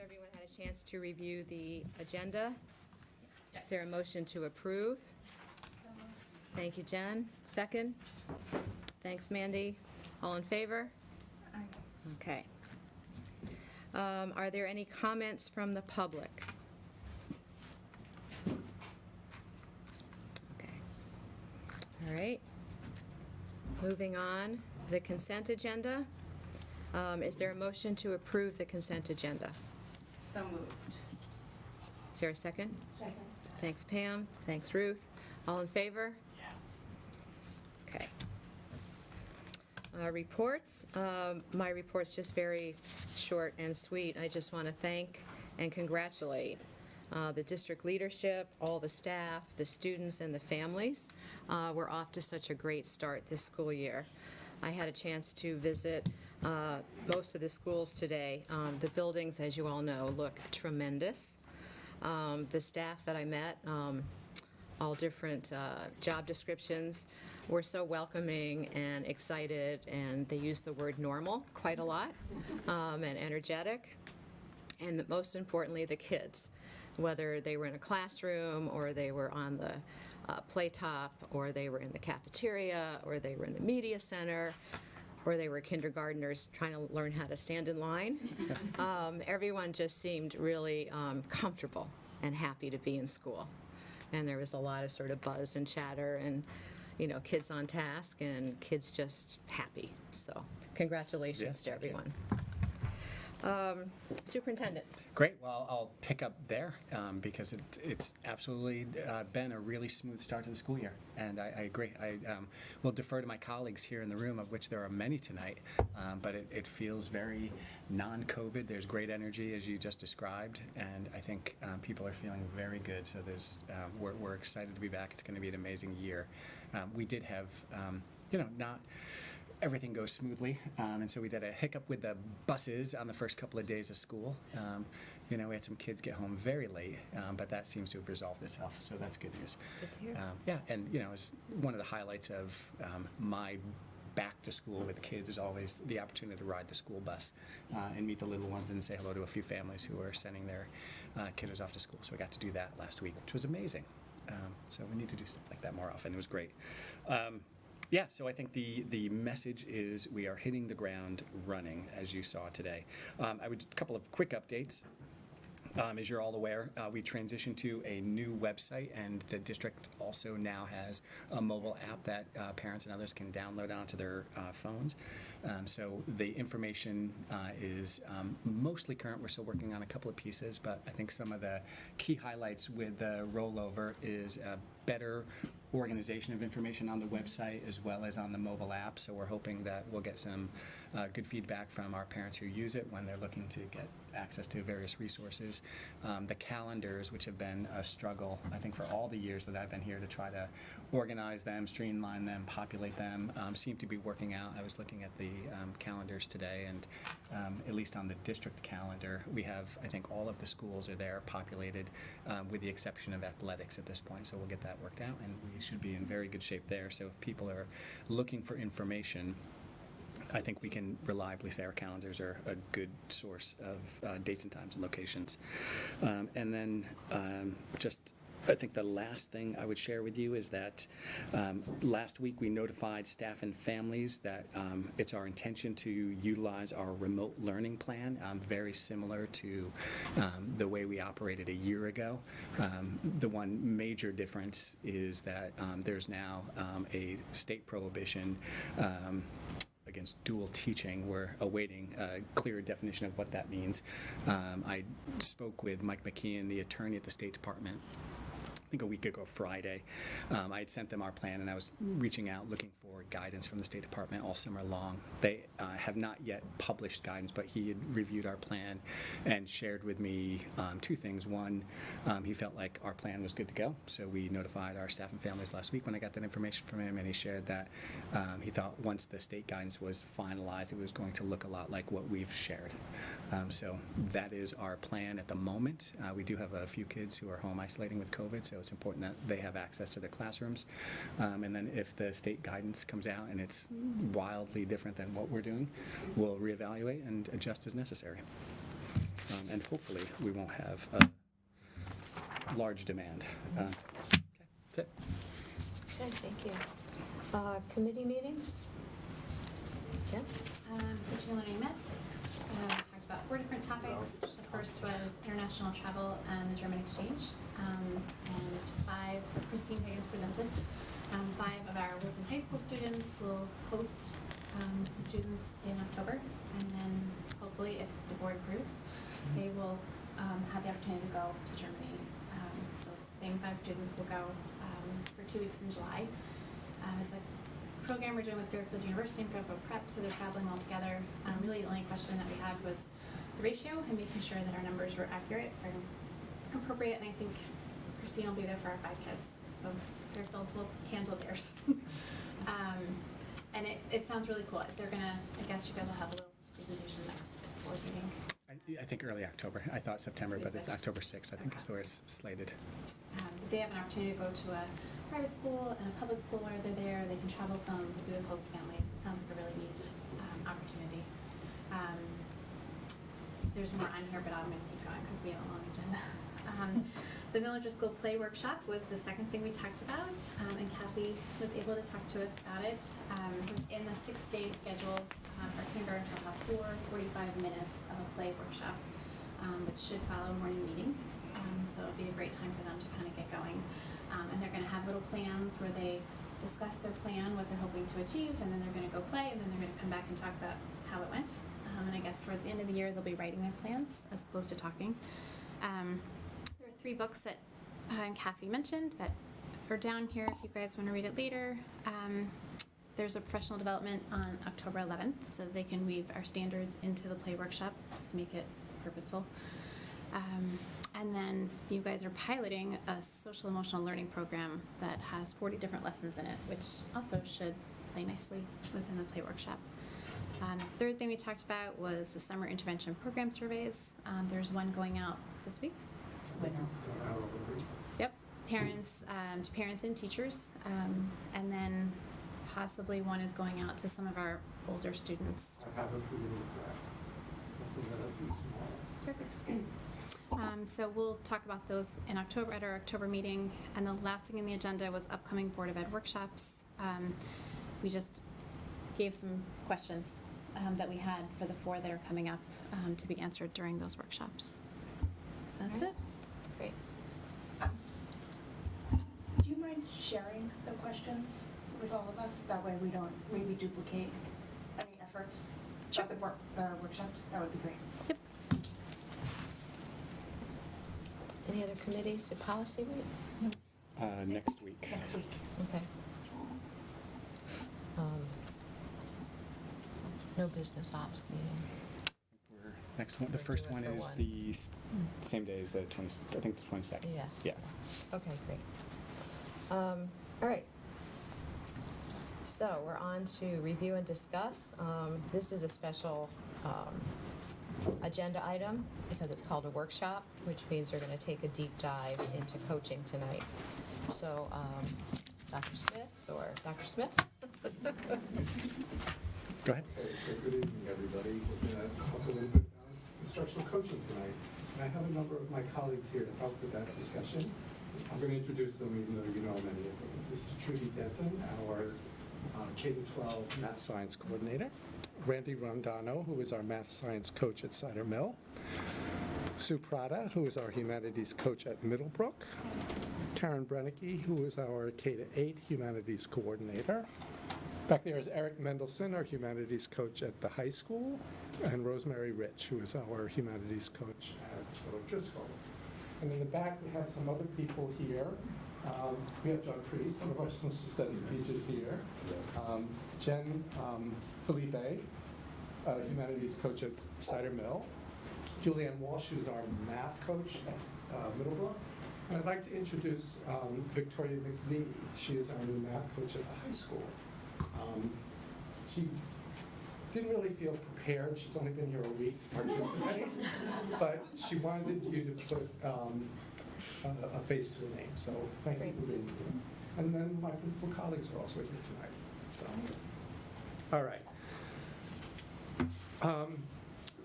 everyone had a chance to review the agenda? Yes. Is there a motion to approve? So moved. Thank you, Jen. Second? Thanks, Mandy. All in favor? Aye. Okay. Are there any comments from the public? Okay. All right. Moving on, the consent agenda. Is there a motion to approve the consent agenda? So moved. Is there a second? Second. Thanks, Pam. Thanks, Ruth. All in favor? Yeah. Okay. Reports. My report's just very short and sweet. I just want to thank and congratulate the district leadership, all the staff, the students, and the families. We're off to such a great start this school year. I had a chance to visit most of the schools today. The buildings, as you all know, look tremendous. The staff that I met, all different job descriptions, were so welcoming and excited, and they used the word normal quite a lot, and energetic. And most importantly, the kids, whether they were in a classroom or they were on the play top, or they were in the cafeteria, or they were in the media center, or they were kindergartners trying to learn how to stand in line. Everyone just seemed really comfortable and happy to be in school. And there was a lot of sort of buzz and chatter and, you know, kids on task and kids just happy. So congratulations to everyone. Superintendent. Great. Well, I'll pick up there because it's absolutely been a really smooth start to the school year, and I agree. I will defer to my colleagues here in the room, of which there are many tonight, but it feels very non-COVID. There's great energy, as you just described, and I think people are feeling very good. So we're excited to be back. It's going to be an amazing year. We did have, not everything goes smoothly, and so we did a hiccup with the buses on the first couple of days of school. We had some kids get home very late, but that seems to have resolved itself, so that's good news. Good to hear. And it's one of the highlights of my back to school with kids is always the opportunity to ride the school bus and meet the little ones and say hello to a few families who are sending their kiddos off to school. So I got to do that last week, which was amazing. So we need to do stuff like that more often. It was great. So I think the message is we are hitting the ground running, as you saw today. A couple of quick updates. As you're all aware, we transitioned to a new website, and the district also now has a mobile app that parents and others can download onto their phones. So the information is mostly current. We're still working on a couple of pieces, but I think some of the key highlights with the rollover is better organization of information on the website as well as on the mobile app. So we're hoping that we'll get some good feedback from our parents who use it when they're looking to get access to various resources. The calendars, which have been a struggle, I think, for all the years that I've been here to try to organize them, streamline them, populate them, seem to be working out. I was looking at the calendars today, and at least on the district calendar, we have, I think, all of the schools are there populated with the exception of athletics at this point. So we'll get that worked out, and we should be in very good shape there. So if people are looking for information, I think we can reliably say our calendars are a good source of dates and times and locations. And then I think the last thing I would share with you is that last week we notified staff and families that it's our intention to utilize our remote learning plan, very similar to the way we operated a year ago. The one major difference is that there's now a state prohibition against dual teaching. We're awaiting a clear definition of what that means. I spoke with Mike McKeon, the attorney at the State Department, I think a week ago Friday. I had sent them our plan, and I was reaching out looking for guidance from the State Department all summer long. They have not yet published guidance, but he had reviewed our plan and shared with me two things. One, he felt like our plan was good to go, so we notified our staff and families last week when I got that information from him, and he shared that he thought once the state guidance was finalized, it was going to look a lot like what we've shared. So that is our plan at the moment. We do have a few kids who are home isolating with COVID, so it's important that they have access to their classrooms. And then if the state guidance comes out and it's wildly different than what we're doing, we'll reevaluate and adjust as necessary. And hopefully, we won't have a large demand. Okay, that's it. Okay, thank you. Committee meetings? Jen? Teaching and learning met. Talked about 4 different topics. The first was international travel and the German exchange. And 5, Christine Higgins presented. 5 of our Wilson High School students will host students in October. And then hopefully, if the board approves, they will have the opportunity to go to Germany. Those same 5 students will go for 2 weeks in July. It's a program we're doing with Fairfield University and Fairfield Prep, so they're traveling all together. Really, the only question that we had was the ratio and making sure that our numbers were accurate or appropriate. And I think Christine will be there for our 5 kids, so Fairfield will handle theirs. And it sounds really cool. They're gonna, I guess you guys will have a little presentation next board meeting. I think early October. I thought September, but it's October 6th, I think, is the way it's slated. They have an opportunity to go to a private school and a public school while they're there. They can travel some, be with host families. It sounds like a really neat opportunity. There's more on here, but I'm going to keep going because we have a long agenda. The Villager School Play Workshop was the second thing we talked about, and Kathy was able to talk to us about it. In the 6-day schedule, our kindergarten will have 4 45 minutes of a play workshop, which should follow morning meeting. So it'll be a great time for them to kind of get going. And they're going to have little plans where they discuss their plan, what they're hoping to achieve, and then they're going to go play, and then they're going to come back and talk about how it went. And I guess towards the end of the year, they'll be writing their plans as opposed to talking. There are 3 books that Kathy mentioned that are down here if you guys want to read it later. There's a professional development on October 11th, so they can weave our standards into the play workshop to make it purposeful. And then you guys are piloting a social emotional learning program that has 40 different lessons in it, which also should play nicely within the play workshop. The third thing we talked about was the summer intervention program surveys. There's one going out this week. Yep, parents to parents and teachers, and then possibly one is going out to some of our older students. I have a few minutes left. So that I'll do tomorrow. Perfect. So we'll talk about those in October at our October meeting. And the last thing in the agenda was upcoming Board of Ed workshops. We just gave some questions that we had for the 4 that are coming up to be answered during those workshops. That's it. Great. Do you mind sharing the questions with all of us? That way we don't maybe duplicate any efforts Sure. at the workshops. That would be great. Yep. Any other committees to policy week? Next week. Next week. Okay. No business ops meeting. Next one, the We're first doing one for is one. the same day as the 20, I think the 22nd. Yeah. Yeah. Okay, great. All right. So we're on to review and discuss. This is a special agenda item because it's called a workshop, which means we're going to take a deep dive into coaching tonight. So, Dr. Smith or Dr. Smith? Go ahead. Okay, so good evening, everybody. We're going to talk a little bit about instructional coaching tonight. And I have a number of my colleagues here to help with that discussion. I'm going to introduce them even though you know many of them. This is Trudy Denton, our K-12 math science coordinator. Randy Rondano, who is our math science coach at Cider Mill. Sue Prada, who is our humanities coach at Middlebrook. Karen Brennicke, who is our K-8 humanities coordinator. Back there is Eric Mendelson, our humanities coach at the high school, and Rosemary Rich, who is our humanities coach at Driscoll. And in the back, we have some other people here. We have John Priest, one of our social studies teachers here. Jen Felipe, humanities coach at Cider Mill. Julianne Walsh, who's our math coach at Middlebrook. And I'd like to introduce Victoria McNee. She is our new math coach at the high school. She didn't really feel prepared. She's only been here a week participating, but she wanted you to put a face to a name. So thank you for being here. And then my principal colleagues are also here tonight. So, all right.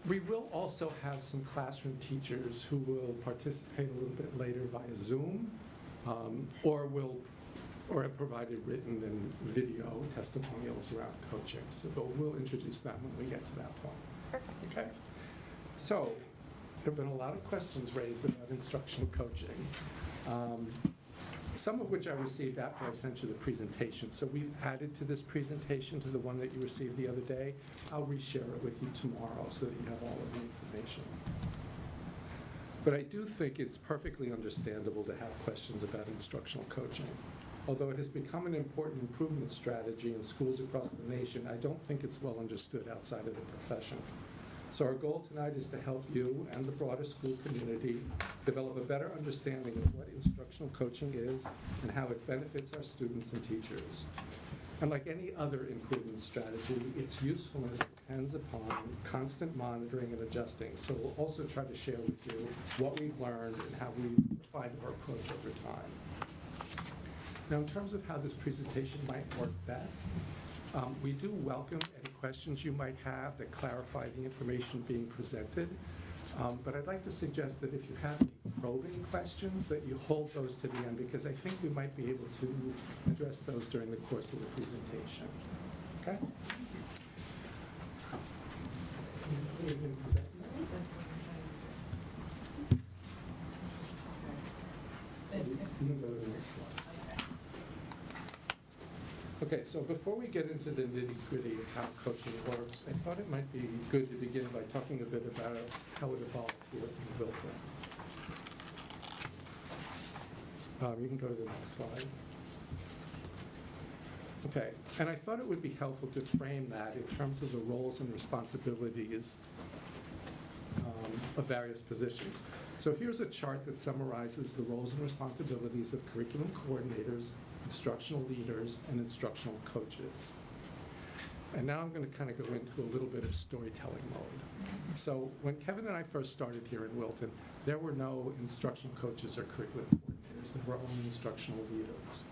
We will also have some classroom teachers who will participate a little bit later via Zoom, or have provided written and video testimonials around coaching. So we'll introduce them when we get to that point. Perfect. Okay? So, there have been a lot of questions raised about instructional coaching, some of which I received after I sent you the presentation. So we've added to this presentation, to the one that you received the other day. I'll reshare it with you tomorrow so that you have all of the information. But I do think it's perfectly understandable to have questions about instructional coaching. Although it has become an important improvement strategy in schools across the nation, I don't think it's well understood outside of the profession. So our goal tonight is to help you and the broader school community develop a better understanding of what instructional coaching is and how it benefits our students and teachers. And like any other improvement strategy, its usefulness depends upon constant monitoring and adjusting. So we'll also try to share with you what we've learned and how we've refined our approach over time. Now, in terms of how this presentation might work best, we do welcome any questions you might have that clarify the information being presented. But I'd like to suggest that if you have any probing questions, that you hold those to the end, because I think we might be able to address those during the course of the presentation. Okay? You can go to the next slide. Okay, so before we get into the nitty-gritty of how coaching works, I thought it might be good to begin by talking a bit about how it evolved here in Wilton. You can go to the next slide. Okay, and I thought it would be helpful to frame that in terms of the roles and responsibilities of various positions. So here's a chart that summarizes the roles and responsibilities of curriculum coordinators, instructional leaders, and instructional coaches. And now I'm going to kind of go into a little bit of storytelling mode. So when Kevin and I first started here in Wilton, there were no instructional coaches or curriculum coordinators. There were only instructional leaders.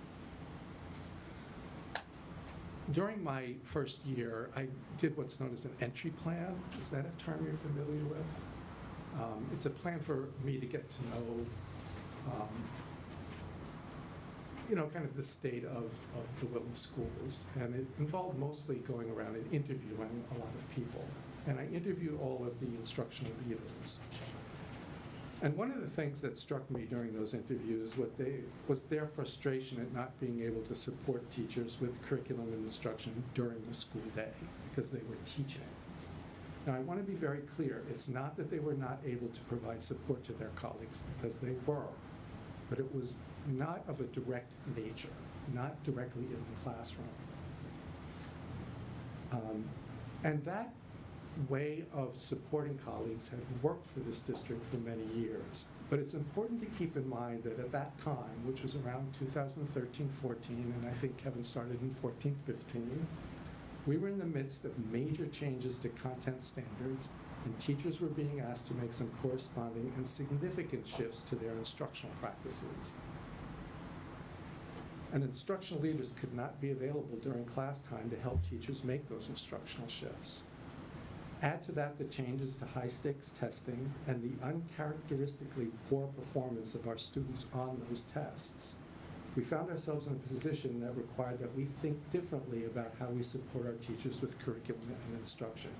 During my first year, I did what's known as an entry plan. Is that a term you're familiar with? It's a plan for me to get to know kind of the state of the Wilton schools. And it involved mostly going around and interviewing a lot of people. And I interviewed all of the instructional leaders. And one of the things that struck me during those interviews was their frustration at not being able to support teachers with curriculum and instruction during the school day because they were teaching. Now, I want to be very clear. It's not that they were not able to provide support to their colleagues, because they were. But it was not of a direct nature, not directly in the classroom. And that way of supporting colleagues had worked for this district for many years. But it's important to keep in mind that at that time, which was around 2013-14, and I think Kevin started in 14-15, we were in the midst of major changes to content standards, and teachers were being asked to make some corresponding and significant shifts to their instructional practices. And instructional leaders could not be available during class time to help teachers make those instructional shifts. Add to that the changes to high-stakes testing and the uncharacteristically poor performance of our students on those tests. We found ourselves in a position that required that we think differently about how we support our teachers with curriculum and instruction.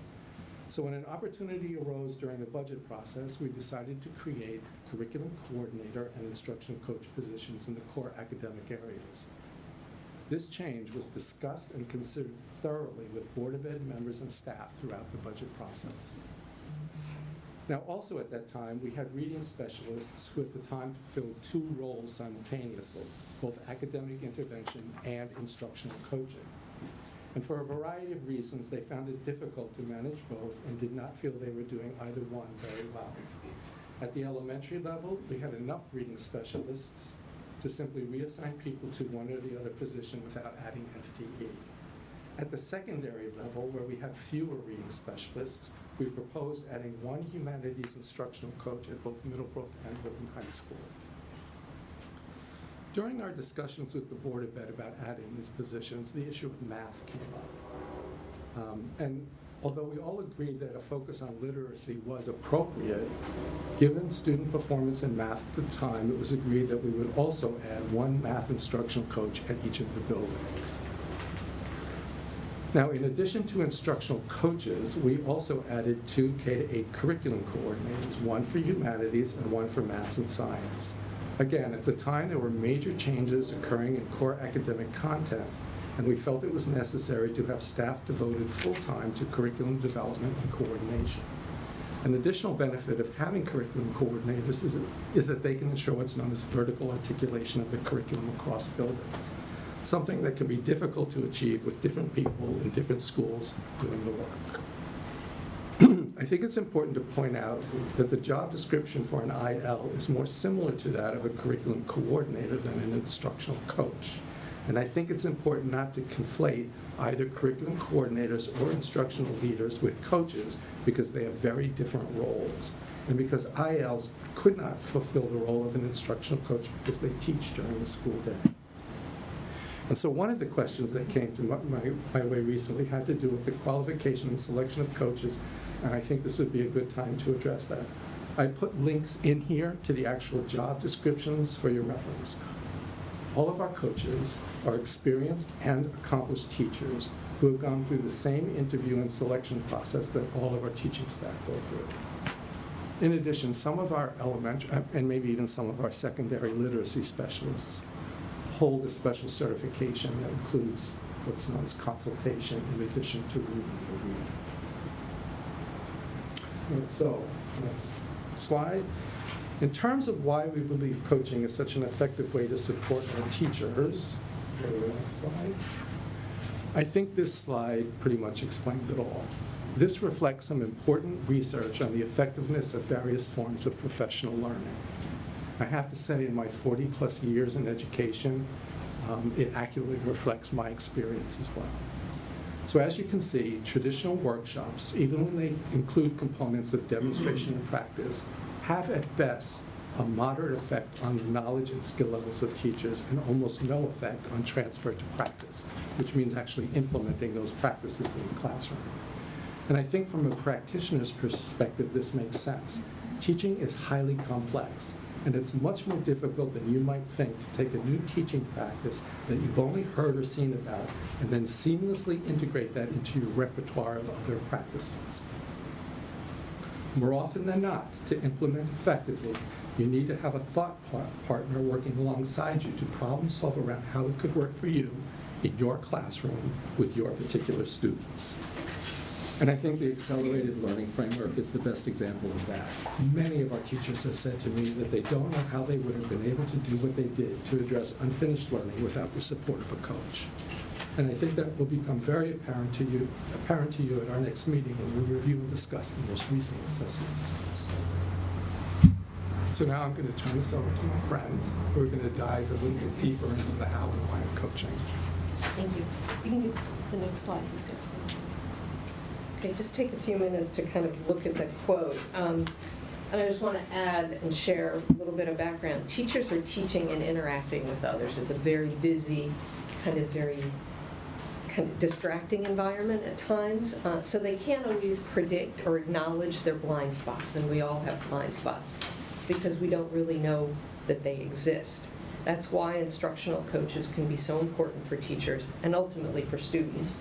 So when an opportunity arose during the budget process, we decided to create curriculum coordinator and instructional coach positions in the core academic areas. This change was discussed and considered thoroughly with Board of Ed members and staff throughout the budget process. Now, also at that time, we had reading specialists who at the time filled two roles simultaneously, both academic intervention and instructional coaching. And for a variety of reasons, they found it difficult to manage both and did not feel they were doing either one very well. At the elementary level, we had enough reading specialists to simply reassign people to one or the other position without adding FTE. At the secondary level, where we had fewer reading specialists, we proposed adding one humanities instructional coach at both Middlebrook and Wilton High School. During our discussions with the Board of Ed about adding these positions, the issue of math came up. And Although we all agreed that a focus on literacy was appropriate, given student performance in math at the time, it was agreed that we would also add one math instructional coach at each of the buildings. Now, in addition to instructional coaches, we also added 2 K-8 curriculum coordinators, one for humanities and one for maths and science. Again, at the time, there were major changes occurring in core academic content, and we felt it was necessary to have staff devoted full-time to curriculum development and coordination. An additional benefit of having curriculum coordinators is that they can ensure what's known as vertical articulation of the curriculum across buildings, something that can be difficult to achieve with different people in different schools doing the work. I think it's important to point out that the job description for an IL is more similar to that of a curriculum coordinator than an instructional coach. And I think it's important not to conflate either curriculum coordinators or instructional leaders with coaches because they have very different roles. And because ILs could not fulfill the role of an instructional coach because they teach during the school day. And so one of the questions that came to my way recently had to do with the qualification and selection of coaches, and I think this would be a good time to address that. I put links in here to the actual job descriptions for your reference. All of our coaches are experienced and accomplished teachers who have gone through the same interview and selection process that all of our teaching staff go through. In addition, some of our elementary, and maybe even some of our secondary literacy specialists hold a special certification that includes what's known as consultation in addition to reading or reading. So, next slide. In terms of why we believe coaching is such an effective way to support our teachers, go to the next slide. I think this slide pretty much explains it all. This reflects some important research on the effectiveness of various forms of professional learning. I have to say, in my 40-plus years in education, it accurately reflects my experience as well. So as you can see, traditional workshops, even when they include components of demonstration and practice, have at best a moderate effect on the knowledge and skill levels of teachers and almost no effect on transfer to practice, which means actually implementing those practices in the classroom. And I think from a practitioner's perspective, this makes sense. Teaching is highly complex, and it's much more difficult than you might think to take a new teaching practice that you've only heard or seen about and then seamlessly integrate that into your repertoire of other practices. More often than not, to implement effectively, you need to have a thought partner working alongside you to problem solve around how it could work for you in your classroom with your particular students. And I think the accelerated learning framework is the best example of that. Many of our teachers have said to me that they don't know how they would have been able to do what they did to address unfinished learning without the support of a coach. And I think that will become very apparent to you at our next meeting when we review and discuss the most recent assessment results. So now I'm going to turn this over to my friends who are going to dive a little bit deeper into the how and why of coaching. Thank you. You can do the next slide, Lisa. Okay, just take a few minutes to kind of look at the quote. And I just want to add and share a little bit of background. Teachers are teaching and interacting with others. It's a very busy, very distracting environment at times, so they can't always predict or acknowledge their blind spots, and we all have blind spots because we don't really know that they exist. That's why instructional coaches can be so important for teachers and ultimately for students.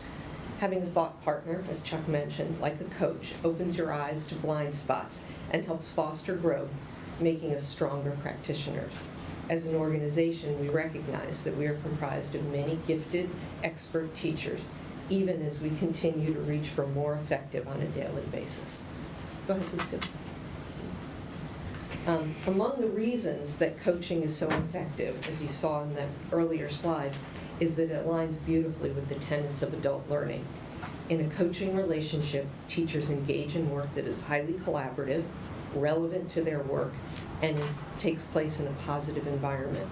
Having a thought partner, as Chuck mentioned, like a coach, opens your eyes to blind spots and helps foster growth, making us stronger practitioners. As an organization, we recognize that we are comprised of many gifted, expert teachers, even as we continue to reach for more effective on a daily basis. Go ahead, Lisa. Among the reasons that coaching is so effective, as you saw in that earlier slide, is that it aligns beautifully with the tenets of adult learning. In a coaching relationship, teachers engage in work that is highly collaborative, relevant to their work, and takes place in a positive environment.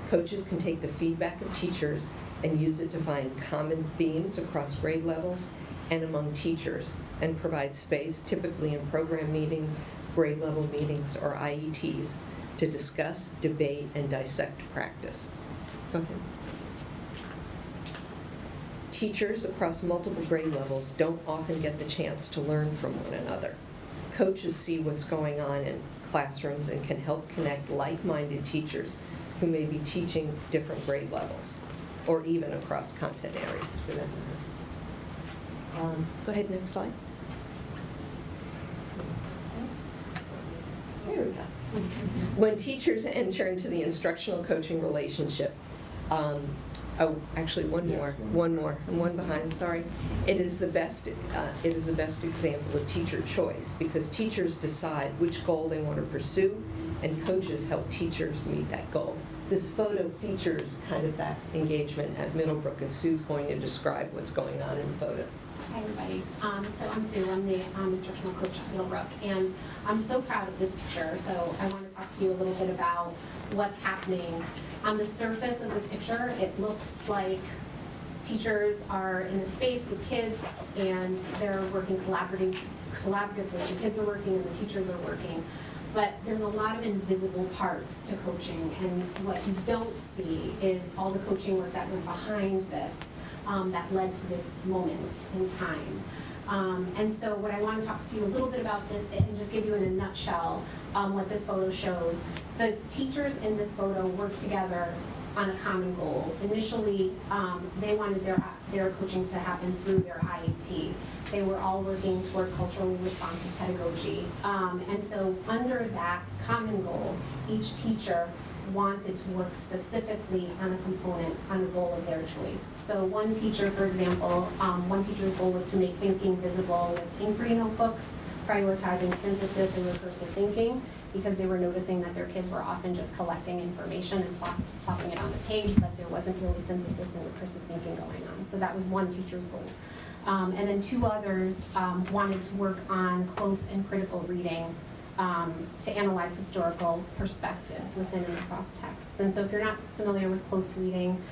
Coaches can take the feedback of teachers and use it to find common themes across grade levels and among teachers, and provide space, typically in program meetings, grade level meetings, or IETs, to discuss, debate, and dissect practice. Go ahead. Teachers across multiple grade levels don't often get the chance to learn from one another. Coaches see what's going on in classrooms and can help connect like-minded teachers who may be teaching different grade levels, or even across content areas for that matter. Go ahead, next slide. There we go. When teachers enter into the instructional coaching relationship, actually one more, I'm one behind, sorry. It is the best example of teacher choice, because teachers decide which goal they want to pursue, and coaches help teachers meet that goal. This photo features kind of that engagement at Middlebrook, and Sue's going to describe what's going on in the photo. Hi, everybody. So I'm Sue. I'm the instructional coach at Middlebrook, and I'm so proud of this picture. So I want to talk to you a little bit about what's happening. On the surface of this picture, it looks like teachers are in a space with kids, and they're working collaboratively. The kids are working, and the teachers are working. But there's a lot of invisible parts to coaching, and what you don't see is all the coaching work that went behind this, that led to this moment in time. And so what I want to talk to you a little bit about, and just give you in a nutshell what this photo shows. The teachers in this photo work together on a common goal. Initially, they wanted their coaching to happen through their IET. They were all working toward culturally responsive pedagogy. And so under that common goal, each teacher wanted to work specifically on a component, on a goal of their choice. So one teacher, for example, one teacher's goal was to make thinking visible with inquiry notebooks, prioritizing synthesis and recursive thinking, because they were noticing that their kids were often just collecting information and plopping it on the page, but there wasn't really synthesis and recursive thinking going on. So that was one teacher's goal. And then two others wanted to work on close and critical reading to analyze historical perspectives within and across texts. And so if you're not familiar with close reading,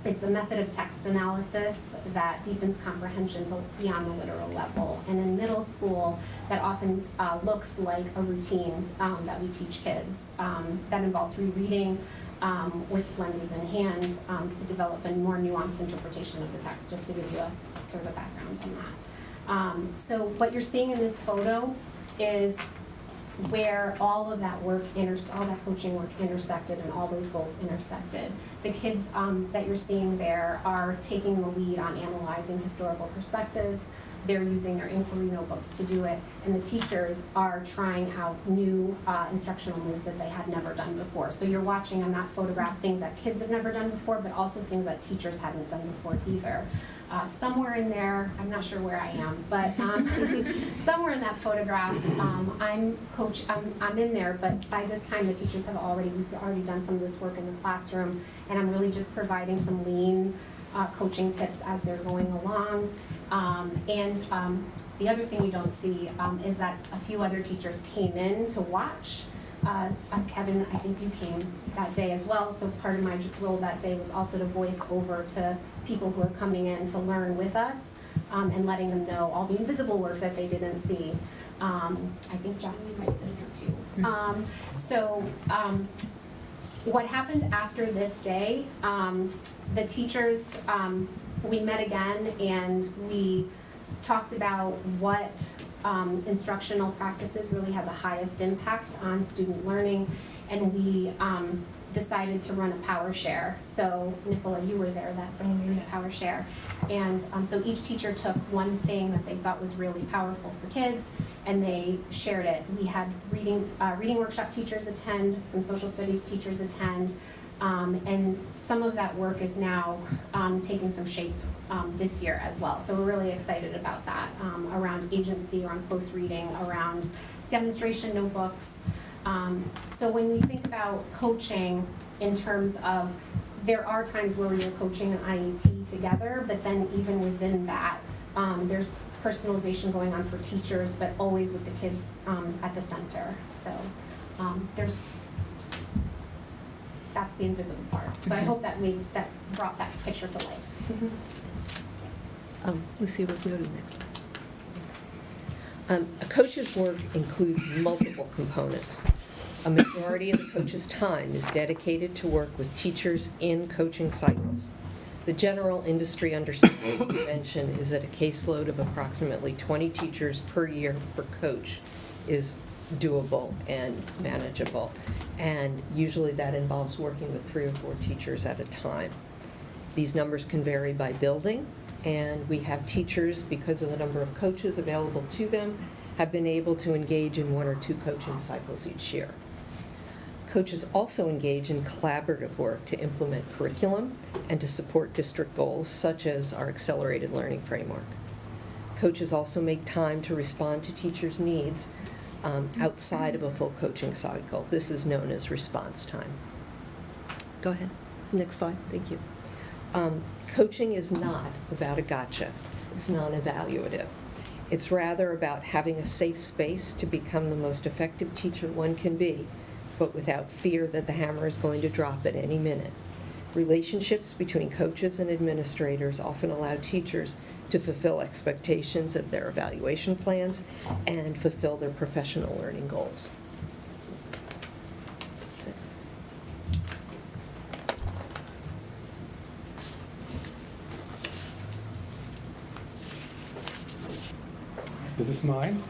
it's a method of text analysis that deepens comprehension beyond the literal level. And in middle school, that often looks like a routine that we teach kids that involves rereading with lenses in hand to develop a more nuanced interpretation of the text, just to give you a sort of a background on that. So what you're seeing in this photo is where all of that work, all that coaching work intersected and all those goals intersected. The kids that you're seeing there are taking the lead on analyzing historical perspectives. They're using their inquiry notebooks to do it, and the teachers are trying out new instructional moves that they had never done before. So you're watching on that photograph things that kids have never done before, but also things that teachers hadn't done before either. Somewhere in there, I'm not sure where I am, but somewhere in that photograph, I'm in there, but by this time the teachers we've already done some of this work in the classroom, and I'm really just providing some lean coaching tips as they're going along. The other thing you don't see is that a few other teachers came in to watch. Kevin, I think you came that day as well, so part of my role that day was also to voice over to people who are coming in to learn with us and letting them know all the invisible work that they didn't see. I think John, you might have been here too. What happened after this day, the teachers, we met again and we talked about what instructional practices really have the highest impact on student learning, and we decided to run a power share. So Nicola, you were there that day, we ran a power share. And so each teacher took one thing that they thought was really powerful for kids, and they shared it. We had reading workshop teachers attend, some social studies teachers attend, and some of that work is now taking some shape this year as well. So we're really excited about that, around agency, around close reading, around demonstration notebooks. So when we think about coaching in terms of, there are times where you're coaching an IET together, but then even within that, there's personalization going on for teachers, but always with the kids at the center. So that's the invisible part. So I hope that brought that picture to life. Lucy, we'll go to the next slide. A coach's work includes multiple components. A majority of the coach's time is dedicated to work with teachers in coaching cycles. The general industry understanding of prevention is that a caseload of approximately 20 teachers per year per coach is doable and manageable. And usually that involves working with 3 or 4 teachers at a time. These numbers can vary by building, and we have teachers, because of the number of coaches available to them, have been able to engage in 1 or 2 coaching cycles each year. Coaches also engage in collaborative work to implement curriculum and to support district goals, such as our accelerated learning framework. Coaches also make time to respond to teachers' needs outside of a full coaching cycle. This is known as response time. Go ahead. Next slide. Thank you. Coaching is not about a gotcha. It's non-evaluative. It's rather about having a safe space to become the most effective teacher one can be, but without fear that the hammer is going to drop at any minute. Relationships between coaches and administrators often allow teachers to fulfill expectations of their evaluation plans and fulfill their professional learning goals. That's it. Is this mine?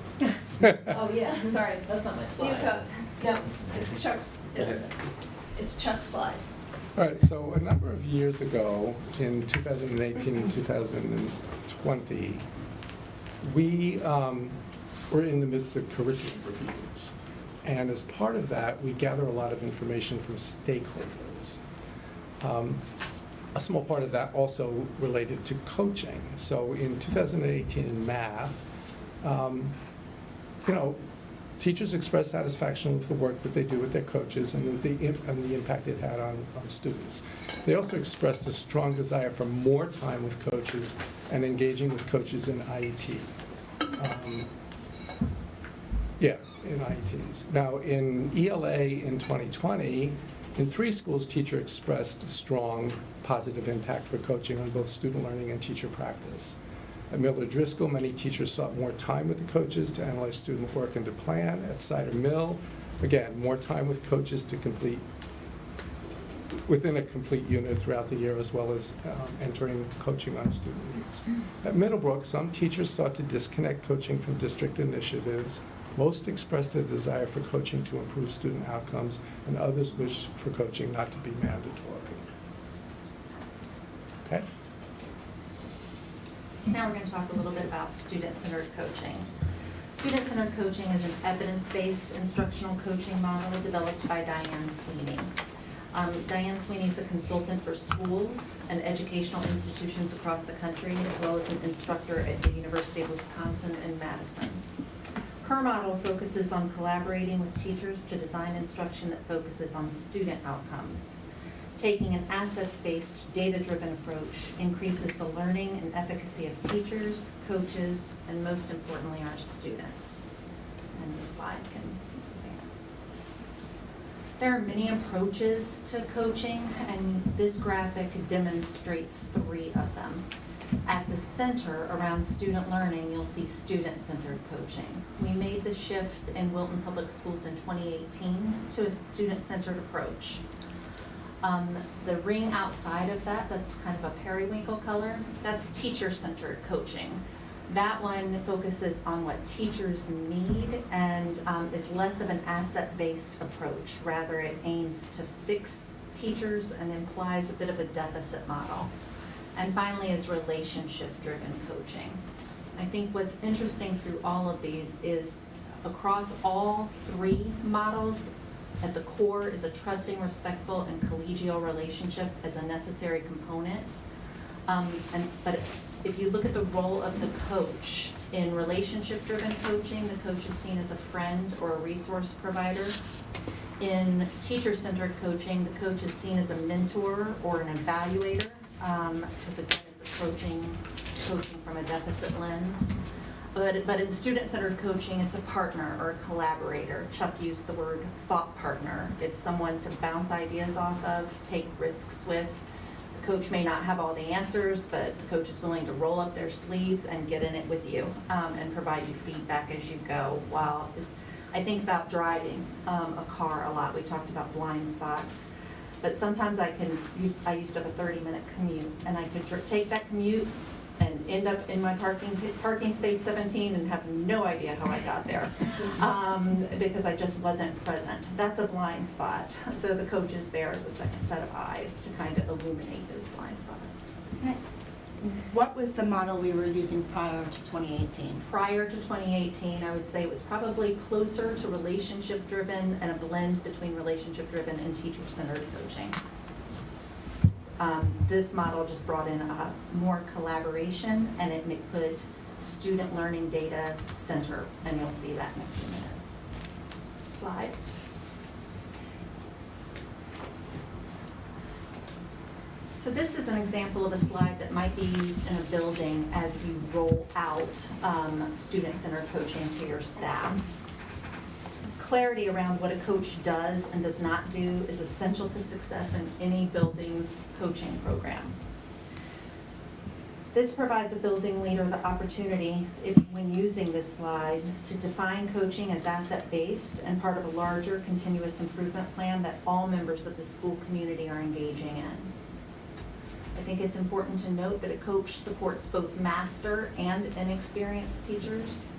Oh, yeah, sorry, that's not my slide. No, it's Chuck's, it's Chuck's slide. All right, so a number of years ago, in 2018 and 2020, we were in the midst of curriculum reviews. And as part of that, we gather a lot of information from stakeholders. A small part of that also related to coaching. So in 2018 in math, teachers expressed satisfaction with the work that they do with their coaches and the impact it had on students. They also expressed a strong desire for more time with coaches and engaging with coaches in IET. In IETs. Now, in ELA in 2020, in 3 schools, teachers expressed strong positive impact for coaching on both student learning and teacher practice. At Miller Driscoll, many teachers sought more time with the coaches to analyze student work and to plan. At Cider Mill, again, more time with coaches to complete within a complete unit throughout the year, as well as entering coaching on student needs. At Middlebrook, some teachers sought to disconnect coaching from district initiatives. Most expressed a desire for coaching to improve student outcomes, and others wish for coaching not to be mandatory. Okay? So now we're going to talk a little bit about student-centered coaching. Student-centered coaching is an evidence-based instructional coaching model developed by Diane Sweeney. Diane Sweeney is a consultant for schools and educational institutions across the country, as well as an instructor at the University of Wisconsin in Madison. Her model focuses on collaborating with teachers to design instruction that focuses on student outcomes. Taking an assets-based, data-driven approach increases the learning and efficacy of teachers, coaches, and most importantly, our students. And the slide can advance. There are many approaches to coaching, and this graphic demonstrates 3 of them. At the center, around student learning, you'll see student-centered coaching. We made the shift in Wilton Public Schools in 2018 to a student-centered approach. The ring outside of that, that's kind of a periwinkle color, that's teacher-centered coaching. That one focuses on what teachers need and is less of an asset-based approach. Rather, it aims to fix teachers and implies a bit of a deficit model. And finally is relationship-driven coaching. I think what's interesting through all of these is across all 3 models, at the core is a trusting, respectful, and collegial relationship as a necessary component. But if you look at the role of the coach in relationship-driven coaching, the coach is seen as a friend or a resource provider. In teacher-centered coaching, the coach is seen as a mentor or an evaluator, because again, it's approaching coaching from a deficit lens. But in student-centered coaching, it's a partner or a collaborator. Chuck used the word thought partner. It's someone to bounce ideas off of, take risks with. The coach may not have all the answers, but the coach is willing to roll up their sleeves and get in it with you and provide you feedback as you go. I think about driving a car a lot. We talked about blind spots. But sometimes I used to have a 30-minute commute, and I could take that commute and end up in my parking space 17 and have no idea how I got there, because I just wasn't present. That's a blind spot. So the coach is there as a second set of eyes to kind of illuminate those blind spots. What was the model we were using prior to 2018? Prior to 2018, I would say it was probably closer to relationship-driven and a blend between relationship-driven and teacher-centered coaching. This model just brought in more collaboration, and it put student learning data center, and you'll see that in a few minutes. Slide. So this is an example of a slide that might be used in a building as you roll out student-centered coaching to your staff. Clarity around what a coach does and does not do is essential to success in any building's coaching program. This provides a building leader the opportunity, when using this slide, to define coaching as asset-based and part of a larger continuous improvement plan that all members of the school community are engaging in. I think it's important to note that a coach supports both master and inexperienced teachers,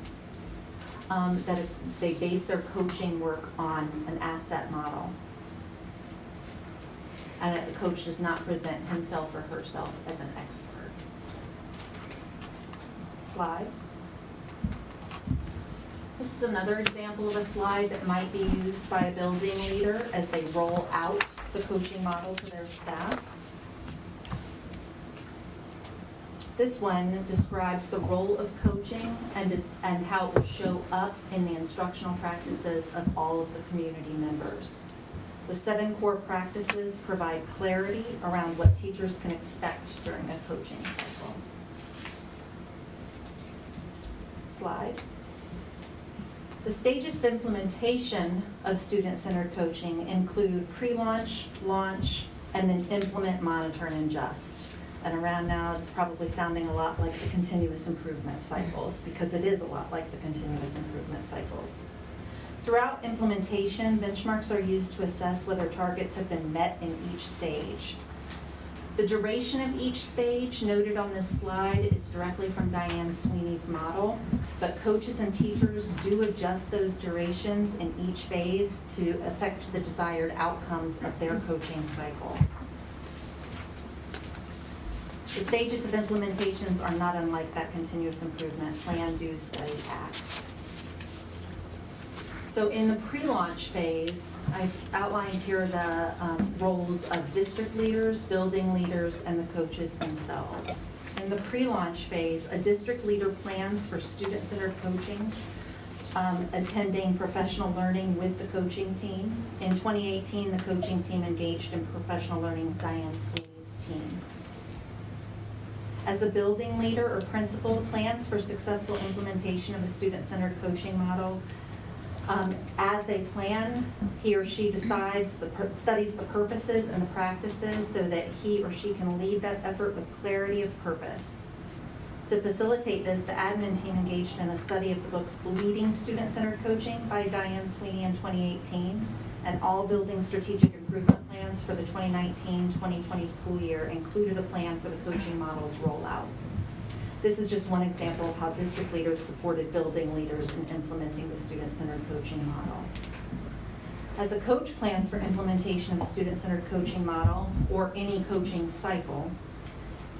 that they base their coaching work on an asset model, and that the coach does not present himself or herself as an expert. Slide. This is another example of a slide that might be used by a building leader as they roll out the coaching model to their staff. This one describes the role of coaching and how it will show up in the instructional practices of all of the community members. The 7 core practices provide clarity around what teachers can expect during a coaching cycle. Slide. The stages of implementation of student-centered coaching include pre-launch, launch, and then implement, monitor, and adjust. And around now, it's probably sounding a lot like the continuous improvement cycles, because it is a lot like the continuous improvement cycles. Throughout implementation, benchmarks are used to assess whether targets have been met in each stage. The duration of each stage noted on this slide is directly from Diane Sweeney's model, but coaches and teachers do adjust those durations in each phase to affect the desired outcomes of their coaching cycle. The stages of implementations are not unlike that continuous improvement: plan, do, study, act. So in the pre-launch phase, I've outlined here the roles of district leaders, building leaders, and the coaches themselves. In the pre-launch phase, a district leader plans for student-centered coaching, attending professional learning with the coaching team. In 2018, the coaching team engaged in professional learning with Diane Sweeney's team. As a building leader or principal plans for successful implementation of a student-centered coaching model, as they plan, he or she studies the purposes and the practices so that he or she can lead that effort with clarity of purpose. To facilitate this, the admin team engaged in a study of the books Leading Student-Centered Coaching by Diane Sweeney in 2018, and all building strategic improvement plans for the 2019-2020 school year included a plan for the coaching model's rollout. This is just one example of how district leaders supported building leaders in implementing the student-centered coaching model. As a coach plans for implementation of a student-centered coaching model or any coaching cycle,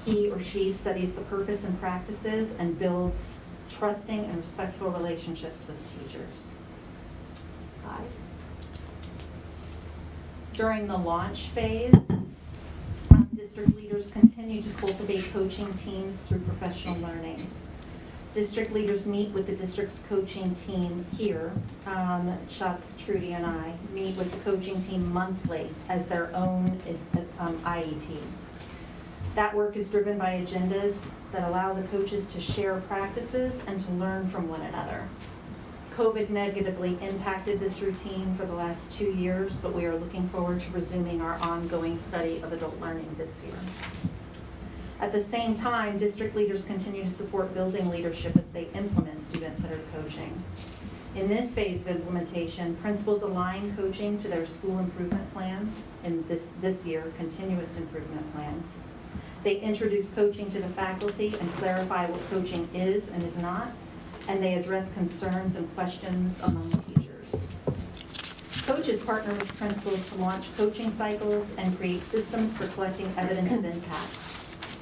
he or she studies the purpose and practices and builds trusting and respectful relationships with teachers. Slide. During the launch phase, district leaders continue to cultivate coaching teams through professional learning. District leaders meet with the district's coaching team here. Chuck, Trudy, and I meet with the coaching team monthly as their own IET. That work is driven by agendas that allow the coaches to share practices and to learn from one another. COVID negatively impacted this routine for the last 2 years, but we are looking forward to resuming our ongoing study of adult learning this year. At the same time, district leaders continue to support building leadership as they implement student-centered coaching. In this phase of implementation, principals align coaching to their school improvement plans, and this year, continuous improvement plans. They introduce coaching to the faculty and clarify what coaching is and is not, and they address concerns and questions among teachers. Coaches partner with principals to launch coaching cycles and create systems for collecting evidence of impact.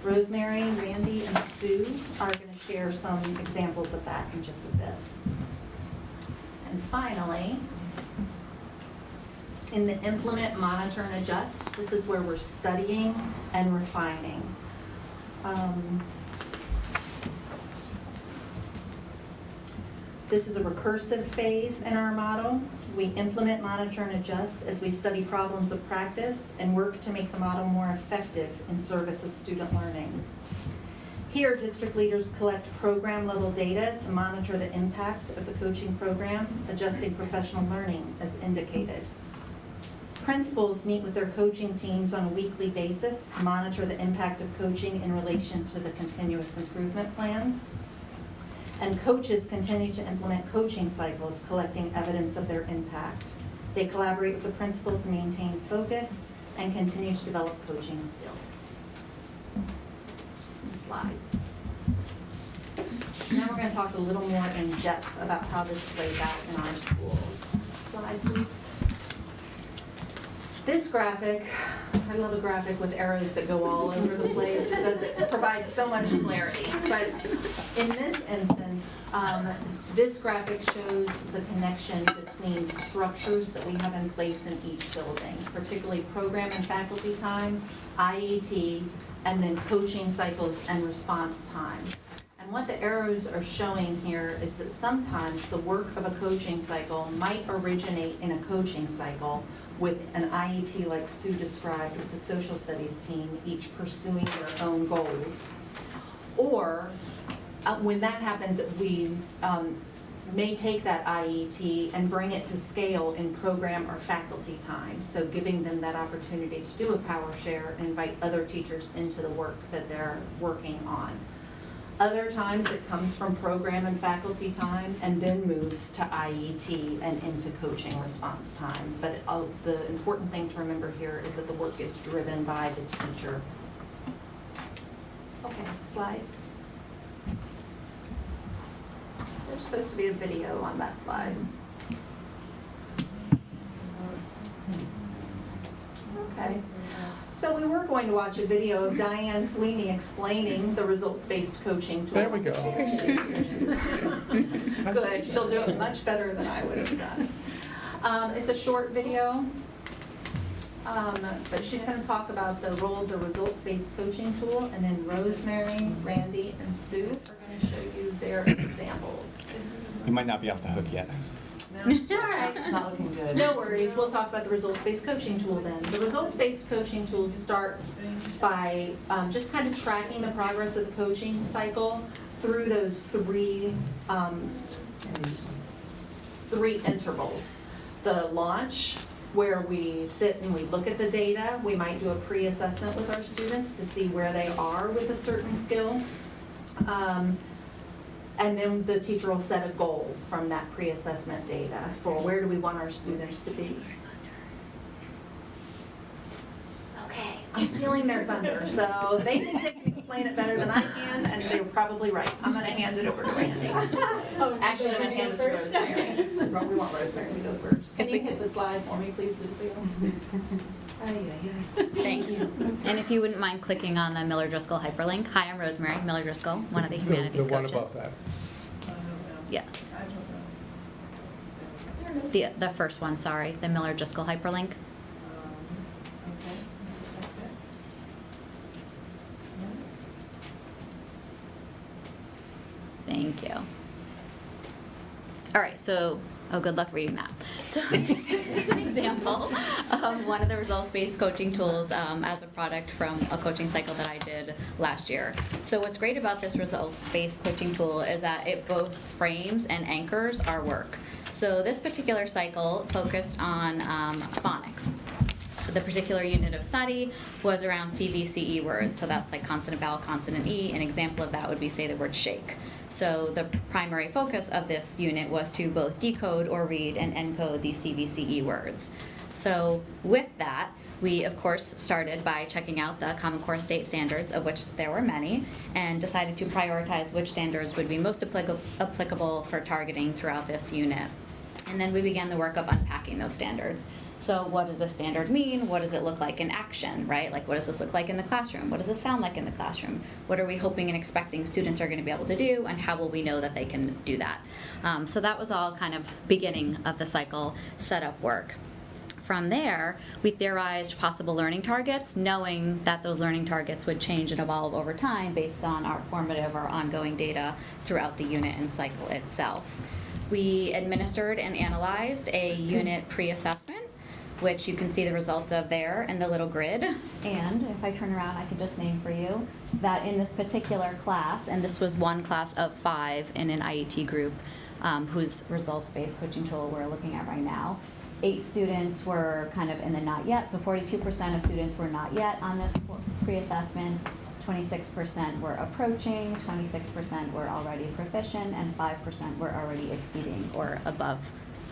Rosemary, Randy, and Sue are going to share some examples of that in just a bit. And finally, in the implement, monitor, and adjust, this is where we're studying and refining. This is a recursive phase in our model. We implement, monitor, and adjust as we study problems of practice and work to make the model more effective in service of student learning. Here, district leaders collect program-level data to monitor the impact of the coaching program, adjusting professional learning as indicated. Principals meet with their coaching teams on a weekly basis to monitor the impact of coaching in relation to the continuous improvement plans. And coaches continue to implement coaching cycles, collecting evidence of their impact. They collaborate with the principal to maintain focus and continue to develop coaching skills. Slide. So now we're going to talk a little more in depth about how this plays out in our schools. Slide, please. This graphic, I love a graphic with arrows that go all over the place. It provides so much clarity. But in this instance, this graphic shows the connection between structures that we have in place in each building, particularly program and faculty time, IET, and then coaching cycles and response time. And what the arrows are showing here is that sometimes the work of a coaching cycle might originate in a coaching cycle with an IET like Sue described with the social studies team, each pursuing their own goals. Or when that happens, we may take that IET and bring it to scale in program or faculty time. So giving them that opportunity to do a power share and invite other teachers into the work that they're working on. Other times it comes from program and faculty time and then moves to IET and into coaching response time. But the important thing to remember here is that the work is driven by the teacher. Okay, slide. There's supposed to be a video on that slide. Okay. So we were going to watch a video of Diane Sweeney explaining the results-based coaching tool. There we go. Good, she'll do it much better than I would have done. It's a short video, but she's going to talk about the role of the results-based coaching tool, and then Rosemary, Randy, and Sue are going to show you their examples. You might not be off the hook yet. All right. Not looking good. No worries, we'll talk about the results-based coaching tool then. The results-based coaching tool starts by just kind of tracking the progress of the coaching cycle through those three intervals. The launch, where we sit and we look at the data. We might do a pre-assessment with our students to see where they are with a certain skill. And then the teacher will set a goal from that pre-assessment data for where do we want our students to be. Okay, I'm stealing their thunder, so they think they can explain it better than I can, and they're probably right. I'm going to hand it over to Randy. Actually, I'm going to hand it to Rosemary. We want Rosemary to go first. Can you hit the slide for me, please, Lucille? Thanks. And if you wouldn't mind clicking on the Miller Driscoll hyperlink. Hi, I'm Rosemary Miller Driscoll, one of the humanities The one coaches. above that. Yeah. The first one, sorry, the Miller Driscoll hyperlink. Thank you. All right, so, oh, good luck reading that. So this is an example of one of the results-based coaching tools as a product from a coaching cycle that I did last year. So what's great about this results-based coaching tool is that it both frames and anchors our work. So this particular cycle focused on phonics. The particular unit of study was around CVCE words, so that's like consonant, vowel, consonant, E. An example of that would be, say, the word shake. So the primary focus of this unit was to both decode or read and encode these CVCE words. So with that, we, of course, started by checking out the Common Core state standards, of which there were many, and decided to prioritize which standards would be most applicable for targeting throughout this unit. And then we began the work of unpacking those standards. So what does a standard mean? What does it look like in action, right? Like, what does this look like in the classroom? What does it sound like in the classroom? What are we hoping and expecting students are going to be able to do, and how will we know that they can do that? So that was all kind of beginning of the cycle setup work. From there, we theorized possible learning targets, knowing that those learning targets would change and evolve over time based on our formative or ongoing data throughout the unit and cycle itself. We administered and analyzed a unit pre-assessment, which you can see the results of there in the little grid. And if I turn around, I can just name for you that in this particular class, and this was one class of 5 in an IET group whose results-based coaching tool we're looking at right now, 8 students were kind of in the not yet, so 42% of students were not yet on this pre-assessment, 26% were approaching, 26% were already proficient, and 5% were already exceeding or above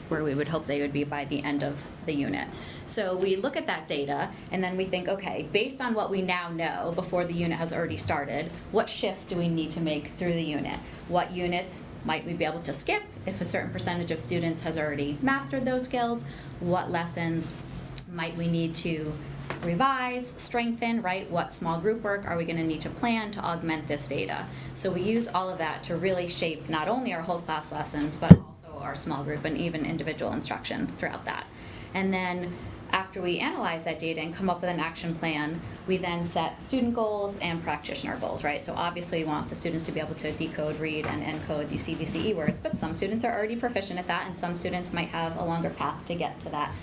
where we would hope they would be by the end of the unit. So we look at that data, and then we think, okay, based on what we now know before the unit has already started, what shifts do we need to make through the unit? What units might we be able to skip if a certain percentage of students has already mastered those skills? What lessons might we need to revise, strengthen, right? What small group work are we going to need to plan to augment this data? So we use all of that to really shape not only our whole class lessons, but also our small group and even individual instruction throughout that. And then after we analyze that data and come up with an action plan, we then set student goals and practitioner goals, right? So obviously we want the students to be able to decode, read, and encode these CVCE words, but some students are already proficient at that, and some students might have a longer path to get to that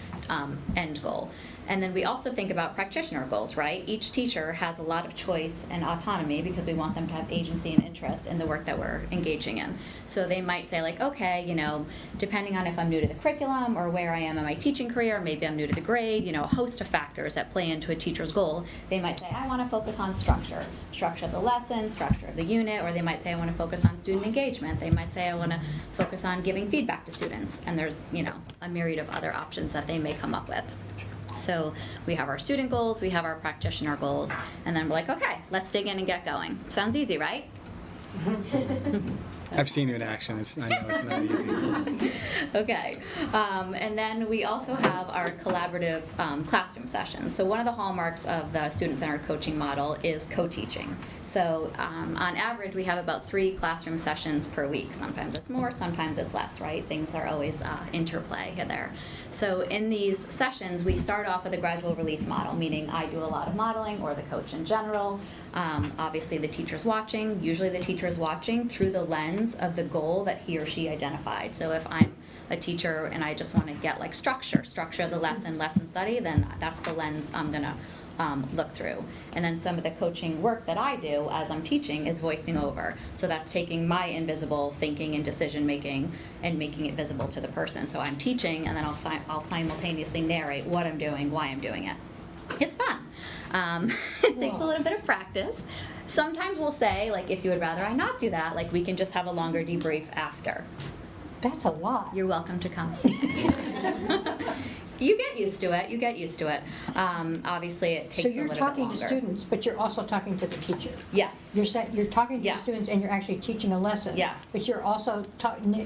end goal. And then we also think about practitioner goals, right? Each teacher has a lot of choice and autonomy because we want them to have agency and interest in the work that we're engaging in. So they might say like, okay, you know, depending on if I'm new to the curriculum or where I am in my teaching career, maybe I'm new to the grade, you know, a host of factors that play into a teacher's goal. They might say, I want to focus on structure of the lesson, structure of the unit, or they might say, I want to focus on student engagement. They might say, I want to focus on giving feedback to students. And there's, you know, a myriad of other options that they may come up with. So we have our student goals, we have our practitioner goals, and then we're like, okay, let's dig in and get going. Sounds easy, right? I've seen you in action. I know it's not easy. Okay. And then we also have our collaborative classroom sessions. So one of the hallmarks of the student-centered coaching model is co-teaching. So on average, we have about 3 classroom sessions per week. Sometimes it's more, sometimes it's less, right? Things are always interplay there. So in these sessions, we start off with a gradual release model, meaning I do a lot of modeling, or the coach in general. Obviously, the teacher's watching. Usually the teacher is watching through the lens of the goal that he or she identified. So if I'm a teacher and I just want to get like structure of the lesson study, then that's the lens I'm going to look through. And then some of the coaching work that I do as I'm teaching is voicing over. So that's taking my invisible thinking and decision making and making it visible to the person. So I'm teaching, and then I'll simultaneously narrate what I'm doing, why I'm doing it. It's fun. It takes a little bit of practice. Sometimes we'll say, like, if you would rather I not do that, like, we can just have a longer debrief after. That's a lot. You're welcome to come see. You get used to it. Obviously, it takes a little bit longer. So you're talking to students, but you're also talking to the teacher. Yes. You're talking to Yes. the students and you're actually teaching a lesson. Yes. But you're also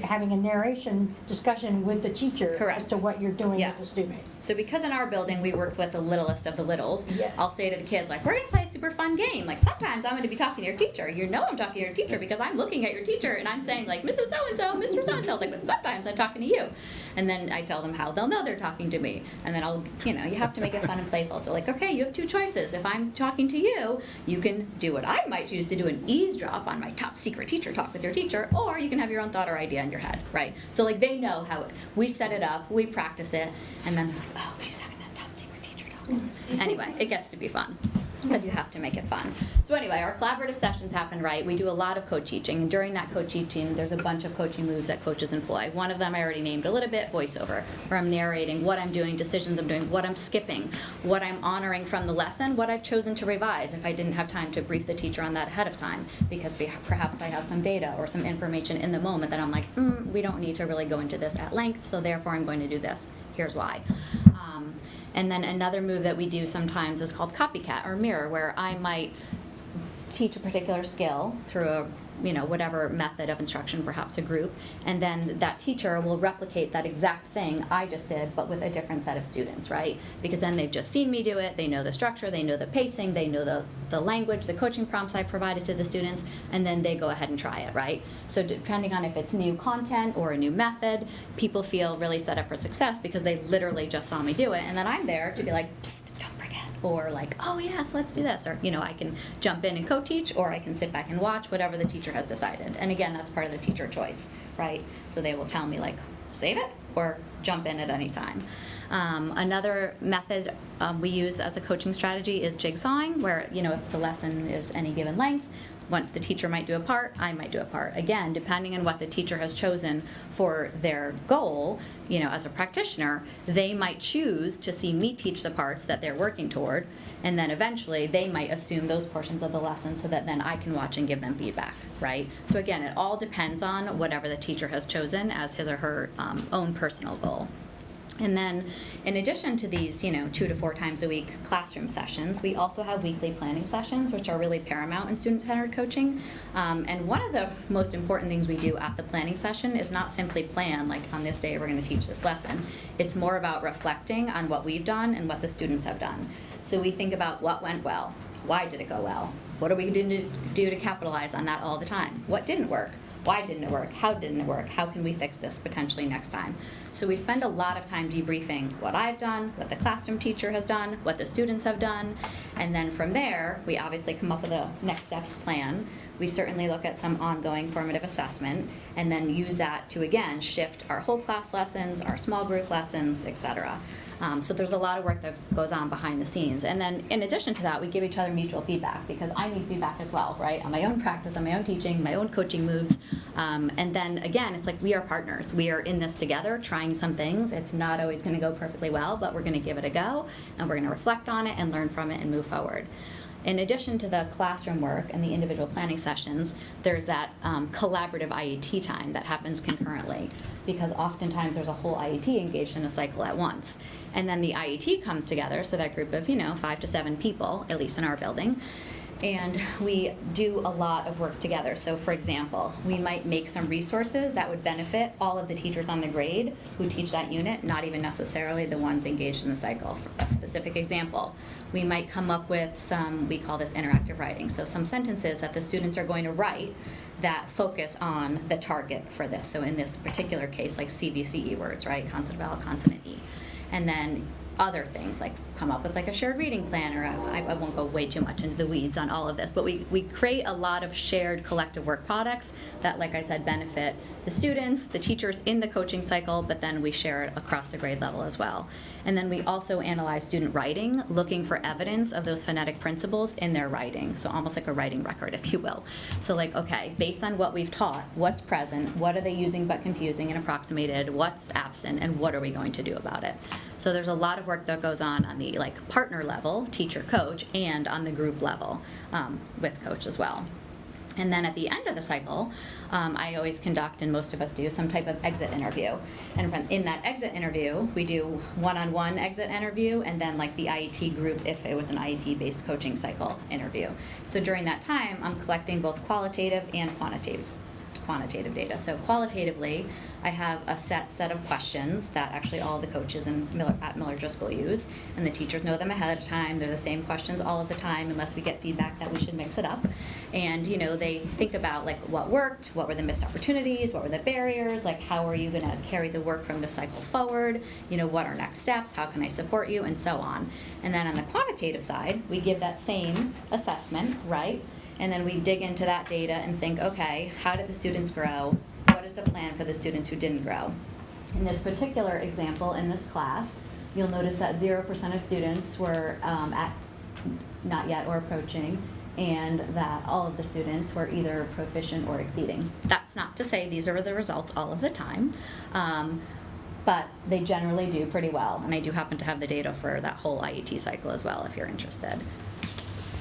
having a narration discussion with the teacher Correct. as to what you're doing Yes. with the student. So because in our building we work with the littlest of the littles, Yeah. I'll say to the kids, like, we're going to play a super fun game. Like, sometimes I'm going to be talking to your teacher. You know I'm talking to your teacher because I'm looking at your teacher and I'm saying, like, Mrs. So-and-so, Mr. So-and-so. Like, but sometimes I'm talking to you. And then I tell them how they'll know they're talking to me. And then you have to make it fun and playful. So, like, okay, you have 2 choices. If I'm talking to you, you can do what I might choose to do, and eavesdrop on my top secret teacher talk with your teacher, or you can have your own thought or idea in your head, right? So, like, they know how we set it up, we practice it, and then, oh, she's having that top secret teacher talk. Anyway, it gets to be fun. because you have to make it fun. So anyway, our collaborative sessions happen, right? We do a lot of co-teaching, and during that co-teaching, there's a bunch of coaching moves that coaches employ. One of them I already named a little bit, voiceover, where I'm narrating what I'm doing, decisions I'm doing, what I'm skipping, what I'm honoring from the lesson, what I've chosen to revise if I didn't have time to brief the teacher on that ahead of time, because perhaps I have some data or some information in the moment that I'm like, we don't need to really go into this at length, so therefore I'm going to do this. Here's why. And then another move that we do sometimes is called copycat or mirror, where I might teach a particular skill through a whatever method of instruction, perhaps a group, and then that teacher will replicate that exact thing I just did, but with a different set of students, right? Because then they've just seen me do it, they know the structure, they know the pacing, they know the language, the coaching prompts I provided to the students, and then they go ahead and try it, right? So depending on if it's new content or a new method, people feel really set up for success because they literally just saw me do it, and then I'm there to be like, psst, don't forget, or like, oh yes, let's do this, or I can jump in and co-teach, or I can sit back and watch whatever the teacher has decided. And again, that's part of the teacher choice, right? So they will tell me like, save it or jump in at any time. Another method we use as a coaching strategy is jigsawing, where if the lesson is any given length, the teacher might do a part, I might do a part. Again, depending on what the teacher has chosen for their goal, as a practitioner, they might choose to see me teach the parts that they're working toward, and then eventually they might assume those portions of the lesson so that then I can watch and give them feedback, right? So again, it all depends on whatever the teacher has chosen as his or her own personal goal. And then, in addition to these, 2 to 4 times a week classroom sessions, we also have weekly planning sessions, which are really paramount in student-centered coaching. And one of the most important things we do at the planning session is not simply plan, like on this day we're going to teach this lesson. It's more about reflecting on what we've done and what the students have done. So we think about what went well, why did it go well, what are we going to do to capitalize on that all the time, what didn't work, why didn't it work? How didn't it work? How can we fix this potentially next time? So we spend a lot of time debriefing what I've done, what the classroom teacher has done, what the students have done, and then from there, we obviously come up with a next steps plan. We certainly look at some ongoing formative assessment, and then use that to, again, shift our whole class lessons, our small group lessons, etc. So there's a lot of work that goes on behind the scenes. And then in addition to that, we give each other mutual feedback, because I need feedback as well, right? On my own practice, on my own teaching, my own coaching moves. And then again, it's like we are partners. We are in this together, trying some things. It's not always going to go perfectly well, but we're going to give it a go, and we're going to reflect on it and learn from it and move forward. In addition to the classroom work and the individual planning sessions, there's that collaborative IET time that happens concurrently, because oftentimes there's a whole IET engaged in a cycle at once. And then the IET comes together, so that group of 5 to 7 people, at least in our building, and we do a lot of work together. So for example, we might make some resources that would benefit all of the teachers on the grade who teach that unit, not even necessarily the ones engaged in the cycle. For a specific example, we might come up with some, we call this interactive writing, so some sentences that the students are going to write that focus on the target for this. So in this particular case, like CVCE words, right? Consonant, vowel, consonant, E. And then other things, like come up with like a shared reading plan, or I won't go way too much into the weeds on all of this, but we create a lot of shared collective work products that, like I said, benefit the students, the teachers in the coaching cycle, but then we share it across the grade level as well. And then we also analyze student writing, looking for evidence of those phonetic principles in their writing, so almost like a writing record, if you will. So like, okay, based on what we've taught, what's present, what are they using but confusing and approximated, what's absent, and what are we going to do about it? So there's a lot of work that goes on the like partner level, teacher coach, and on the group level with coach as well. And then at the end of the cycle, I always conduct, and most of us do, some type of exit interview. And in that exit interview, we do one-on-one exit interview, and then like the IET group if it was an IET-based coaching cycle interview. So during that time, I'm collecting both qualitative and quantitative data. So qualitatively, I have a set of questions that actually all the coaches at Miller Driscoll use, and the teachers know them ahead of time. They're the same questions all of the time, unless we get feedback that we should mix it up. And they think about like what worked, what were the missed opportunities, what were the barriers, like how are you going to carry the work from this cycle forward, what are next steps, how can I support you, and so on. And then on the quantitative side, we give that same assessment, right? And then we dig into that data and think, okay, how did the students grow? What is the plan for the students who didn't grow? In this particular example, in this class, you'll notice that 0% of students were at not yet or approaching, and that all of the students were either proficient or exceeding. That's not to say these are the results all of the time, but they generally do pretty well. And I do happen to have the data for that whole IET cycle as well, if you're interested. And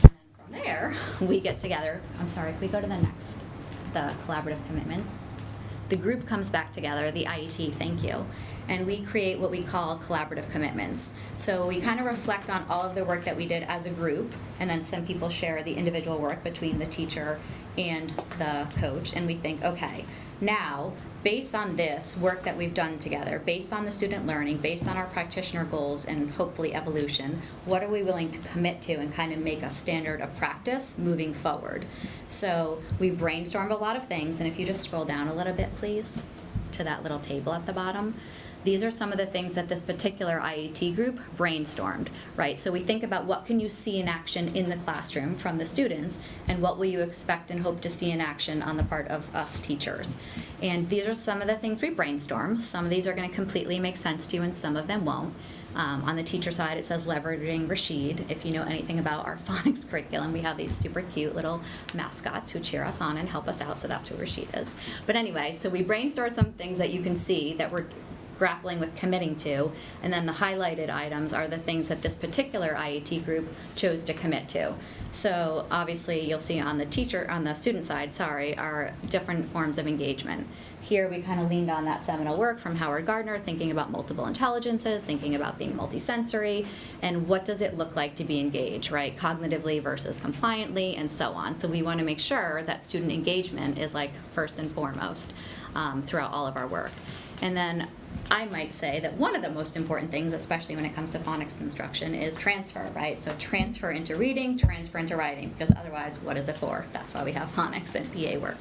then from there, we get together. I'm sorry, can we go to the next? The collaborative commitments. The group comes back together, the IET, thank you, and we create what we call collaborative commitments. So we kind of reflect on all of the work that we did as a group, and then some people share the individual work between the teacher and the coach, and we think, okay, now, based on this work that we've done together, based on the student learning, based on our practitioner goals and hopefully evolution, what are we willing to commit to and kind of make a standard of practice moving forward? So we brainstormed a lot of things, and if you just scroll down a little bit, please, to that little table at the bottom. These are some of the things that this particular IET group brainstormed, right? So we think about what can you see in action in the classroom from the students, and what will you expect and hope to see in action on the part of us teachers. And these are some of the things we brainstormed. Some of these are going to completely make sense to you, and some of them won't. On the teacher side, it says leveraging Rashid. If you know anything about our phonics curriculum, we have these super cute little mascots who cheer us on and help us out, so that's who Rashid is. But anyway, so we brainstormed some things that you can see that we're grappling with committing to, and then the highlighted items are the things that this particular IET group chose to commit to. So obviously you'll see on the student side, are different forms of engagement. Here we kind of leaned on that seminal work from Howard Gardner, thinking about multiple intelligences, thinking about being multisensory, and what does it look like to be engaged, right? Cognitively versus compliantly, and so on. So we want to make sure that student engagement is like first and foremost throughout all of our work. And then I might say that one of the most important things, especially when it comes to phonics instruction, is transfer, right? So transfer into reading, transfer into writing, because otherwise, what is it for? That's why we have phonics and PA work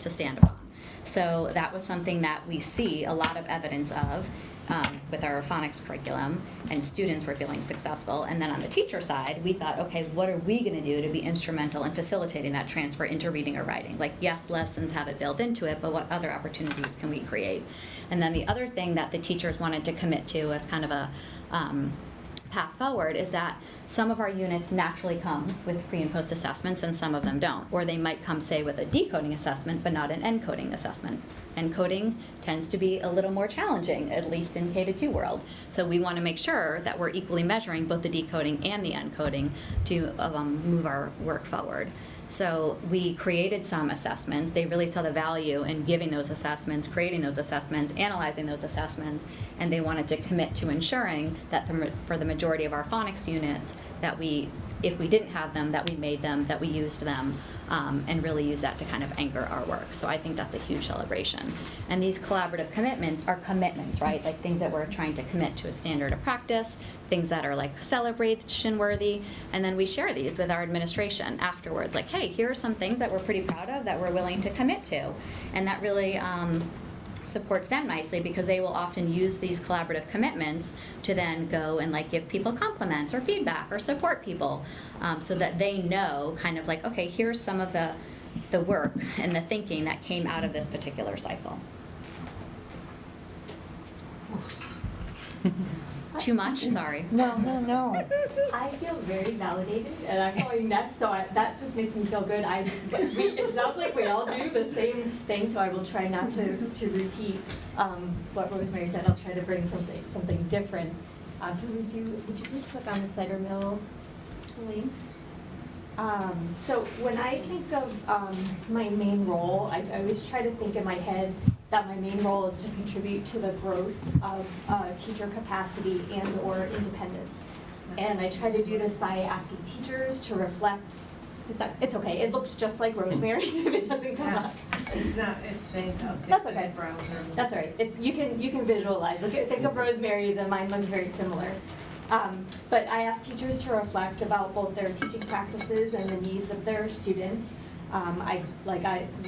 to stand upon. So that was something that we see a lot of evidence of with our phonics curriculum, and students were feeling successful. And then on the teacher side, we thought, okay, what are we going to do to be instrumental in facilitating that transfer into reading or writing? Like, yes, lessons have it built into it, but what other opportunities can we create? And then the other thing that the teachers wanted to commit to as kind of a path forward is that some of our units naturally come with pre and post assessments, and some of them don't. Or they might come, say, with a decoding assessment, but not an encoding assessment. Encoding tends to be a little more challenging, at least in K-2 world. So we want to make sure that we're equally measuring both the decoding and the encoding to move our work forward. So we created some assessments. They really saw the value in giving those assessments, creating those assessments, analyzing those assessments, and they wanted to commit to ensuring that for the majority of our phonics units, that we, if we didn't have them, that we made them, that we used them, and really use that to kind of anchor our work. So I think that's a huge celebration. And these collaborative commitments are commitments, right? Like things that we're trying to commit to a standard of practice, things that are like celebration worthy, and then we share these with our administration afterwards. Like, hey, here are some things that we're pretty proud of that we're willing to commit to. And that really supports them nicely, because they will often use these collaborative commitments to then go and like give people compliments or feedback or support people, so that they know kind of like, okay, here's some of the work and the thinking that came out of this particular cycle. Too much? Sorry. No. I feel very validated, and I'm going next, so that just makes me feel good. It sounds like we all do the same thing, so I will try not to repeat what Rosemary said. I'll try to bring something different. So would you please click on the cider mill link? So when I think of my main role, I always try to think in my head that my main role is to contribute to the growth of teacher capacity and or independence. And I try to do this by asking teachers to reflect. It's okay, it looks just like Rosemary's if it doesn't come up. It's not, it's saying to update That's okay. this browser. That's all right, you can visualize. Think of Rosemary's, and mine looks very similar. But I ask teachers to reflect about both their teaching practices and the needs of their students. I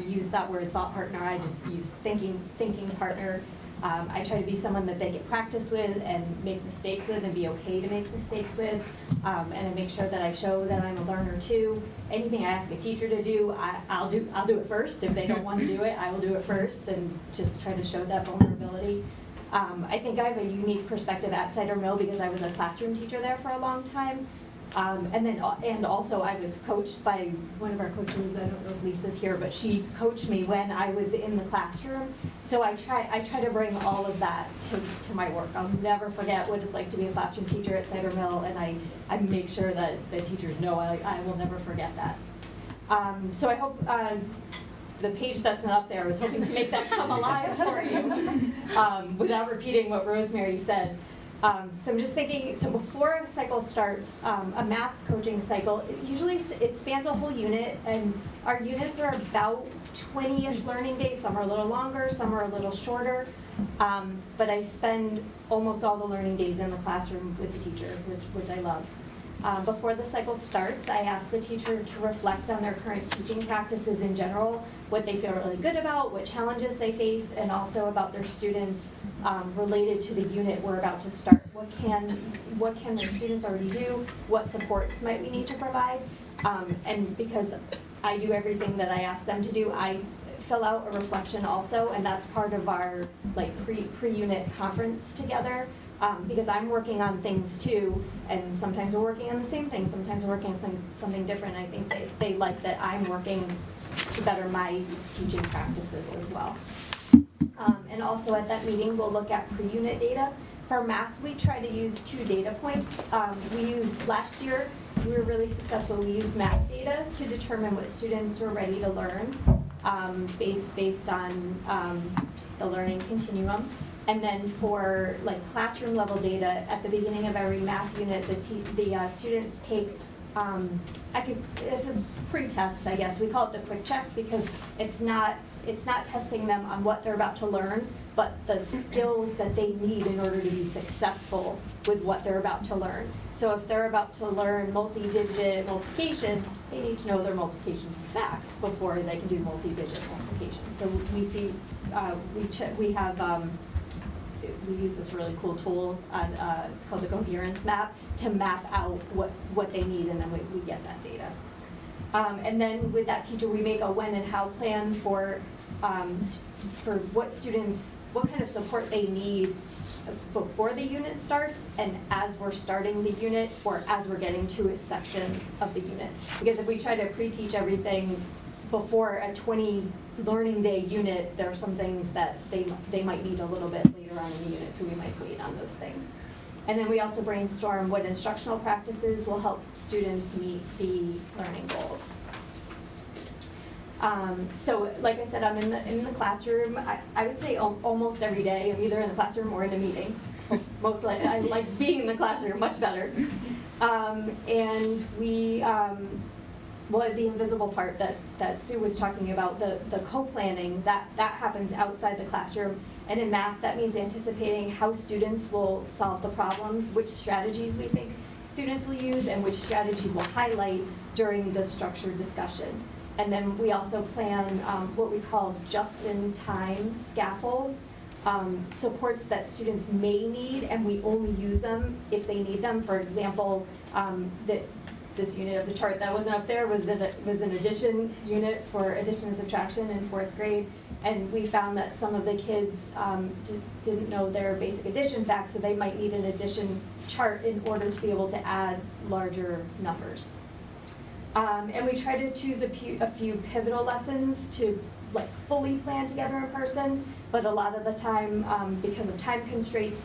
use that word thought partner. I just use thinking partner. I try to be someone that they can practice with and make mistakes with and be okay to make mistakes with. And I make sure that I show that I'm a learner too. Anything I ask a teacher to do, I'll do it first. If they don't want to do it, I will do it first, and just try to show that vulnerability. I think I have a unique perspective at Cider Mill because I was a classroom teacher there for a long time. And also I was coached by one of our coaches, I don't know if Lisa's here, but she coached me when I was in the classroom. So I try to bring all of that to my work. I'll never forget what it's like to be a classroom teacher at Cider Mill, and I make sure that the teachers know I will never forget that. So I hope the page that's not up there, I was hoping to make that come alive for you without repeating what Rosemary said. So I'm just thinking, so before a cycle starts, a math coaching cycle, it spans a whole unit, and our units are about 20-ish learning days. Some are a little longer, some are a little shorter. But I spend almost all the learning days in the classroom with the teacher, which I love. Before the cycle starts, I ask the teacher to reflect on their current teaching practices in general, what they feel really good about, what challenges they face, and also about their students related to the unit we're about to start. What can their students already do? What supports might we need to provide? And because I do everything that I ask them to do, I fill out a reflection also, and that's part of our pre-unit conference together. Because I'm working on things too, and sometimes we're working on the same thing, sometimes we're working on something different. I think they like that I'm working to better my teaching practices as well. And also at that meeting, we'll look at per-unit data. For math, we try to use 2 data points. Last year, we were really successful. We used math data to determine what students were ready to learn based on the learning continuum. And then for classroom level data, at the beginning of every math unit, the students take, it's a pre-test, I guess. We call it the quick check because it's not testing them on what they're about to learn, but the skills that they need in order to be successful with what they're about to learn. So if they're about to learn multi-digit multiplication, they need to know their multiplication facts before they can do multi-digit multiplication. So we see, we use this really cool tool, it's called the Coherence Map, to map out what they need, and then we get that data. And then with that teacher, we make a when and how plan for what students, what kind of support they need before the unit starts, and as we're starting the unit, or as we're getting to a section of the unit. Because if we try to pre-teach everything before a 20 learning day unit, there are some things that they might need a little bit later on in the unit, so we might wait on those things. And then we also brainstorm what instructional practices will help students meet the learning goals. So like I said, I'm in the classroom. I would say almost every day. I'm either in the classroom or in a meeting. Most likely, I like being in the classroom much better. And we, well, the invisible part that Sue was talking about, the co-planning, that happens outside the classroom. And in math, that means anticipating how students will solve the problems, which strategies we think students will use, and which strategies will highlight during the structured discussion. And then we also plan what we call just-in-time scaffolds, supports that students may need, and we only use them if they need them. For example, this unit of the chart that wasn't up there was an addition unit for addition and subtraction in 4th grade. And we found that some of the kids didn't know their basic addition facts, so they might need an addition chart in order to be able to add larger numbers. And we try to choose a few pivotal lessons to fully plan together in person, but a lot of the time, because of time constraints,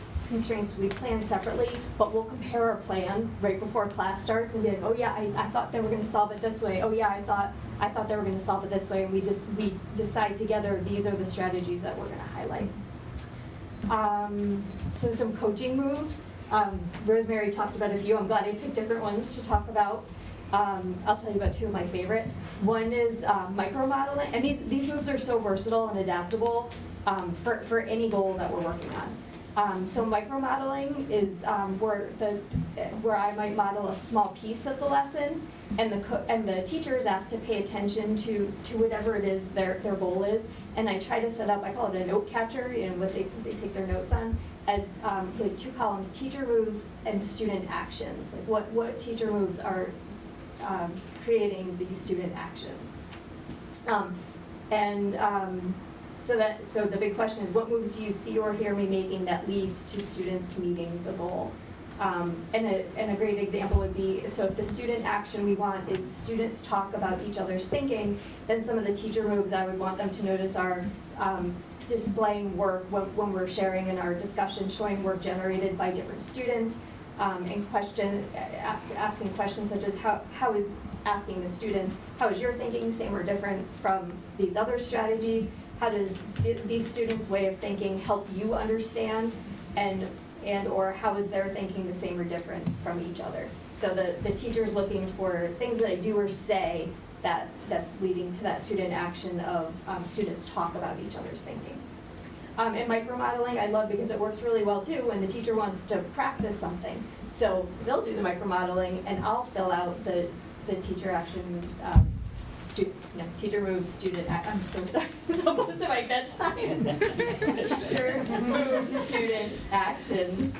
we plan separately, but we'll compare our plan right before class starts and be like, oh yeah, I thought they were going to solve it this way. Oh yeah, I thought they were going to solve it this way, and we decide together these are the strategies that we're going to highlight. So some coaching moves. Rosemary talked about a few. I'm glad I picked different ones to talk about. I'll tell you about 2 of my favorite. One is micro-modeling, and these moves are so versatile and adaptable for any goal that we're working on. So micro-modeling is where I might model a small piece of the lesson, and the teacher is asked to pay attention to whatever it is their goal is. And I try to set up, I call it a note catcher, what they take their notes on, as 2 columns: teacher moves and student actions. What teacher moves are creating these student actions. So the big question is, what moves do you see or hear me making that leads to students meeting the goal? And a great example would be, so if the student action we want is students talk about each other's thinking, then some of the teacher moves I would want them to notice are displaying work when we're sharing in our discussion, showing work generated by different students, and asking questions such as how is asking the students, how is your thinking same or different from these other strategies? How does these students' way of thinking help you understand, and or how is their thinking the same or different from each other? So the teacher's looking for things that I do or say that's leading to that student action of students talk about each other's thinking. And micromodeling I love because it works really well too when the teacher wants to practice something. So they'll do the micromodeling and I'll fill out the teacher action, teacher moves, student act, I'm so sorry, it's almost to my bedtime. Teacher moves, student actions.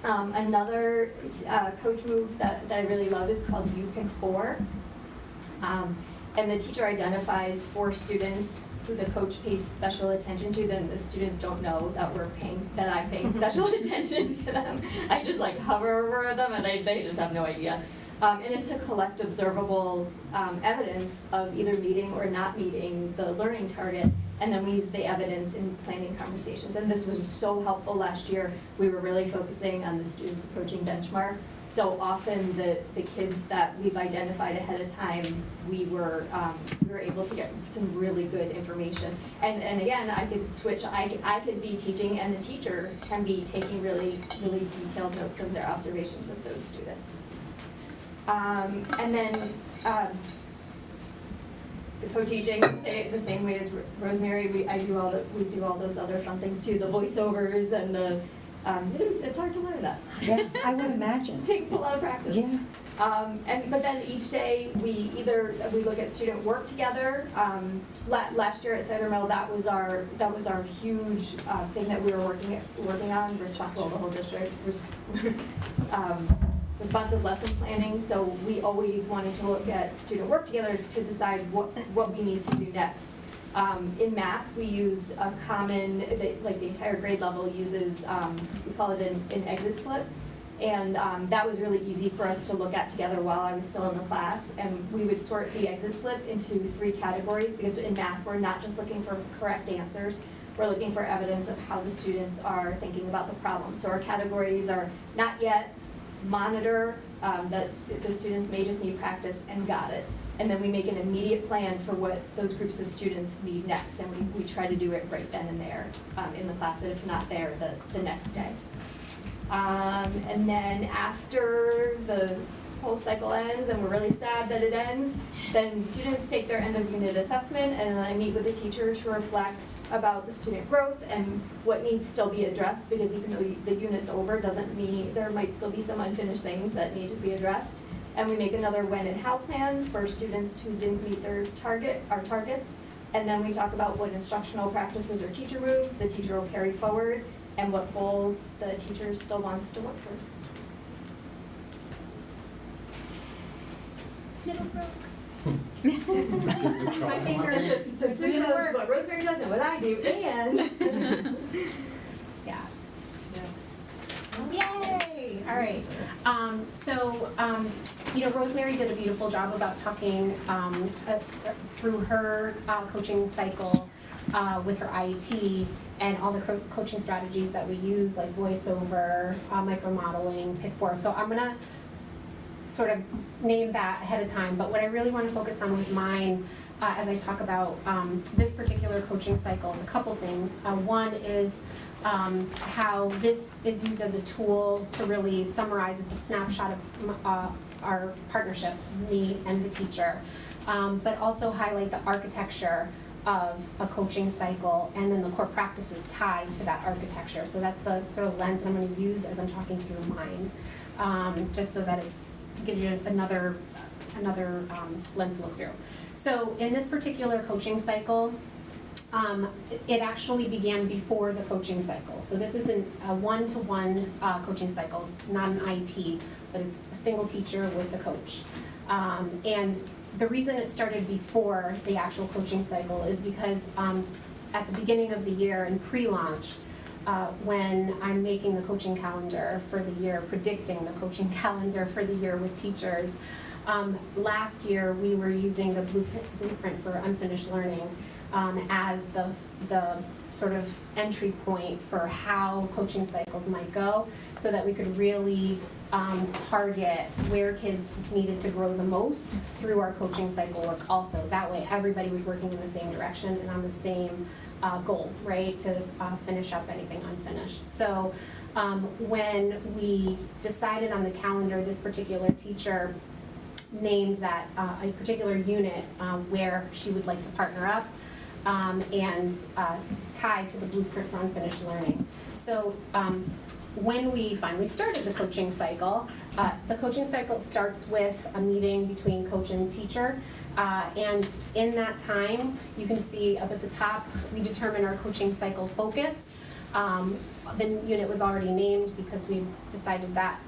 Another coach move that I really love is called You Pick 4. And the teacher identifies 4 students who the coach pays special attention to, then the students don't know that I'm paying special attention to them. I just like hover over them and they just have no idea. And it's to collect observable evidence of either meeting or not meeting the learning target, and then we use the evidence in planning conversations. And this was so helpful last year. We were really focusing on the students approaching benchmark. So often the kids that we've identified ahead of time, we were able to get some really good information. And again, I could switch, I could be teaching and the teacher can be taking really, really detailed notes of their observations of those students. And then the co-teaching, the same way as Rosemary, we do all those other fun things too, the voiceovers and the, it's hard to learn that. Yeah, I would imagine. It takes a lot of practice. Yeah. But then each day we look at student work together. Last year at Cider Mill, that was our huge thing that we were working on, respectful of the whole district. Responsive lesson planning, so we always wanted to look at student work together to decide what we need to do next. In math, we use a common, like the entire grade level uses, we call it an exit slip, and that was really easy for us to look at together while I was still in the class, and we would sort the exit slip into 3 categories, because in math, we're not just looking for correct answers, we're looking for evidence of how the students are thinking about the problem. So our categories are not yet, monitor, that the students may just need practice, and got it. And then we make an immediate plan for what those groups of students need next, and we try to do it right then and there in the class, and if not there, the next day. And then after the whole cycle ends, and we're really sad that it ends, then students take their end of unit assessment, and then I meet with the teacher to reflect about the student growth and what needs still be addressed, because even though the unit's over doesn't mean there might still be some unfinished things that need to be addressed. And we make another when and how plan for students who didn't meet our targets. And then we talk about what instructional practices or teacher moves the teacher will carry forward, and what goals the teacher still wants to work towards. Middle broke. My fingers, so Sue knows what Rosemary does and what I do, and Yeah. Yay! All right. Rosemary did a beautiful job about talking through her coaching cycle with her IET and all the coaching strategies that we use, like voiceover, micromodeling, Pick 4. So I'm gonna sort of name that ahead of time, but what I really want to focus on with mine as I talk about this particular coaching cycle is a couple things. One is how this is used as a tool to really summarize. It's a snapshot of our partnership, me and the teacher, but also highlight the architecture of a coaching cycle and then the core practices tied to that architecture. So that's the sort of lens I'm going to use as I'm talking through mine, just so that it gives you another lens to look through. So in this particular coaching cycle, it actually began before the coaching cycle. So this is a one-to-one coaching cycle. It's not an IET, but it's a single teacher with a coach. And the reason it started before the actual coaching cycle is because at the beginning of the year in pre-launch, when I'm making the coaching calendar for the year, predicting the coaching calendar for the year with teachers. Last year, we were using the blueprint for unfinished learning as the sort of entry point for how coaching cycles might go, so that we could really target where kids needed to grow the most through our coaching cycle work also. That way, everybody was working in the same direction and on the same goal, right, to finish up anything unfinished. So when we decided on the calendar, this particular teacher named that a particular unit where she would like to partner up and tied to the blueprint for unfinished learning. So when we finally started the coaching cycle starts with a meeting between coach and teacher. And in that time, you can see up at the top, we determine our coaching cycle focus. The unit was already named because we decided that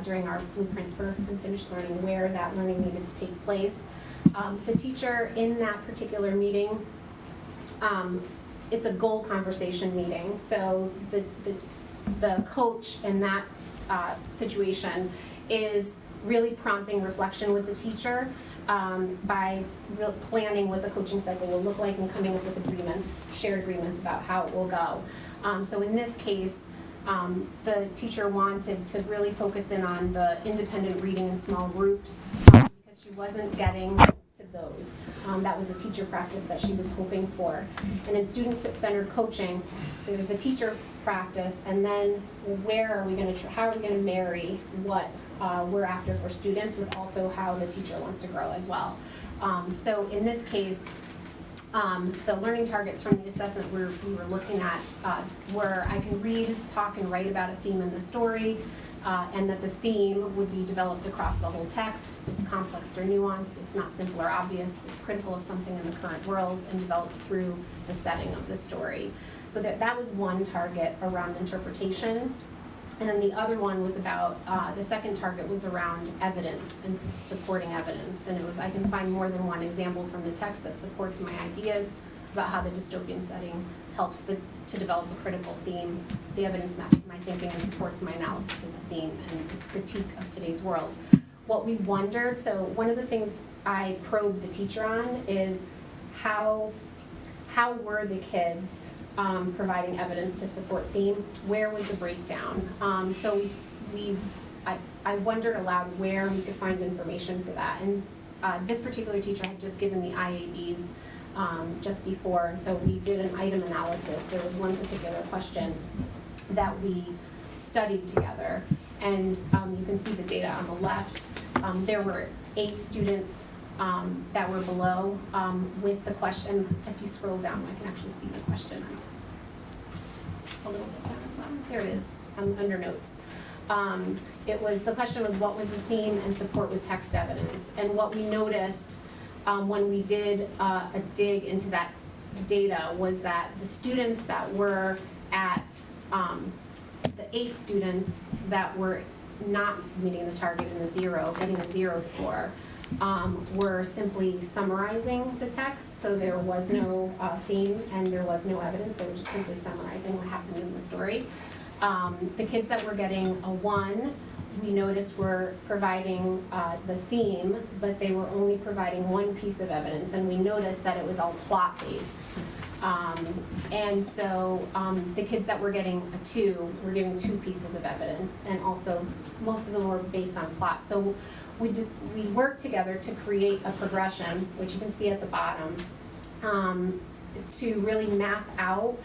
during our blueprint for unfinished learning where that learning needed to take place. The teacher in that particular meeting, it's a goal conversation meeting. So the coach in that situation is really prompting reflection with the teacher by planning what the coaching cycle will look like and coming up with agreements, shared agreements about how it will go. So in this case, the teacher wanted to really focus in on the independent reading in small groups because she wasn't getting to those. That was the teacher practice that she was hoping for. And in student-centered coaching, there's the teacher practice, and then how are we going to marry what we're after for students with also how the teacher wants to grow as well. So in this case, the learning targets from the assessment we were looking at were I can read, talk, and write about a theme in the story, and that the theme would be developed across the whole text. It's complex or nuanced, it's not simple or obvious, it's critical of something in the current world, and developed through the setting of the story. So that was one target around interpretation. And then the other one was about, the second target was around evidence and supporting evidence. And it was, I can find more than one example from the text that supports my ideas about how the dystopian setting helps to develop a critical theme. The evidence maps my thinking and supports my analysis of the theme and its critique of today's world. What we wondered, so one of the things I probed the teacher on is how were the kids providing evidence to support theme? Where was the breakdown? So I wondered aloud where we could find information for that. And this particular teacher had just given the IABs just before, and so we did an item analysis. There was one particular question that we studied together, and you can see the data on the left. There were 8 students that were below with the question. If you scroll down, I can actually see the question a little bit down at the bottom. There it is, under notes. The question was, what was the theme and support with text evidence? And what we noticed when we did a dig into that data was that the students that were at, the 8 students that were not meeting the target in the 0, getting a 0 score, were simply summarizing the text, so there was no theme and there was no evidence. They were just simply summarizing what happened in the story. The kids that were getting a 1, we noticed were providing the theme, but they were only providing one piece of evidence, and we noticed that it was all plot-based. And so the kids that were getting a 2 were getting 2 pieces of evidence, and also most of them were based on plot. So we worked together to create a progression, which you can see at the bottom, to really map out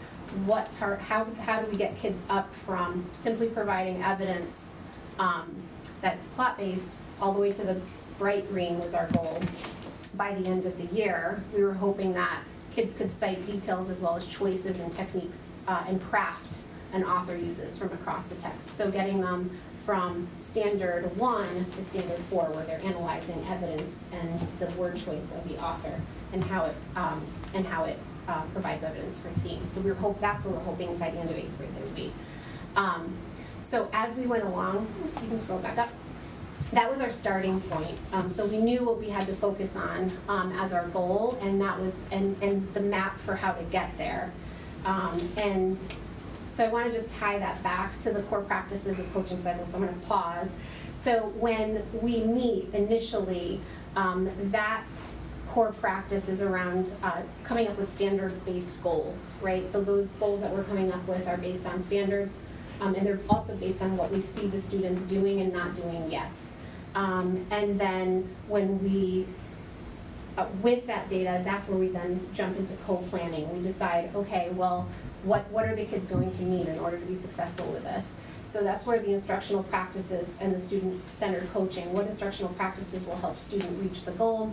how do we get kids up from simply providing evidence that's plot-based all the way to the bright green was our goal. By the end of the year, we were hoping that kids could cite details as well as choices and techniques and craft an author uses from across the text. So getting them from standard 1 to standard 4, where they're analyzing evidence and the word choice of the author and how it provides evidence for theme. So that's what we're hoping by the end of 8th grade they would be. So as we went along, you can scroll back up. That was our starting point. So we knew what we had to focus on as our goal, and that was and the map for how to get there. And So I want to just tie that back to the core practices of coaching cycle, so I'm going to pause. So when we meet initially, that core practice is around coming up with standards-based goals, right? So those goals that we're coming up with are based on standards, and they're also based on what we see the students doing and not doing yet. And then when we, with that data, that's where we then jump into co-planning. We decide, okay, well, what are the kids going to need in order to be successful with this? So that's where the instructional practices and the student-centered coaching, what instructional practices will help student reach the goal?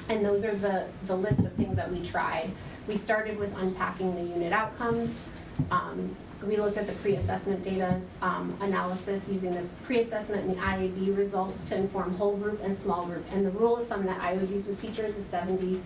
And those are the list of things that we tried. We started with unpacking the unit outcomes. We looked at the pre-assessment data analysis using the pre-assessment and the IAB results to inform whole group and small group. And the rule of thumb that I always use with teachers is 70%.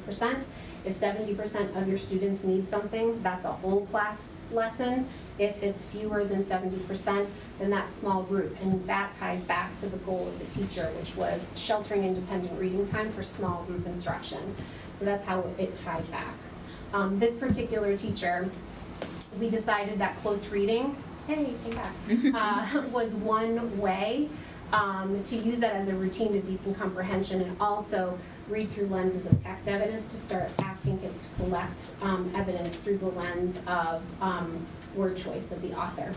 If 70% of your students need something, that's a whole class lesson. If it's fewer than 70%, then that's small group. And that ties back to the goal of the teacher, which was sheltering independent reading time for small group instruction. So that's how it tied back. This particular teacher, we decided that close reading, hey, came back, was one way to use that as a routine to deepen comprehension and also read through lenses of text evidence to start asking kids to collect evidence through the lens of word choice of the author.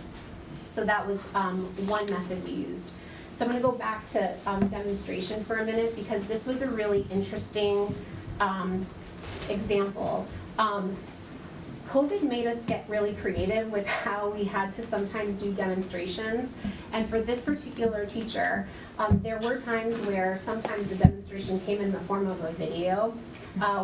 So that was one method we used. So I'm going to go back to demonstration for a minute because this was a really interesting example. COVID made us get really creative with how we had to sometimes do demonstrations. And for this particular teacher, there were times where sometimes the demonstration came in the form of a video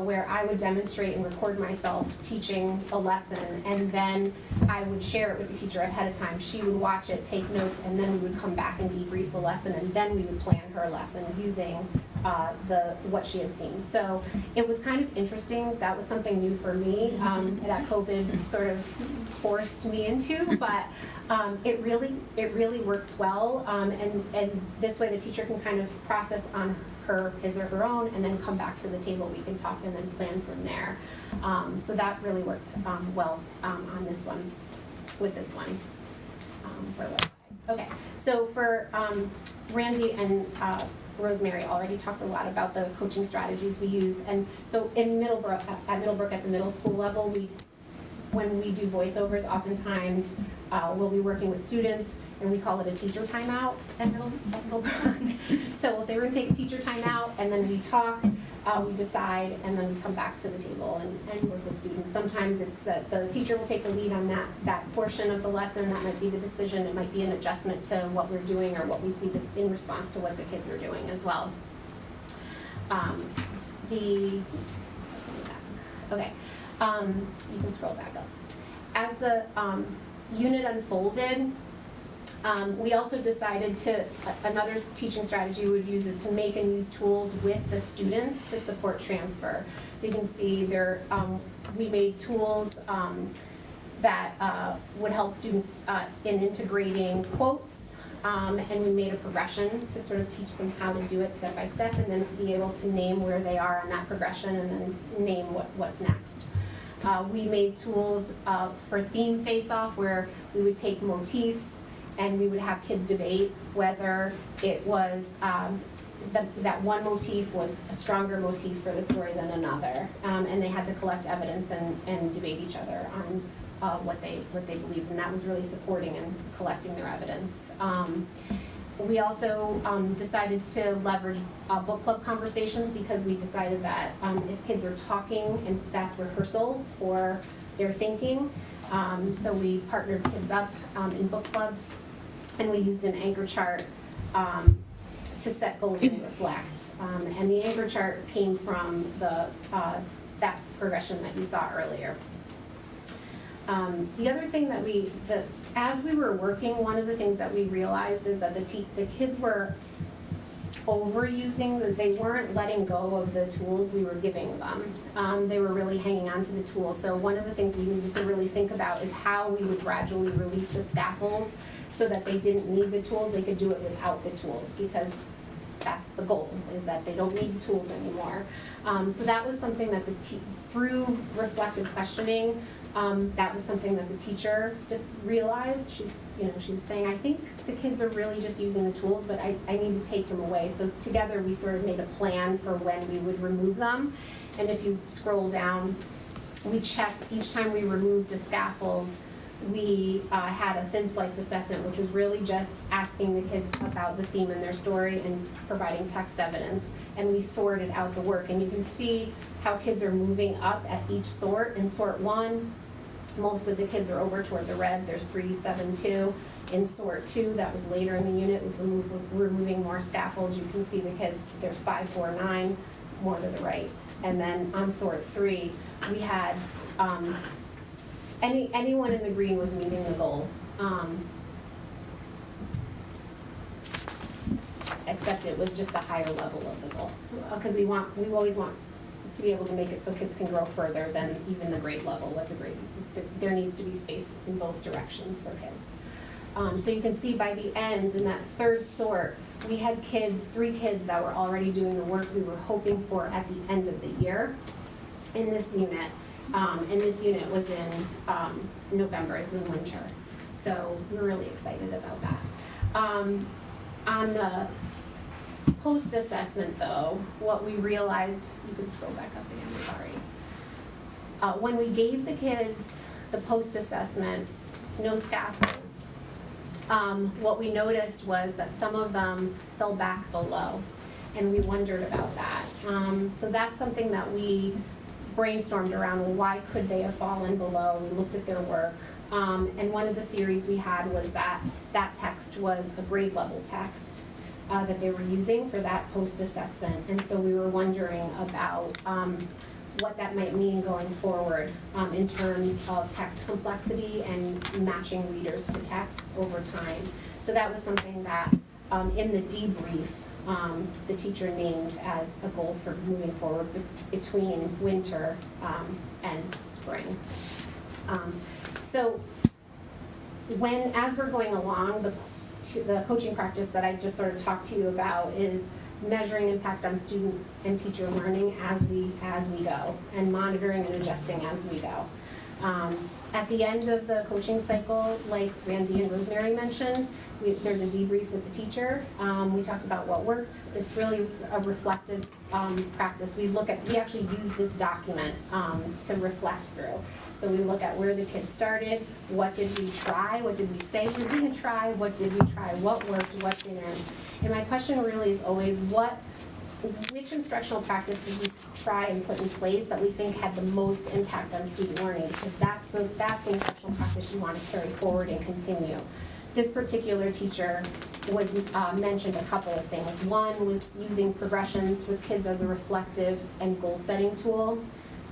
where I would demonstrate and record myself teaching a lesson, and then I would share it with the teacher ahead of time. She would watch it, take notes, and then we would come back and debrief the lesson, and then we would plan her lesson using what she had seen. So it was kind of interesting. That was something new for me that COVID sort of forced me into, but it really works well. And this way the teacher can kind of process on his or her own and then come back to the table. We can talk and then plan from there. So that really worked well on this one, with this one. For website. Okay, so for Randy and Rosemary already talked a lot about the coaching strategies we use. And so in Middlebrook, at the middle school level, when we do voiceovers, oftentimes we'll be working with students and we call it a teacher timeout at Middlebrook. So we'll say we're gonna take a teacher timeout and then we talk, we decide, and then we come back to the table and work with students. Sometimes it's that the teacher will take the lead on that portion of the lesson. That might be the decision. It might be an adjustment to what we're doing or what we see in response to what the kids are doing as well. Okay, you can scroll back up. As the unit unfolded, we also decided another teaching strategy we would use is to make and use tools with the students to support transfer. So you can see there, we made tools that would help students in integrating quotes, and we made a progression to sort of teach them how to do it step by step and then be able to name where they are on that progression and then name what's next. We made tools for theme face-off where we would take motifs and we would have kids debate whether it was that one motif was a stronger motif for the story than another. And they had to collect evidence and debate each other on what they believed, and that was really supporting and collecting their evidence. We also decided to leverage book club conversations because we decided that if kids are talking, and that's rehearsal for their thinking, so we partnered kids up in book clubs, and we used an anchor chart to set goals and reflect. And the anchor chart came from that progression that you saw earlier. The other thing that as we were working, one of the things that we realized is that the kids were overusing, that they weren't letting go of the tools we were giving them. They were really hanging on to the tools. So one of the things we needed to really think about is how we would gradually release the scaffolds so that they didn't need the tools, they could do it without the tools, because that's the goal, is that they don't need the tools anymore. So that was something that through reflective questioning, That was something that the teacher just realized. She was saying, I think the kids are really just using the tools, but I need to take them away. So together we sort of made a plan for when we would remove them. And if you scroll down, we checked each time we removed a scaffold, we had a thin slice assessment, which was really just asking the kids about the theme in their story and providing text evidence. And we sorted out the work. And you can see how kids are moving up at each sort. In sort 1, most of the kids are over toward the red. There's 3, 7, 2. In sort 2, that was later in the unit, we're removing more scaffolds. You can see the kids, there's 5, 4, 9, more to the right. And then on sort 3, we had anyone in the green was meeting the goal. Except it was just a higher level of the goal. Because we always want to be able to make it so kids can grow further than even the grade level. There needs to be space in both directions for kids. So you can see by the end, in that third sort, we had 3 kids that were already doing the work we were hoping for at the end of the year in this unit. And this unit was in November, it's in winter. So we're really excited about that. On the post-assessment though, what we realized, you can scroll back up again, sorry. When we gave the kids the post-assessment, no scaffolds, what we noticed was that some of them fell back below, and we wondered about that. So that's something that we brainstormed around. Well, why could they have fallen below? We looked at their work, and one of the theories we had was that that text was a grade level text that they were using for that post-assessment, and so we were wondering about what that might mean going forward in terms of text complexity and matching readers to texts over time. So that was something that in the debrief, the teacher named as a goal for moving forward between winter and spring. So as we're going along, the coaching practice that I just sort of talked to you about is measuring impact on student and teacher learning as we go, and monitoring and adjusting as we go. At the end of the coaching cycle, like Randy and Rosemary mentioned, there's a debrief with the teacher. We talked about what worked. It's really a reflective practice. We actually use this document to reflect through. So we look at where the kids started, what did we try, what did we say we were going to try, what did we try, what worked, what didn't. And my question really is always, which instructional practice did we try and put in place that we think had the most impact on student learning? Because that's the instructional practice you want to carry forward and continue. This particular teacher mentioned a couple of things. One was using progressions with kids as a reflective and goal-setting tool.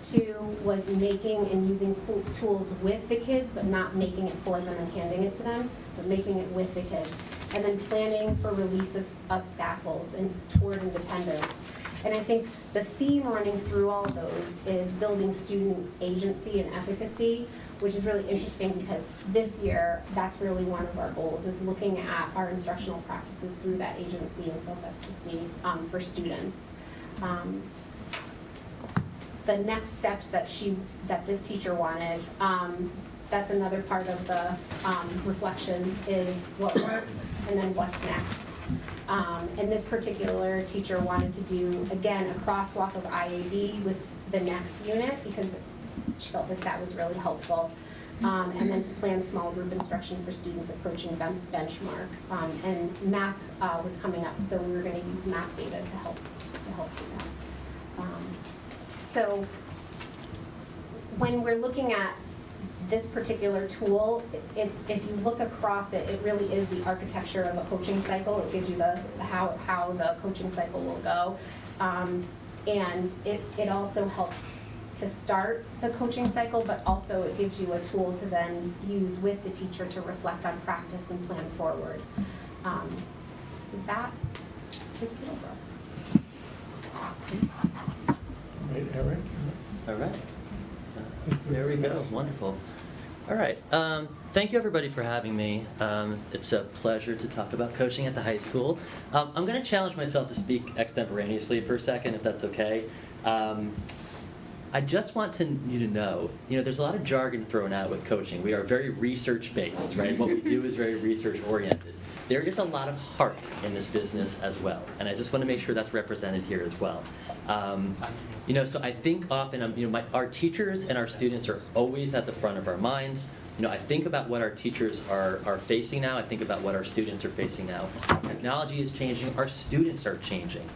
2 was making and using tools with the kids, but not making it for them and handing it to them, but making it with the kids. And then planning for release of scaffolds and toward independence. And I think the theme running through all of those is building student agency and efficacy, which is really interesting because this year, that's really one of our goals, is looking at our instructional practices through that agency and self-efficacy for students. The next steps that this teacher wanted, that's another part of the reflection, is what worked and then what's next. And this particular teacher wanted to do, again, a crosswalk of IAB with the next unit because she felt that was really helpful. And then to plan small group instruction for students approaching benchmark. And MAP was coming up, so we were going to use MAP data to help do that. So when we're looking at this particular tool, if you look across it, it really is the architecture of a coaching cycle. It gives you how the coaching cycle will go. And it also helps to start the coaching cycle, but also it gives you a tool to then use with the teacher to reflect on practice and plan forward. So that is Middlebrook. Right, Eric? All right. There we go. Wonderful. All right. Thank you, everybody, for having me. It's a pleasure to talk about coaching at the high school. I'm going to challenge myself to speak extemporaneously for a second, if that's okay. I I just want you to know, there's a lot of jargon thrown out with coaching. We are very research-based, right? What we do is very research-oriented. There is a lot of heart in this business as well, and I just want to make sure that's represented here as well. So I think often, our teachers and our students are always at the front of our minds. I think about what our teachers are facing now. I think about what our students are facing now. Technology is changing. Our students are changing.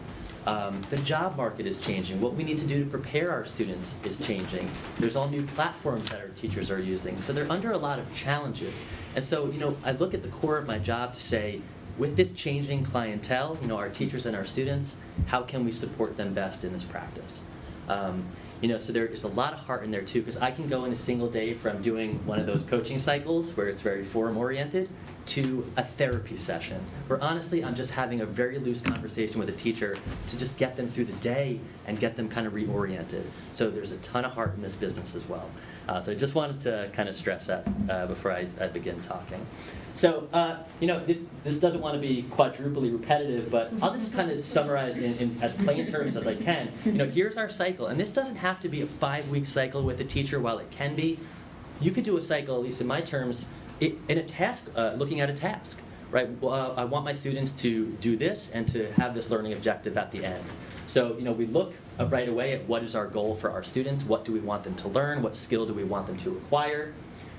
The job market is changing. What we need to do to prepare our students is changing. There's all new platforms that our teachers are using. So they're under a lot of challenges. And so, I look at the core of my job to say, with this changing clientele, our teachers and our students, how can we support them best in this practice? So there is a lot of heart in there too, because I can go in a single day from doing one of those coaching cycles where it's very forum-oriented to a therapy session, where honestly I'm just having a very loose conversation with a teacher to just get them through the day and get them kind of reoriented. So there's a ton of heart in this business as well. So I just wanted to kind of stress that before I begin talking. So, this doesn't want to be quadruply repetitive, but I'll just kind of summarize in as plain terms as I can. Here's our cycle, and this doesn't have to be a 5-week cycle with a teacher. While it can be, you could do a cycle, at least in my terms, in a task, looking at a task, right? I want my students to do this and to have this learning objective at the end. So, we look right away at what is our goal for our students, what do we want them to learn, what skill do we want them to acquire.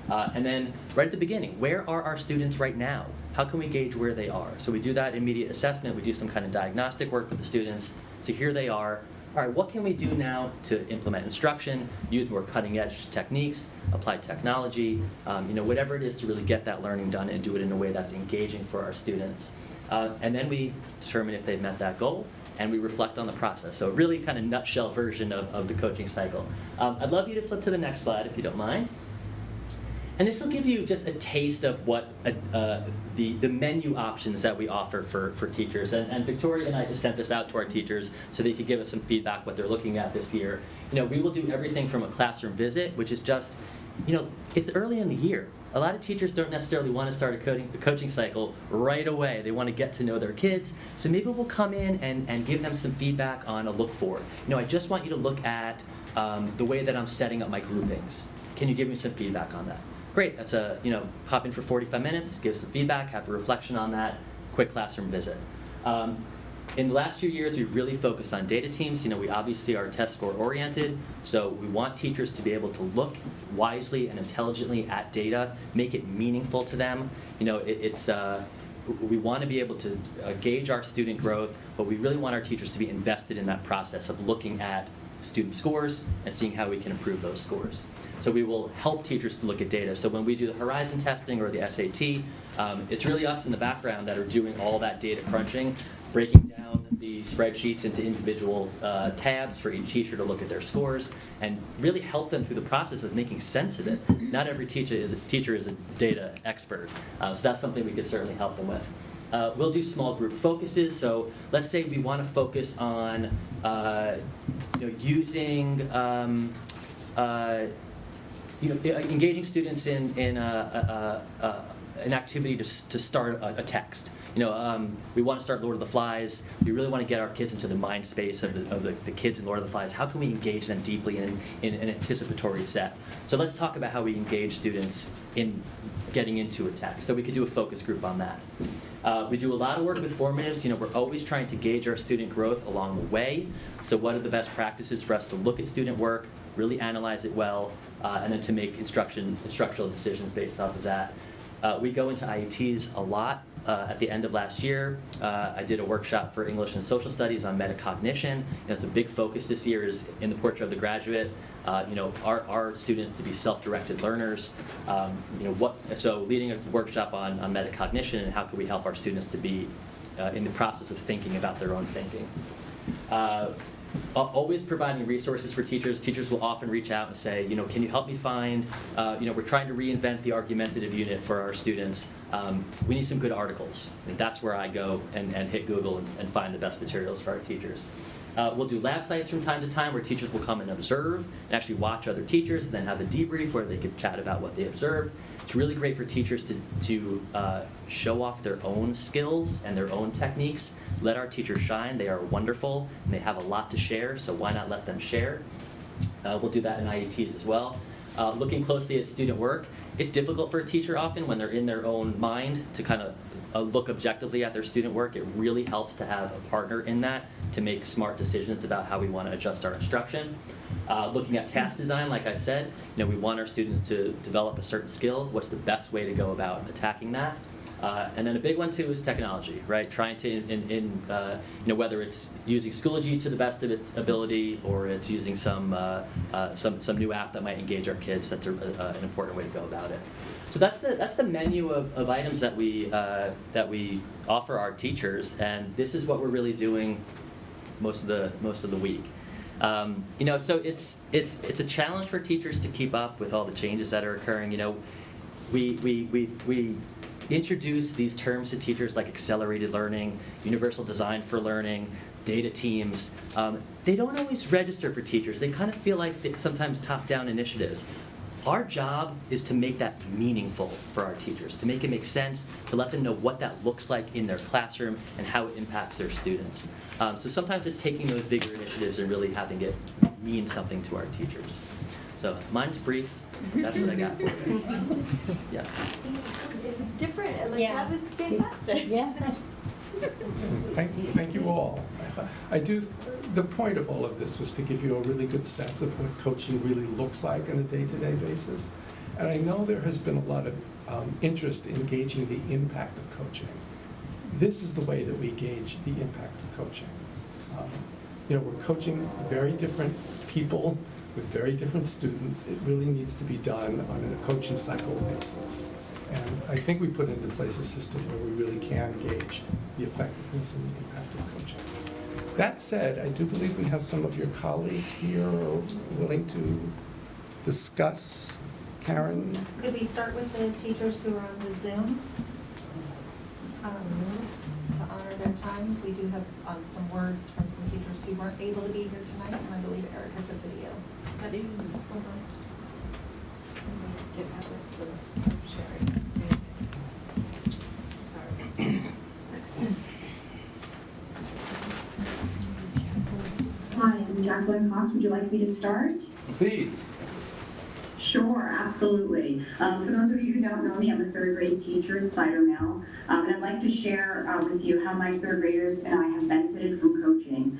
And then right at the beginning, where are our students right now? How can we gauge where they are? So we do that immediate assessment. We do some kind of diagnostic work with the students. So here they are. All right, what can we do now to implement instruction, use more cutting edge techniques, apply technology, whatever it is to really get that learning done and do it in a way that's engaging for our students. And then we determine if they've met that goal, and we reflect on the process. So a really kind of nutshell version of the coaching cycle. I'd love you to flip to the next slide if you don't mind. And this will give you just a taste of what the menu options that we offer for teachers. And Victoria and I just sent this out to our teachers so they could give us some feedback what they're looking at this year. We will do everything from a classroom visit, which is just, it's early in the year. A lot of teachers don't necessarily want to start a coaching cycle right away. They want to get to know their kids. So maybe we'll come in and give them some feedback on a look for. I just want you to look at the way that I'm setting up my groupings. Can you give me some feedback on that? Great, that's pop in for 45 minutes, give some feedback, have a reflection on that, quick classroom visit. In the last few years, we've really focused on data teams. We obviously are test score oriented, so we want teachers to be able to look wisely and intelligently at data, make it meaningful to them. We want to be able to gauge our student growth, but we really want our teachers to be invested in that process of looking at student scores and seeing how we can improve those scores. So we will help teachers to look at data. So when we do the Horizon testing or the SAT, it's really us in the background that are doing all that data crunching, breaking down the spreadsheets into individual tabs for each teacher to look at their scores, and really help them through the process of making sense of it. Not every teacher is a data expert, so that's something we could certainly help them with. We'll do small group focuses. So let's say we want to focus on using engaging students in an activity to start a text. We want to start Lord of the Flies. We really want to get our kids into the mind space of the kids in Lord of the Flies. How can we engage them deeply in an anticipatory set? So let's talk about how we engage students in getting into a text. So we could do a focus group on that. We do a lot of work with formatives. We're always trying to gauge our student growth along the way. So what are the best practices for us to look at student work, really analyze it well, and then to make instructional decisions based off of that. We go into IETs a lot. At the end of last year, I did a workshop for English and Social Studies on metacognition. It's a big focus this year is in the Portrait of the Graduate. Our students to be self-directed learners. So leading a workshop on metacognition and how can we help our students to be in the process of thinking about their own thinking. Always providing resources for teachers. Teachers will often reach out and say, can you help me find, we're trying to reinvent the argumentative unit for our students. We need some good articles. And that's where I go and hit Google and find the best materials for our teachers. We'll do lab sites from time to time where teachers will come and observe and actually watch other teachers and then have a debrief where they could chat about what they observed. It's really great for teachers to show off their own skills and their own techniques. Let our teachers shine. They are wonderful and they have a lot to share, so why not let them share? We'll do that in IETs as well. Looking closely at student work, it's difficult for a teacher often when they're in their own mind to kind of look objectively at their student work. It really helps to have a partner in that to make smart decisions about how we want to adjust our instruction. Looking at task design, like I said, we want our students to develop a certain skill. What's the best way to go about attacking that? And then a big one too is technology, right? Trying to, whether it's using Schoology to the best of its ability, or it's using some new app that might engage our kids. That's an important way to go about it. So that's the menu of items that we offer our teachers, and this is what we're really doing most of the week. So it's a challenge for teachers to keep up with all the changes that are occurring. We introduce these terms to teachers like accelerated learning, universal design for learning, data teams. They don't always register for teachers. They kind of feel like it's sometimes top-down initiatives. Our job is to make that meaningful for our teachers, to make it make sense, to let them know what that looks like in their classroom and how it impacts their students. So sometimes it's taking those bigger initiatives and really having it mean something to our teachers. So mine's brief. That's what I got for you. Yeah. It was different. That was fantastic. Yeah. Thank you all. The point of all of this was to give you a really good sense of what coaching really looks like on a day-to-day basis. And I know there has been a lot of interest in gauging the impact of coaching. This is the way that we gauge the impact of coaching. We're coaching very different people with very different students. It really needs to be done on a coaching cycle basis. And I think we put into place a system where we really can gauge the effectiveness and the impact of coaching. That said, I do believe we have some of your colleagues here who are willing to discuss. Karen? Could we start with the teachers who are on the Zoom? To honor their time, we do have some words from some teachers who weren't able to be here tonight, and I believe Eric has a video. Hold on. Hi, I'm Jacqueline Cox. Would you like me to start? Please. Sure, absolutely. For those of you who don't know me, I'm a third grade teacher at Cider Mill, and I'd like to share with you how my third graders and I have benefited from coaching.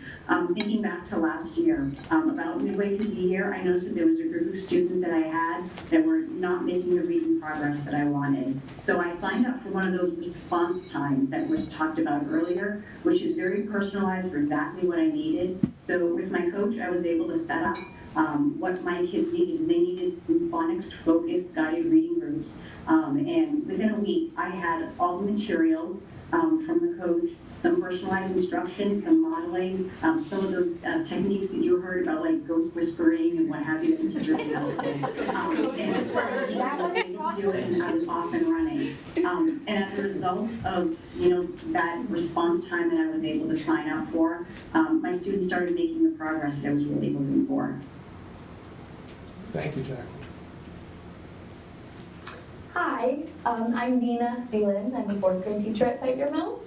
Thinking back to last year, about midway through the year, I noticed that there was a group of students that I had that were not making the reading progress that I wanted. So I signed up for one of those response times that was talked about earlier, which is very personalized for exactly what I needed. So with my coach, I was able to set up what my kids needed. They needed some phonics-focused guided reading groups. And within a week, I had all the materials from the coach, some personalized instruction, some modeling, some of those techniques that you heard about, like ghost whispering and what have you, that was really helpful. And as far as I was off and running. And as a result of that response time that I was able to sign up for, my students started making the progress that I was really looking for. Thank you, Jack. Hi, I'm Nina Seeland. I'm a fourth grade teacher at Cider Mill.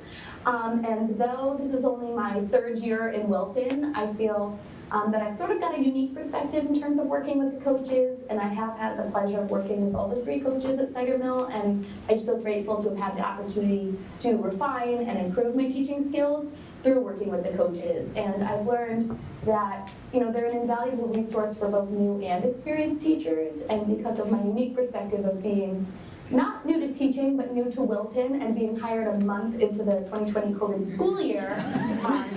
And though this is only my third year in Wilton, I feel that I've sort of got a unique perspective in terms of working with the coaches, and I have had the pleasure of working with all the three coaches at Cider Mill, and I just feel grateful to have had the opportunity to refine and improve my teaching skills through working with the coaches. And I've learned that they're an invaluable resource for both new and experienced teachers, and because of my unique perspective of being not new to teaching, but new to Wilton, and being hired a month into the 2020 COVID school year,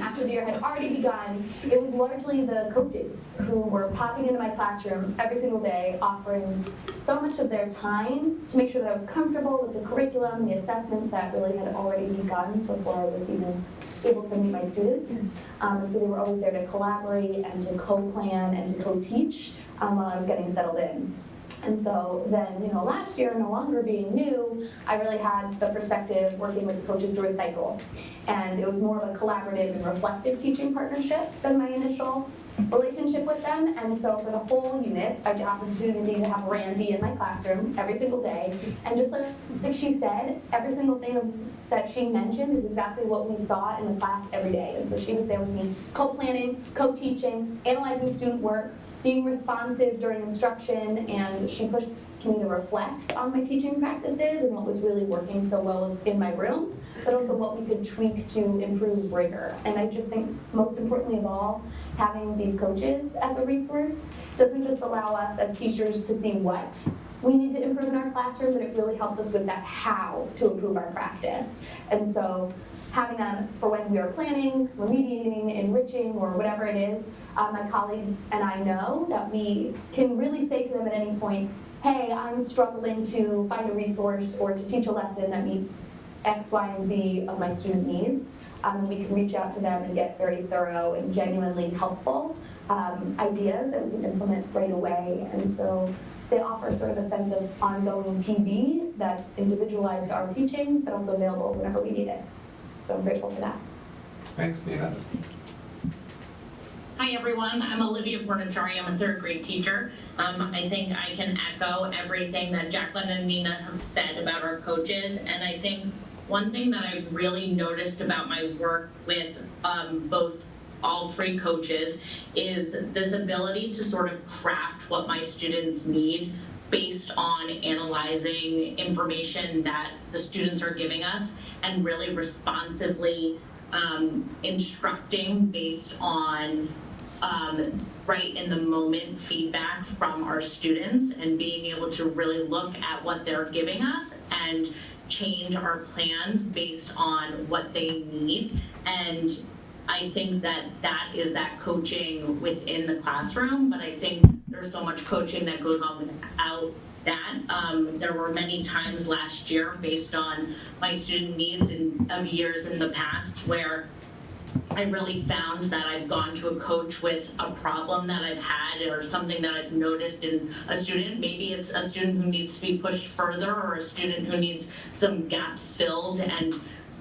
after the year had already begun, it was largely the coaches who were popping into my classroom every single day, offering so much of their time to make sure that I was comfortable with the curriculum, the assessments that really had already begun before I was even able to meet my students. So they were always there to collaborate and to co-plan and to co-teach while I was getting settled in. And so then, last year, no longer being new, I really had the perspective working with the coaches through a cycle. And it was more of a collaborative and reflective teaching partnership than my initial relationship with them. And so for the whole unit, I had the opportunity to have Randy in my classroom every single day. And just like she said, every single thing that she mentioned is exactly what we saw in the class every day. And so she was there with me, co-planning, co-teaching, analyzing student work, being responsive during instruction, and she pushed me to reflect on my teaching practices and what was really working so well in my room, but also what we could tweak to improve rigor. And I just think, most importantly of all, having these coaches as a resource doesn't just allow us as teachers to see what we need to improve in our classroom, but it really helps us with that how to improve our practice. And so having that for when we are planning, remediating, enriching, or whatever it is, my colleagues and I know that we can really say to them at any point, hey, I'm struggling to find a resource or to teach a lesson that meets X, Y, and Z of my student needs. We can reach out to them and get very thorough and genuinely helpful ideas that we can implement right away. And so they offer sort of a sense of ongoing PD that's individualized to our teaching, but also available whenever we need it. So I'm grateful for that. Thanks, Nina. Hi everyone, I'm Olivia Pornachari. I'm a third grade teacher. I think I can echo everything that Jacqueline and Nina have said about our coaches. And I think one thing that I've really noticed about my work with all three coaches is this ability to sort of craft what my students need based on analyzing information that the students are giving us and really responsively instructing based on right in the moment feedback from our students, and being able to really look at what they're giving us and change our plans based on what they need. And I think that is that coaching within the classroom, but I think there's so much coaching that goes on without that. There were many times last year, based on my student needs of years in the past, where I really found that I've gone to a coach with a problem that I've had or something that I've noticed in a student. Maybe it's a student who needs to be pushed further, or a student who needs some gaps filled, and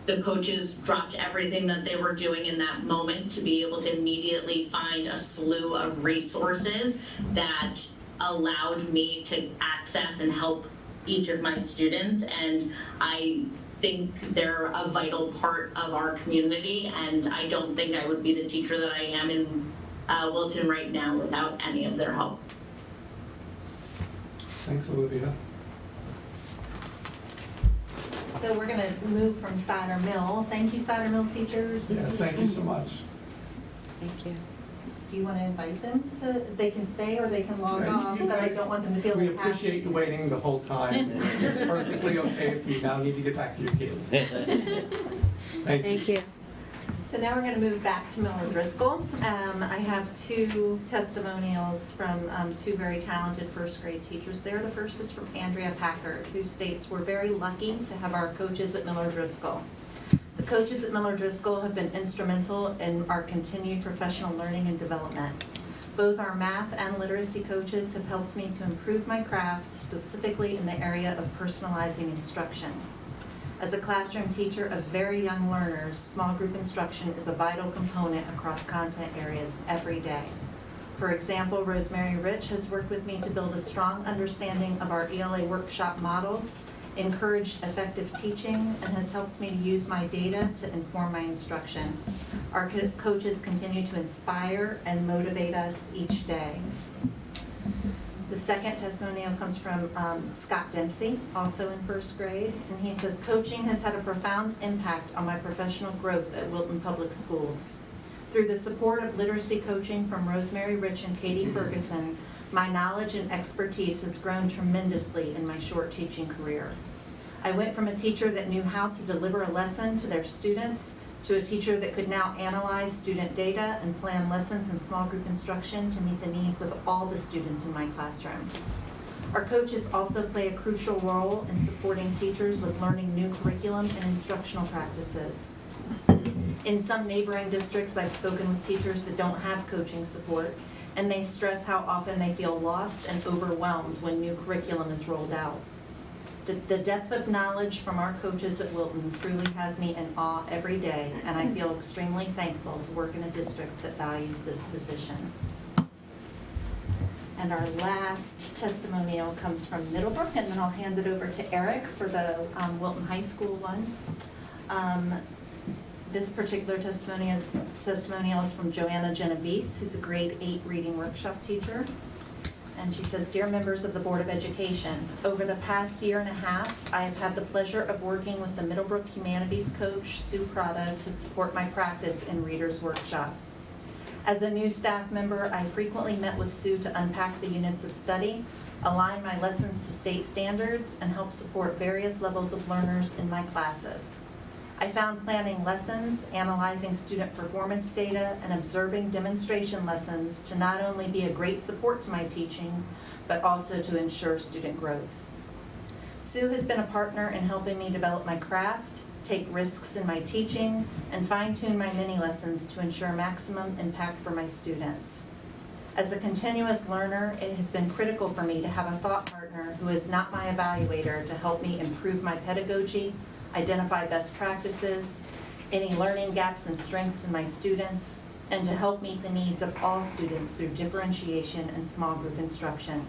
the coaches dropped everything that they were doing in that moment to be able to immediately find a slew of resources that allowed me to access and help each of my students. And I think they're a vital part of our community, and I don't think I would be the teacher that I am in Wilton right now without any of their help. Thanks, Olivia. So we're going to move from Cider Mill. Thank you, Cider Mill teachers. Yes, thank you so much. Thank you. Do you want to invite them to, they can stay or they can log off, but I don't want them to feel We like have appreciate to you waiting the whole time. It's perfectly okay if you now need to get back to your kids. Thank you. So now we're going to move back to Miller Driscoll. I have two testimonials from two very talented first grade teachers there. The first is from Andrea Packard, who states, "We're very lucky to have our coaches at Miller Driscoll. The coaches at Miller Driscoll have been instrumental in our continued professional learning and development. Both our math and literacy coaches have helped me to improve my craft, specifically in the area of personalizing instruction. As a classroom teacher of very young learners, small group instruction is a vital component across content areas every day. For example, Rosemary Rich has worked with me to build a strong understanding of our ELA workshop models, encouraged effective teaching, and has helped me to use my data to inform my instruction. Our coaches continue to inspire and motivate us each day." The second testimonial comes from Scott Dempsey, also in first grade, and he says, "Coaching has had a profound impact on my professional growth at Wilton Public Schools. Through the support of literacy coaching from Rosemary Rich and Katie Ferguson, my knowledge and expertise has grown tremendously in my short teaching career. I went from a teacher that knew how to deliver a lesson to their students to a teacher that could now analyze student data and plan lessons in small group instruction to meet the needs of all the students in my classroom. Our coaches also play a crucial role in supporting teachers with learning new curriculum and instructional practices. In some neighboring districts, I've spoken with teachers that don't have coaching support, and they stress how often they feel lost and overwhelmed when new curriculum is rolled out. The depth of knowledge from our coaches at Wilton truly has me in awe every day, and I feel extremely thankful to work in a district that values this position." And our last testimonial comes from Middlebrook, and then I'll hand it over to Eric for the Wilton High School one. This particular testimonial is from Joanna Genovese, who's a grade 8 reading workshop teacher. And she says, "Dear members of the Board of Education, over the past year and a half, I have had the pleasure of working with the Middlebrook Humanities coach, Sue Prada, to support my practice in Reader's Workshop. As a new staff member, I frequently met with Sue to unpack the units of study, align my lessons to state standards, and help support various levels of learners in my classes. I found planning lessons, analyzing student performance data, and observing demonstration lessons to not only be a great support to my teaching, but also to ensure student growth. Sue has been a partner in helping me develop my craft, take risks in my teaching, and fine-tune my mini lessons to ensure maximum impact for my students. As a continuous learner, it has been critical for me to have a thought partner who is not my evaluator to help me improve my pedagogy, identify best practices, any learning gaps and strengths in my students, and to help meet the needs of all students through differentiation and small group instruction.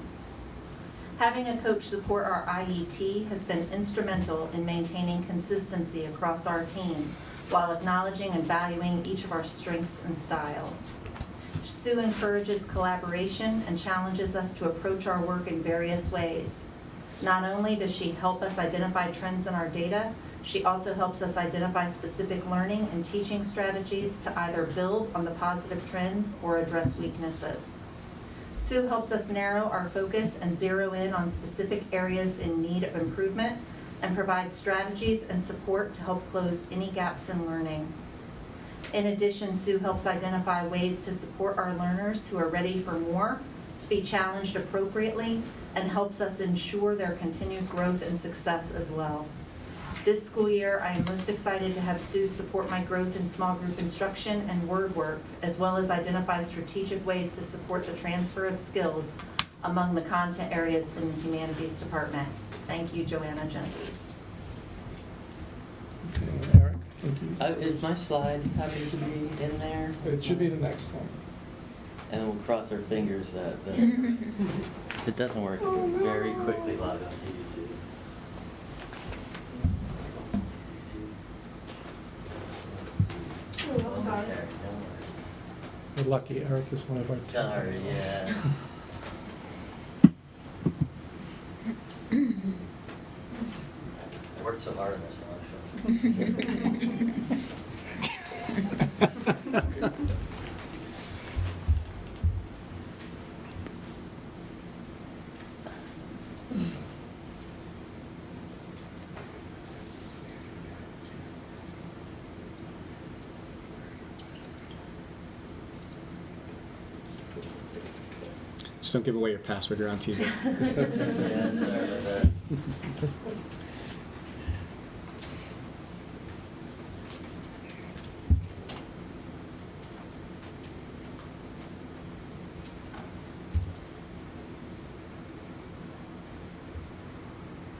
Having a coach support our IET has been instrumental in maintaining consistency across our team while acknowledging and valuing each of our strengths and styles. Sue encourages collaboration and challenges us to approach our work in various ways. Not only does she help us identify trends in our data, she also helps us identify specific learning and teaching strategies to either build on the positive trends or address weaknesses. Sue helps us narrow our focus and zero in on specific areas in need of improvement and provides strategies and support to help close any gaps in learning. In addition, Sue helps identify ways to support our learners who are ready for more, to be challenged appropriately, and helps us ensure their continued growth and success as well. This school year, I am most excited to have Sue support my growth in small group instruction and word work, as well as identify strategic ways to support the transfer of skills among the content areas in the humanities department. Thank you, Joanna Genovese. Okay, Eric, thank you. Is my slide happy to be in there? It should be the next one. And then we'll cross our fingers that if it doesn't work, I can very quickly log on to YouTube. Oh, I'm sorry. We're lucky Eric is one of our team. Sorry, yeah. I worked so hard on this one. Just don't give away your password, you're on TV. Yeah, sorry about that.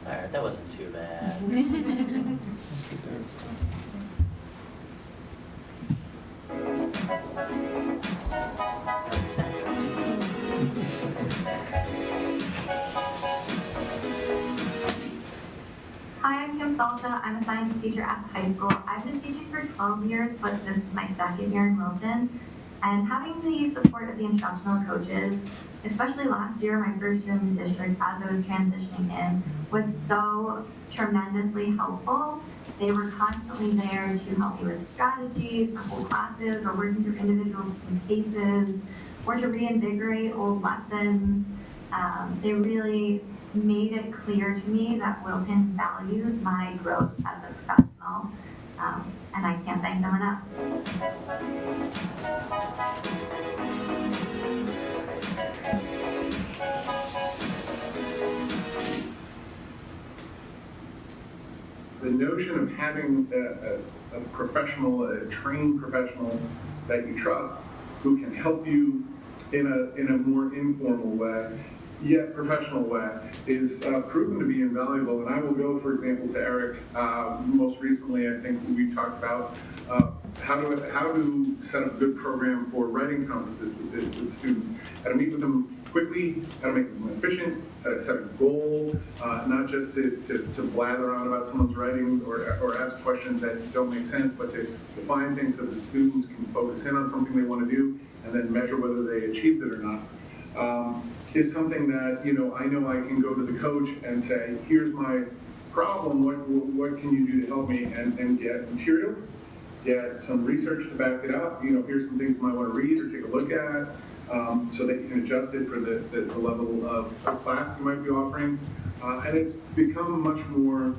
Alright, that wasn't too bad. Hi, I'm Kim Salsa. I'm a science teacher at the high school. I've been teaching for 12 years, but this is my second year in Wilton. And having the support of the instructional coaches, especially last year, my first year in the district, as I was transitioning in, was so tremendously helpful. They were constantly there to help me with strategies for whole classes, or working through individual student cases, or to reinvigorate old lessons. They really made it clear to me that Wilton values my growth as a professional, and I can't thank them enough. The notion of having a professional, a trained professional that you trust, who can help you in a more informal way, yet professional way, is proven to be invaluable. And I will go, for example, to Eric. Most recently, I think we talked about how to set up a good program for writing conferences with students, how to meet with them quickly, how to make them more efficient, how to set a goal, not just to blather on about someone's writing or ask questions that don't make sense, but to define things so that students can focus in on something they want to do and then measure whether they achieved it or not, is something that, I know I can go to the coach and say, here's my problem, what can you do to help me, and get materials, get some research to back it up, here's some things you might want to read or take a look at, so that you can adjust it for the level of class you might be offering. And it's become much more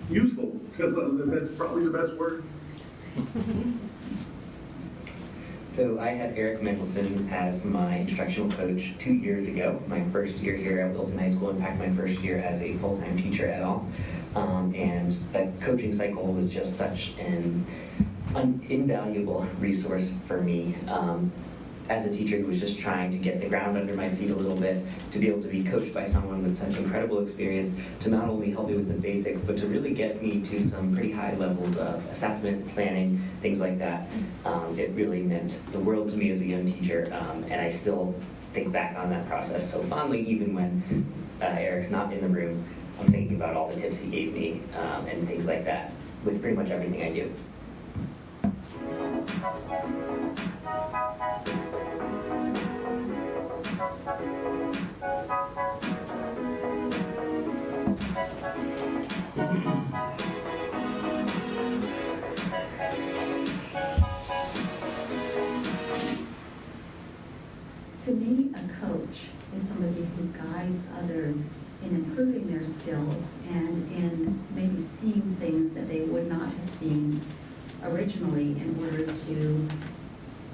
useful. That's probably the best word. So I had Eric Mickelson as my instructional coach 2 years ago, my first year here at Wilton High School, in fact my first year as a full-time teacher at all. And that coaching cycle was just such an invaluable resource for me. As a teacher who was just trying to get the ground under my feet a little bit, to be able to be coached by someone with such incredible experience, to not only help me with the basics, but to really get me to some pretty high levels of assessment, planning, things like that. It really meant the world to me as a young teacher, and I still think back on that process so fondly, even when Eric's not in the room. I'm thinking about all the tips he gave me and things like that with pretty much everything I do. To me, a coach is somebody who guides others in improving their skills and in maybe seeing things that they would not have seen originally in order to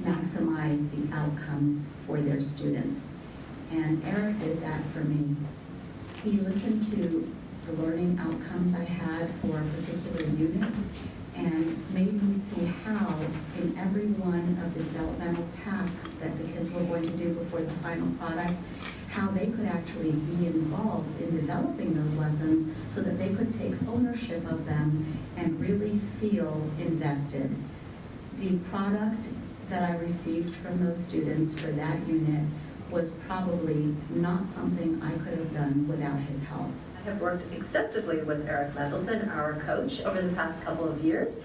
maximize the outcomes for their students. And Eric did that for me. He listened to the learning outcomes I had for a particular unit and made me see how in every one of the developmental tasks that the kids were going to do before the final product, how they could actually be involved in developing those lessons so that they could take ownership of them and really feel invested. The product that I received from those students for that unit was probably not something I could have done without his help. I have worked extensively with Eric Mendelson, our coach, over the past couple of years.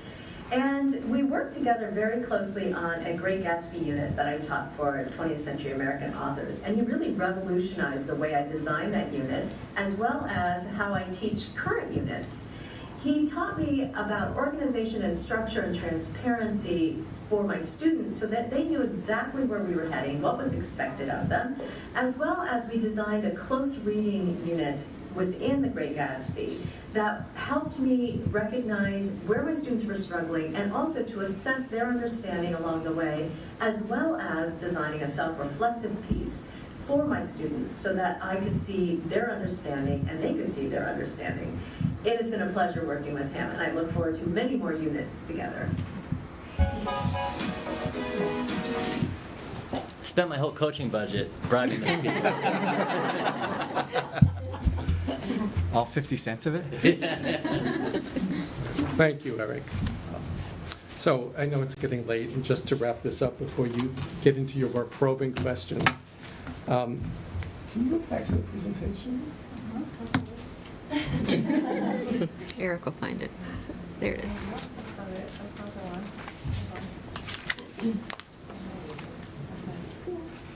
And we worked together very closely on a Great Gatsby unit that I taught for 20th century American authors. And he really revolutionized the way I designed that unit, as well as how I teach current units. He taught me about organization and structure and transparency for my students so that they knew exactly where we were heading, what was expected of them, as well as we designed a close reading unit within the Great Gatsby that helped me recognize where my students were struggling and also to assess their understanding along the way, as well as designing a self-reflective piece for my students so that I could see their understanding and they could see their understanding. It has been a pleasure working with him, and I look forward to many more units together. Spent my whole coaching budget bribing those people. All 50 cents of it? Thank you, Eric. So I know it's getting late, and just to wrap this up before you get into your more probing questions, can you go back to the presentation? Eric will find it. There it is.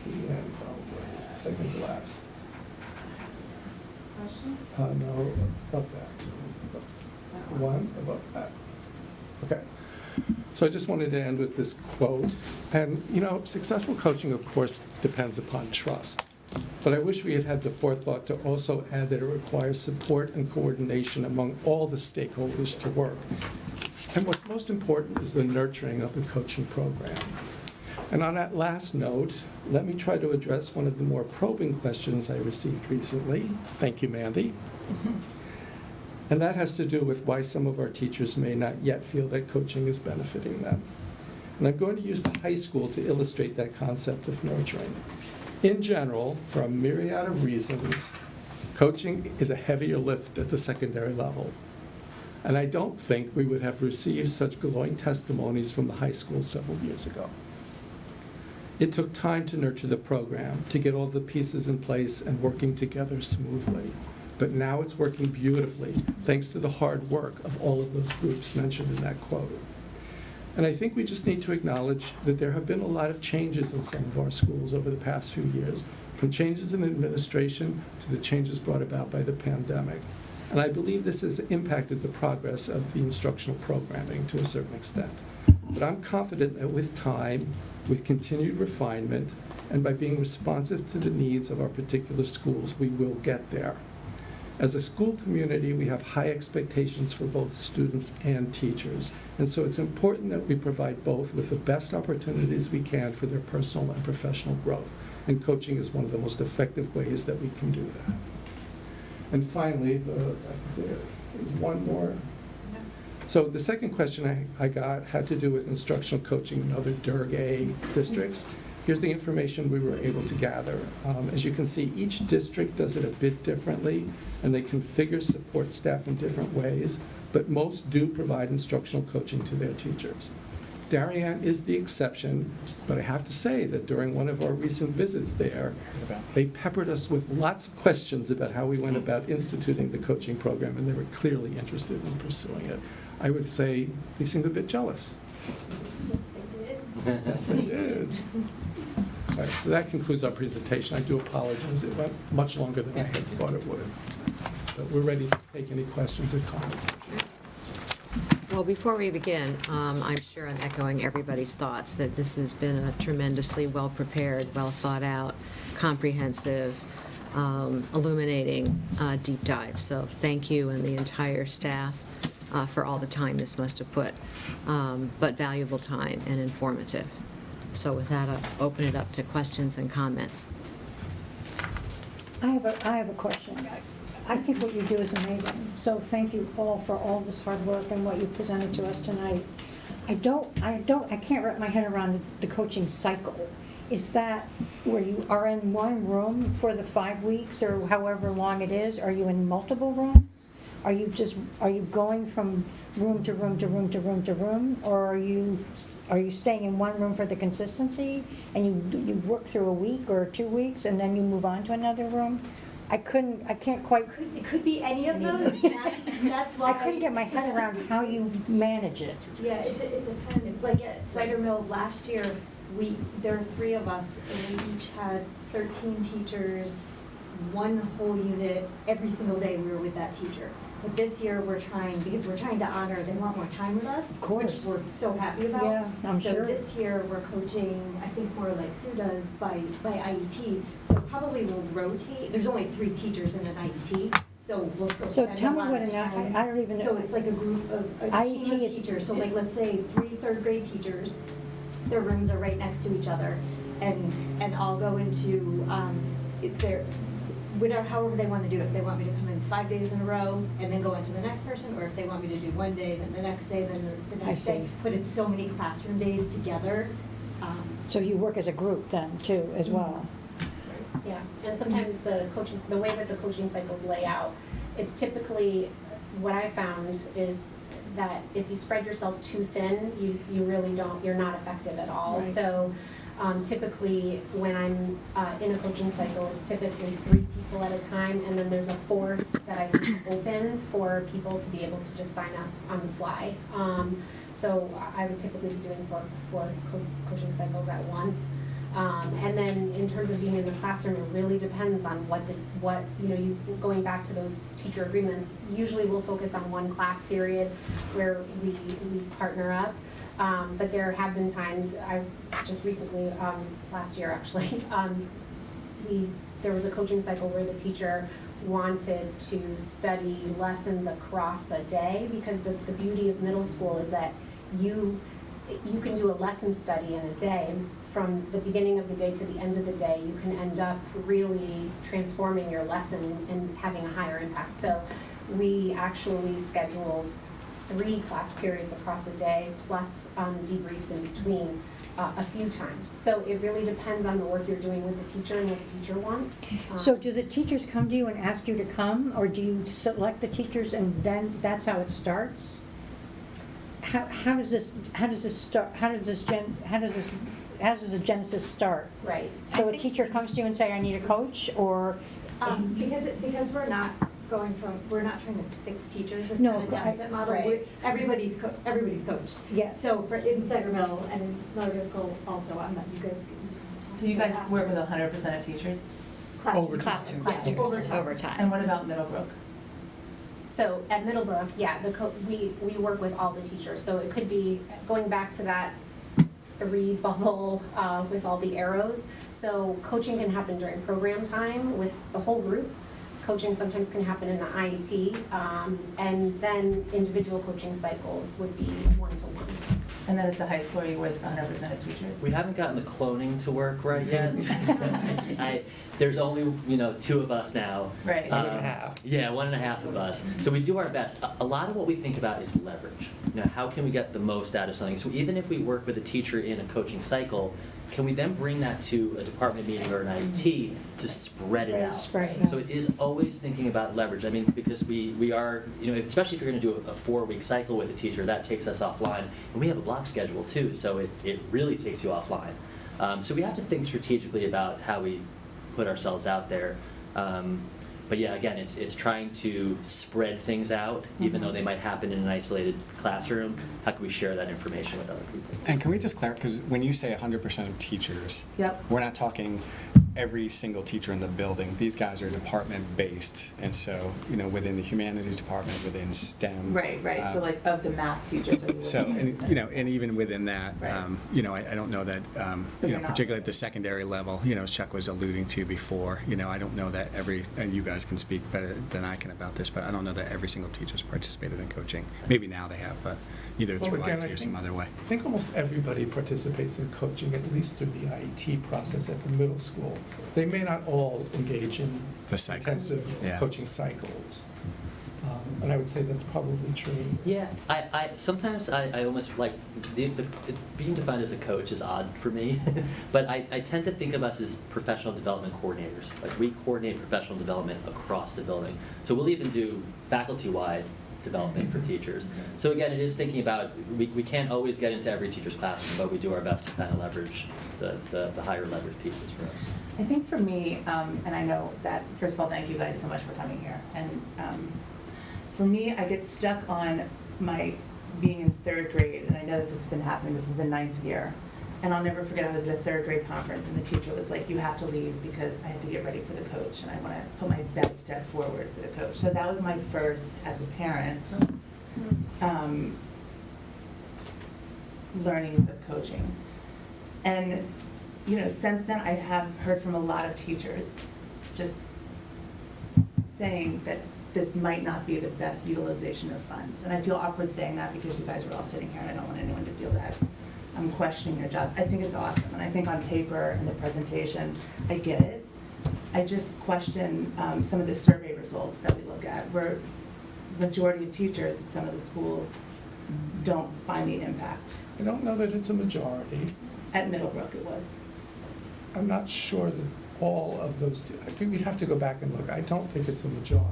Yeah, second to last. Questions? No, above that. One, above that. Okay. So I just wanted to end with this quote. And, successful coaching, of course, depends upon trust. But I wish we had had the forethought to also add that it requires support and coordination among all the stakeholders to work. And what's most important is the nurturing of the coaching program. And on that last note, let me try to address one of the more probing questions I received recently. Thank you, Mandy. And that has to do with why some of our teachers may not yet feel that coaching is benefiting them. And I'm going to use the high school to illustrate that concept of nurturing. In general, for a myriad of reasons, coaching is a heavier lift at the secondary level. And I don't think we would have received such glowing testimonies from the high school several years ago. It took time to nurture the program, to get all the pieces in place and working together smoothly. But now it's working beautifully, thanks to the hard work of all of those groups mentioned in that quote. And I think we just need to acknowledge that there have been a lot of changes in some of our schools over the past few years, from changes in administration to the changes brought about by the pandemic. And I believe this has impacted the progress of the instructional programming to a certain extent. But I'm confident that with time, with continued refinement, and by being responsive to the needs of our particular schools, we will get there. As a school community, we have high expectations for both students and teachers, and so it's important that we provide both with the best opportunities we can for their personal and professional growth, and coaching is one of the most effective ways that we can do that. And finally, there's one more. So the second question I got had to do with instructional coaching in other DERG A districts. Here's the information we were able to gather. As you can see, each district does it a bit differently, and they configure support staff in different ways, but most do provide instructional coaching to their teachers. Darien is the exception, but I have to say that during one of our recent visits there, they peppered us with lots of questions about how we went about instituting the coaching program, and they were clearly interested in pursuing it. I would say they seemed a bit jealous. Yes, they did. All right, so that concludes our presentation. I do apologize. It went much longer than I had thought it would. But we're ready to take any questions or comments. Well, before we begin, I'm sure I'm echoing everybody's thoughts that this has been a tremendously well-prepared, well-thought-out, comprehensive, illuminating deep dive. So thank you and the entire staff for all the time this must have put, but valuable time and informative. So with that, I'll open it up to questions and comments. I have a question. I think what you do is amazing. So thank you all for all this hard work and what you presented to us tonight. I can't wrap my head around the coaching cycle. Is that where you are in one room for the 5 weeks or however long it is? Are you in multiple rooms? Are you going from room to room to room to room to room? Or are you staying in one room for the consistency and you work through a week or 2 weeks and then you move on to another room? I can't quite. It could be any of those. That's why I couldn't get my head around how you manage it. Yeah, it depends. It's like at Cider Mill last year, there were 3 of us, and we each had 13 teachers, one whole unit. Every single day we were with that teacher. But this year because we're trying to honor, they want more time with us. Of course. Which we're so happy about. Yeah, I'm sure. So this year we're coaching, I think more like Sue does, by IET. So probably we'll rotate. There's only 3 teachers in an IET. So we'll still So spend tell a me lot what of time. I don't even know. So it's like a group of, a IET team of is- teachers. So like, let's say 3 third grade teachers, their rooms are right next to each other. And I'll go into, however they want to do it. If they want me to come in 5 days in a row and then go into the next person, or if they want me to do 1 day, then the next day, then the next day. But it's so many classroom days together. So you work as a group then too, as well? Yeah, and sometimes the way that the coaching cycles lay out, it's typically, what I found is that if you spread yourself too thin, you're not effective at all. Right. So typically, when I'm in a coaching cycle, it's typically 3 people at a time, and then there's a 4th that I leave open for people to be able to just sign up on the fly. So I would typically be doing 4 coaching cycles at once. And then in terms of being in the classroom, it really depends on you going back to those teacher agreements. Usually we'll focus on one class period where we partner up. But there have been times, I just recently, last year actually, there was a coaching cycle where the teacher wanted to study lessons across a day, because the beauty of middle school is that you can do a lesson study in a day. From the beginning of the day to the end of the day, you can end up really transforming your lesson and having a higher impact. So we actually scheduled 3 class periods across the day, plus debriefs in between a few times. So it really depends on the work you're doing with the teacher and what the teacher wants. So do the teachers come to you and ask you to come, or do you select the teachers and then that's how it starts? How does this start? How does this how does the genesis start? Right. So a teacher comes to you and say, I need a coach, or? Because we're not trying to fix teachers, it's No, not a deficit model, right. everybody's coached. Yes. So for in Centerville and Mother School also, I'm not, you guys can. So you guys work with 100% of teachers? Over Classrooms. Yeah, over time. And what about Middlebrook? So at Middlebrook, yeah, we work with all the teachers. So it could be going back to that 3 bubble with all the arrows. So coaching can happen during program time with the whole group. Coaching sometimes can happen in the IET, and then individual coaching cycles would be one-to-one. And then at the high school, are you with 100% of teachers? We haven't gotten the cloning to work right yet. There's only, 2 of us now. Right. 1.5. Yeah, 1.5 of us. So we do our best. A lot of what we think about is leverage. How can we get the most out of something? So even if we work with a teacher in a coaching cycle, can we then bring that to a department meeting or an IET to spread it out? Right. So it is always thinking about leverage. I mean, because we are, especially if you're going to do a 4-week cycle with a teacher, that takes us offline. And we have a block schedule too, so it really takes you offline. So we have to think strategically about how we put ourselves out there. But yeah, again, it's trying to spread things out, even though they might happen in an isolated classroom. How can we share that information with other people? And can we just clarify, because when you say 100% of teachers, Yep. we're not talking every single teacher in the building. These guys are department-based, and so, within the humanities department, within STEM. Right. So like of the math teachers are you So, looking and, at? and even within that, Right. I don't know that, But you're not- particularly at the secondary level, as Chuck was alluding to before, I don't know that and you guys can speak better than I can about this, but I don't know that every single teacher's participated in coaching. Maybe now they have, but either Well, through again, IT I or some think- other way. I think almost everybody participates in coaching, at least through the IET process at the middle school. They may not all engage in The cycle. intensive Yeah. coaching cycles. And I would say that's probably true. Yeah, I sometimes I almost like being defined as a coach is odd for me, but I tend to think of us as professional development coordinators. Like we coordinate professional development across the building. So we'll even do faculty-wide development for teachers. So again, it is thinking about, we can't always get into every teacher's classroom, but we do our best to kind of leverage the higher leverage pieces for us. I think for me, and I know that, first of all, thank you guys so much for coming here. And for me, I get stuck on my being in 3rd grade, and I know that this has been happening, this is the 9th year. And I'll never forget, I was at a 3rd grade conference, and the teacher was like, you have to leave because I have to get ready for the coach, and I want to put my best step forward for the coach. So that was my first, as a parent, learnings of coaching. And, since then, I have heard from a lot of teachers just saying that this might not be the best utilization of funds. And I feel awkward saying that because you guys are all sitting here and I don't want anyone to feel that I'm questioning your jobs. I think it's awesome, and I think on paper and the presentation, I get it. I just question some of the survey results that we look at, where majority of teachers in some of the schools don't find the impact. I don't know that it's a majority. At Middlebrook it was. I'm not sure that all of those, I think we'd have to go back and look. I don't think it's a majority.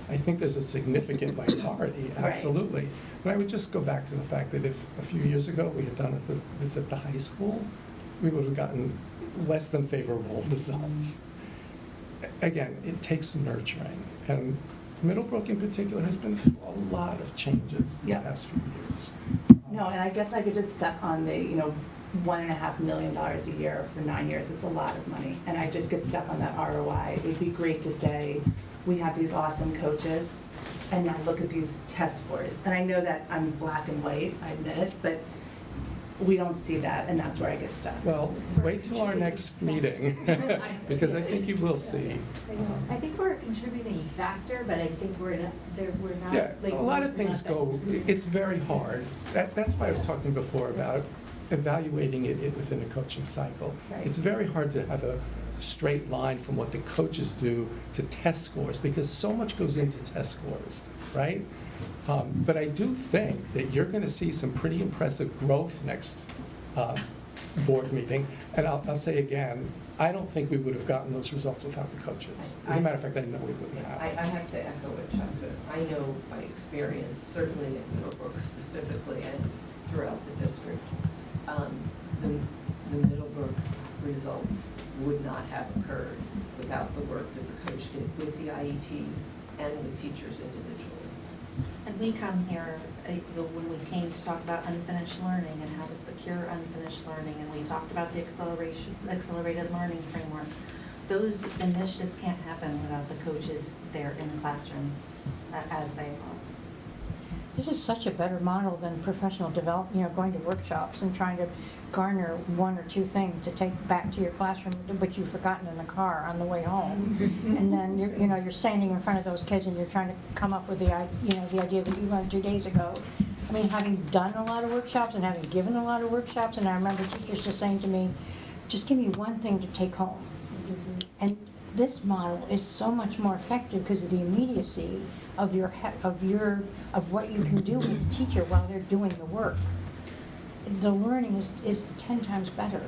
I think there's a significant minority, Right. absolutely. But I would just go back to the fact that if a few years ago we had done this at the high school, we would have gotten less than favorable results. Again, it takes nurturing. And Middlebrook in particular has been through a lot of changes the past few years. No, and I guess I get just stuck on the, $1.5 million a year for 9 years. It's a lot of money. And I just get stuck on that ROI. It'd be great to say, we have these awesome coaches, and now look at these test scores. And I know that I'm black and white, I admit it, but we don't see that, and that's where I get stuck. Well, wait till our next meeting, because I think you will see. I think we're a contributing factor, but I think we're not, Yeah, like. a lot of things go, it's very hard. That's why I was talking before about evaluating it within a coaching cycle. Right. It's very hard to have a straight line from what the coaches do to test scores, because so much goes into test scores, right? But I do think that you're going to see some pretty impressive growth next board meeting. And I'll say again, I don't think we would have gotten those results without the coaches. As a matter of fact, I know we wouldn't have. I have to echo what Chuck says. I know by experience, certainly at Middlebrook specifically and throughout the district, the the Middlebrook results would not have occurred without the work that the coach did with the IETs and with teachers individually. And we come here, when we came to talk about unfinished learning and how to secure unfinished learning, and we talked about the accelerated learning framework. Those initiatives can't happen without the coaches there in the classrooms as they are. This is such a better model than professional development, going to workshops and trying to garner one or two things to take back to your classroom, but you've forgotten in the car on the way home. And then you're standing in front of those kids and you're trying to come up with the idea that you learned 2 days ago. I mean, having done a lot of workshops and having given a lot of workshops, and I remember teachers just saying to me, just give me one thing to take home. And this model is so much more effective because of the immediacy of what you can do with the teacher while they're doing the work. The learning is 10 times better.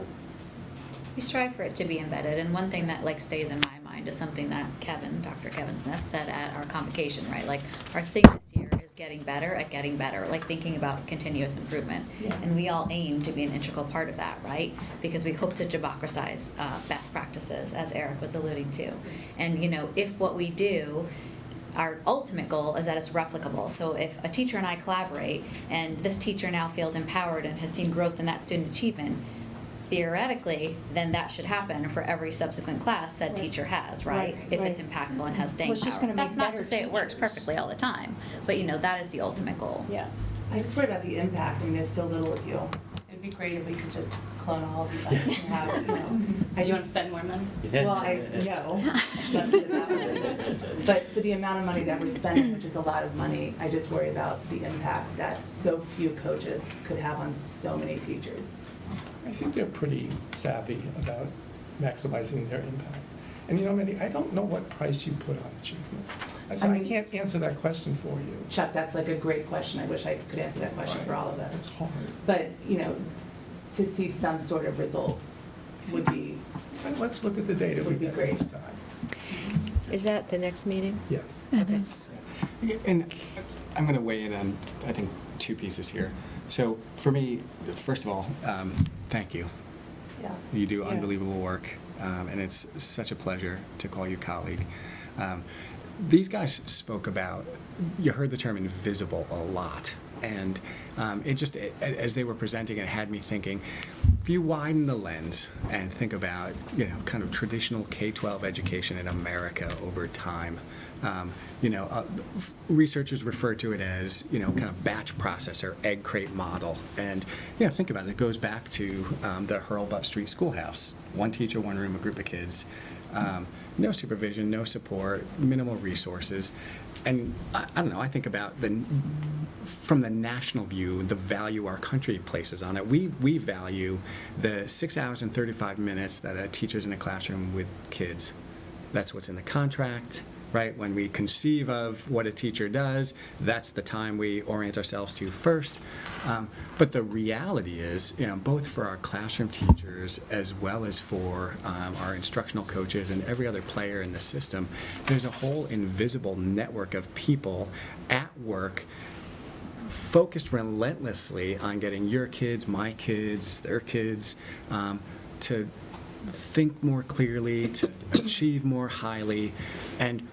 We strive for it to be embedded, and one thing that stays in my mind is something that Dr. Kevin Smith said at our convocation, right? Our thing this year is getting better at getting better, thinking about continuous improvement. Yeah. And we all aim to be an integral part of that, right? Because we hope to democratize best practices, as Eric was alluding to. And, if what we do, our ultimate goal is that it's replicable. So if a teacher and I collaborate, and this teacher now feels empowered and has seen growth in that student achievement, theoretically, then that should happen for every subsequent class said teacher has, right? If it's impactful and has staying Well, it's just power. gonna make That's not to better say it works teachers. perfectly all the time, but that is the ultimate goal. Yeah. I just worry about the impact. I mean, there's so little of you. It'd be great if we could just clone all of you guys and have, Do you want to spend more money? Well, I know. Let's put it that way. But for the amount of money that we're spending, which is a lot of money, I just worry about the impact that so few coaches could have on so many teachers. I think they're pretty savvy about maximizing their impact. And Mandy, I don't know what price you put on achievement. I can't answer that question for you. Chuck, that's a great question. I wish I could answer that question for all of us. It's hard. But, to see some sort of results would be. Let's look at the data we get this time. Is that the next meeting? Yes. Okay. And I'm going to weigh in on, I think, two pieces here. So for me, first of all, thank you. Yeah. You do unbelievable work, and it's such a pleasure to call you colleague. These guys spoke about, you heard the term invisible a lot, and as they were presenting, it had me thinking, if you widen the lens and think about, kind of traditional K-12 education in America over time, researchers refer to it as, kind of batch process or egg crate model. And, think about it. It goes back to the Hurlbut Street Schoolhouse. One teacher, one room, a group of kids. No supervision, no support, minimal resources. And I don't know, I think about from the national view, the value our country places on it. We value the 6 hours and 35 minutes that a teacher's in a classroom with kids. That's what's in the contract, right? When we conceive of what a teacher does, that's the time we orient ourselves to first. But the reality is, both for our classroom teachers as well as for our instructional coaches and every other player in the system, there's a whole invisible network of people at work focused relentlessly on getting your kids, my kids, their kids, to think more clearly, to achieve more highly, and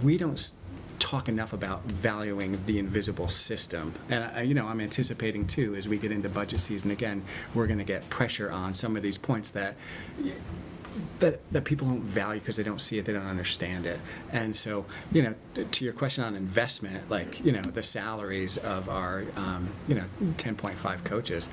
we don't talk enough about valuing the invisible system. And I'm anticipating too, as we get into budget season again, we're going to get pressure on some of these points that people don't value because they don't see it, they don't understand it. And so, to your question on investment, the salaries of our 10.5 coaches,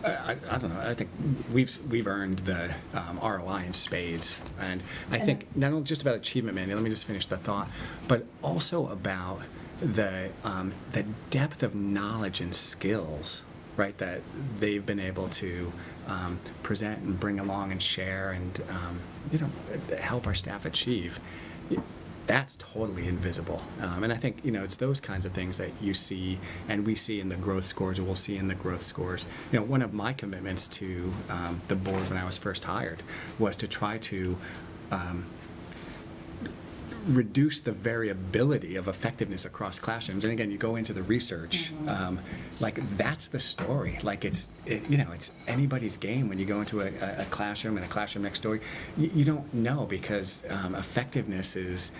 I don't know. I think we've earned the ROI in spades, and I think not only just about achievement, Mandy. Let me just finish the thought, but also about the depth of knowledge and skills, right? That they've been able to present and bring along and share, and help our staff achieve. That's totally invisible. And I think, it's those kinds of things that you see and we see in the growth scores, or we'll see in the growth scores. One of my commitments to the board when I was first hired was to try to reduce the variability of effectiveness across classrooms. And again, you go into the research, like that's the story. Like it's anybody's game when you go into a classroom and a classroom next door. You don't know because effectiveness is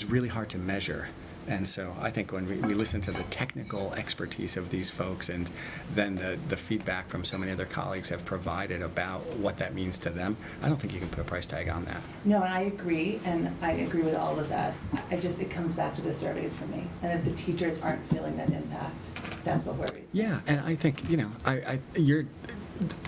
really hard to measure. And so I think when we listen to the technical expertise of these folks and then the feedback from so many other colleagues have provided about what that means to them, I don't think you can put a price tag on that. No, and I agree with all of that. It comes back to the surveys for me. And if the teachers aren't feeling that impact, that's what worries me. Yeah, and I think,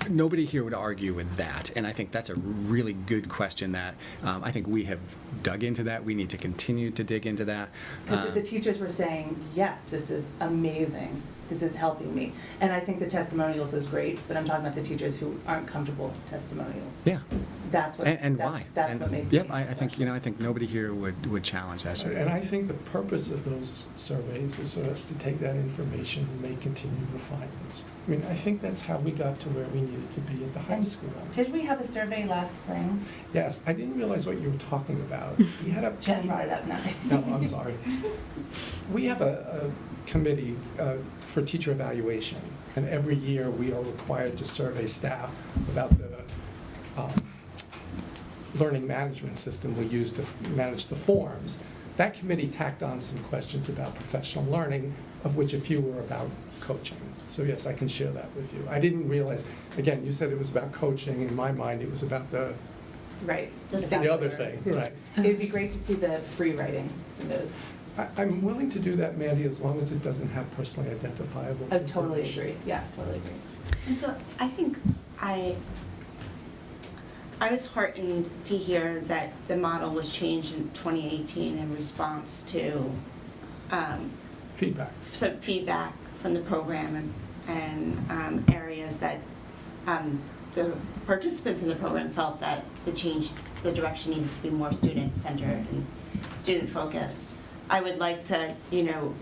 nobody here would argue with that, and I think that's a really good question that I think we have dug into that. We need to continue to dig into that. Because the teachers were saying, yes, this is amazing. This is helping me. And I think the testimonials is great, but I'm talking about the teachers who aren't comfortable with testimonials. Yeah. That's what. And why? That's what makes. Yep, I think nobody here would challenge that. And I think the purpose of those surveys is for us to take that information and make continued refinements. I mean, I think that's how we got to where we needed to be at the high school. Did we have a survey last spring? Yes, I didn't realize what you were talking about. We had a. Jen brought it up now. No, I'm sorry. We have a committee for teacher evaluation, and every year we are required to survey staff about the learning management system we use to manage the forms. That committee tacked on some questions about professional learning, of which a few were about coaching. So yes, I can share that with you. I didn't realize, again, you said it was about coaching. In my mind, it was about the other thing. Right. It would be great to see the free writing in those. I'm willing to do that, Mandy, as long as it doesn't have personally identifiable I totally information. agree. Yeah, totally agree. And so I think I was heartened to hear that the model was changed in 2018 in response to feedback. Some feedback from the program and areas that the participants in the program felt that the direction needs to be more student-centered and student-focused. I would like to,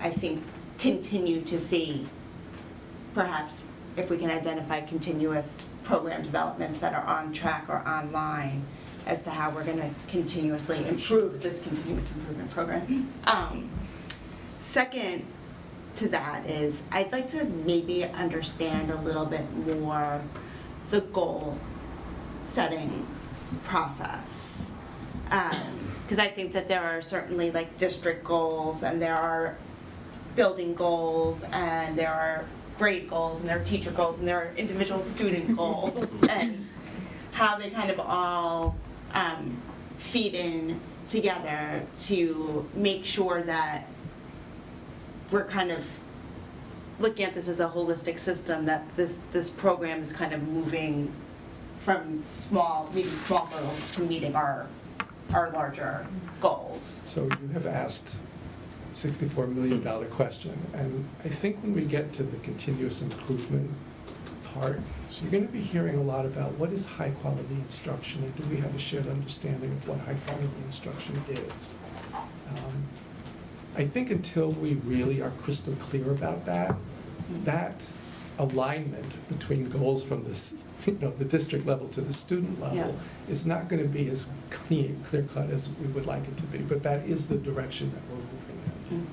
I think, continue to see, perhaps, if we can identify continuous program developments that are on track or online as to how we're going to continuously improve this continuous improvement program. Second to that is, I'd like to maybe understand a little bit more the goal setting process. Because I think that there are certainly like district goals, and there are building goals, and there are grade goals, and there are teacher goals, and there are individual student goals, and how they kind of all feed in together to make sure that we're kind of looking at this as a holistic system, that this program is kind of moving from small hurdles to meeting our larger goals. So you have asked a $64 million question, and I think when we get to the continuous improvement part, you're going to be hearing a lot about what is high-quality instruction, and do we have a shared understanding of what high-quality instruction is. I think until we really are crystal clear about that alignment between goals from the district level to the student level is not going to be as clear-cut as we would like it to be, but that is the direction that we're moving in.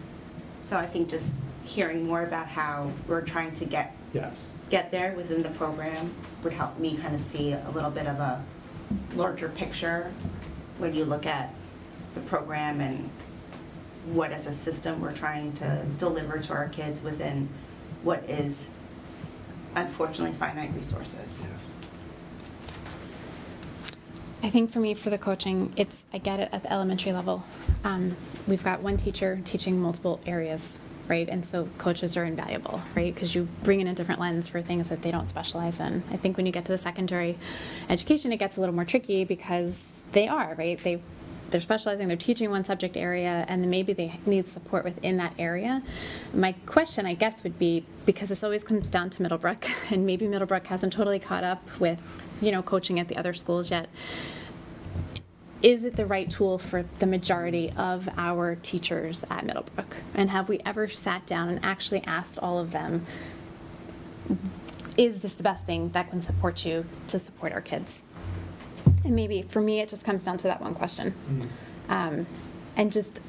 So I think just hearing more about how we're trying to get there within the program would help me kind of see a little bit of a larger picture when you look at the program and what as a system we're trying to deliver to our kids within what is unfortunately finite resources. I think for me, for the coaching, I get it at the elementary level. We've got one teacher teaching multiple areas, right? And so coaches are invaluable, right? Because you bring in a different lens for things that they don't specialize in. I think when you get to the secondary education, it gets a little more tricky because they are, right? They're specializing, they're teaching one subject area, and then maybe they need support within that area. My question, I guess, would be, because this always comes down to Middlebrook, and maybe Middlebrook hasn't totally caught up with, coaching at the other schools yet. Is it the right tool for the majority of our teachers at Middlebrook? And have we ever sat down and actually asked all of them, is this the best thing that can support you to support our kids? And maybe for me, it just comes down to that one question. And just,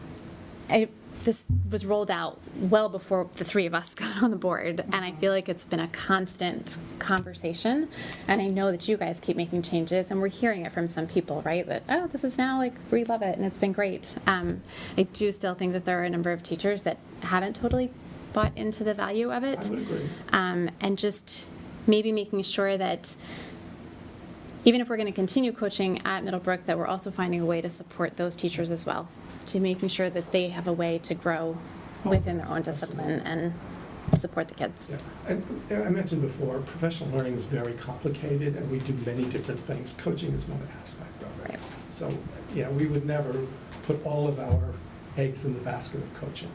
this was rolled out well before the three of us got on the board, and I feel like it's been a constant conversation. And I know that you guys keep making changes, and we're hearing it from some people, right? That, oh, this is now like, we love it, and it's been great. I do still think that there are a number of teachers that haven't totally bought into the value of it. I would agree. And just maybe making sure that even if we're going to continue coaching at Middlebrook, that we're also finding a way to support those teachers as well, to making sure that they have a way to grow within their own discipline and support the kids. Yeah. And I mentioned before, professional learning is very complicated, and we do many different things. Coaching is one aspect of it. Right. So, yeah, we would never put all of our eggs in the basket of coaching.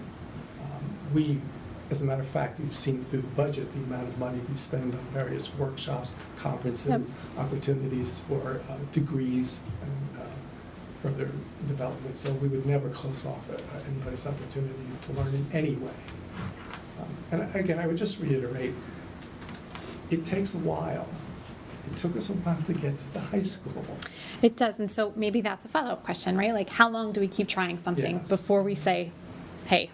As a matter of fact, you've seen through the budget the amount of money we spend on various workshops, conferences, opportunities for degrees and further development. So we would never close off anybody's opportunity to learn in any way. And again, I would just reiterate, it takes a while. It took us a while to get to the high school. It does, and so maybe that's a follow-up question, right? Like, how long do we keep trying something before we say, hey,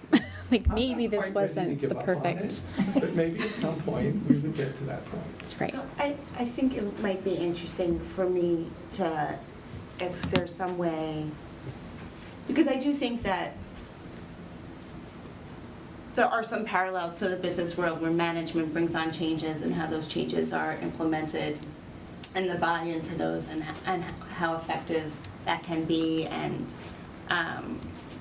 like maybe this wasn't the perfect. But maybe at some point we would get to that point. That's right. So I think it might be interesting for me to, if there's some way, because I do think that there are some parallels to the business world where management brings on changes and how those changes are implemented and the buy-in to those and how effective that can be, and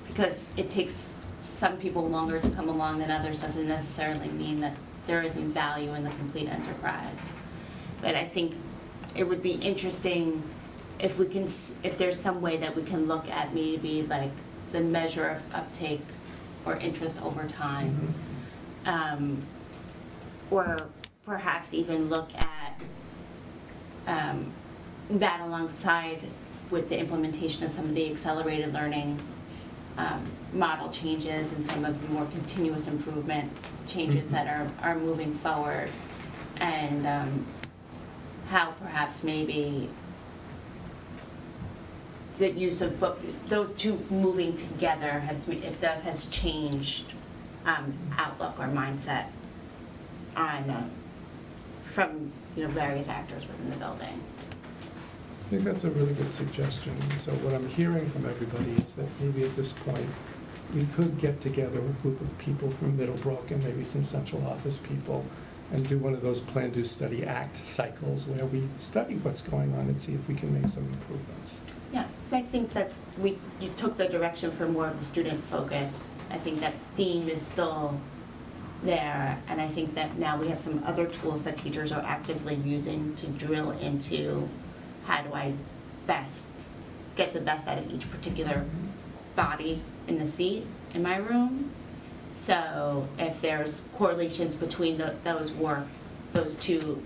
because it takes some people longer to come along than others doesn't necessarily mean that there isn't value in the complete enterprise. But I think it would be interesting if we can, if there's some way that we can look at maybe like the measure of uptake or interest over time, or perhaps even look at that alongside with the implementation of some of the accelerated learning model changes and some of the more continuous improvement changes that are moving forward, and how perhaps maybe the use of those two moving together if that has changed outlook or mindset on from various actors within the building. I think that's a really good suggestion. So what I'm hearing from everybody is that maybe at this point we could get together a group of people from Middlebrook and maybe some central office people and do one of those plan, do, study, act cycles where we study what's going on and see if we can make some improvements. Yeah, I think that you took the direction for more of the student focus. I think that theme is still there, and I think that now we have some other tools that teachers are actively using to drill into how do I best get the best out of each particular body in the seat in my room. So if there's correlations between those two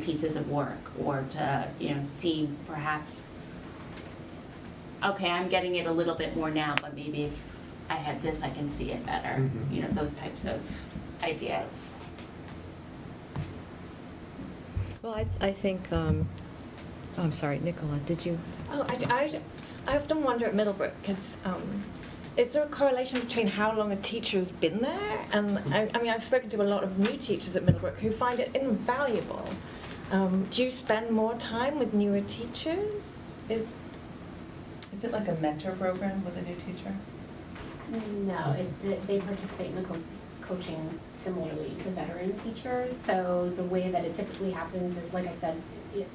pieces of work, or to see perhaps, okay, I'm getting it a little bit more now, but maybe if I had this I can see it better. Those types of ideas. Well, I think, I'm sorry, Nicola, did you? Oh, I often wonder at Middlebrook, because is there a correlation between how long a teacher has been there? And I mean, I've spoken to a lot of new teachers at Middlebrook who find it invaluable. Do you spend more time with newer teachers? Is it like a mentor program with a new teacher? No, they participate in the coaching similarly to veteran teachers. So the way that it typically happens is, like I said,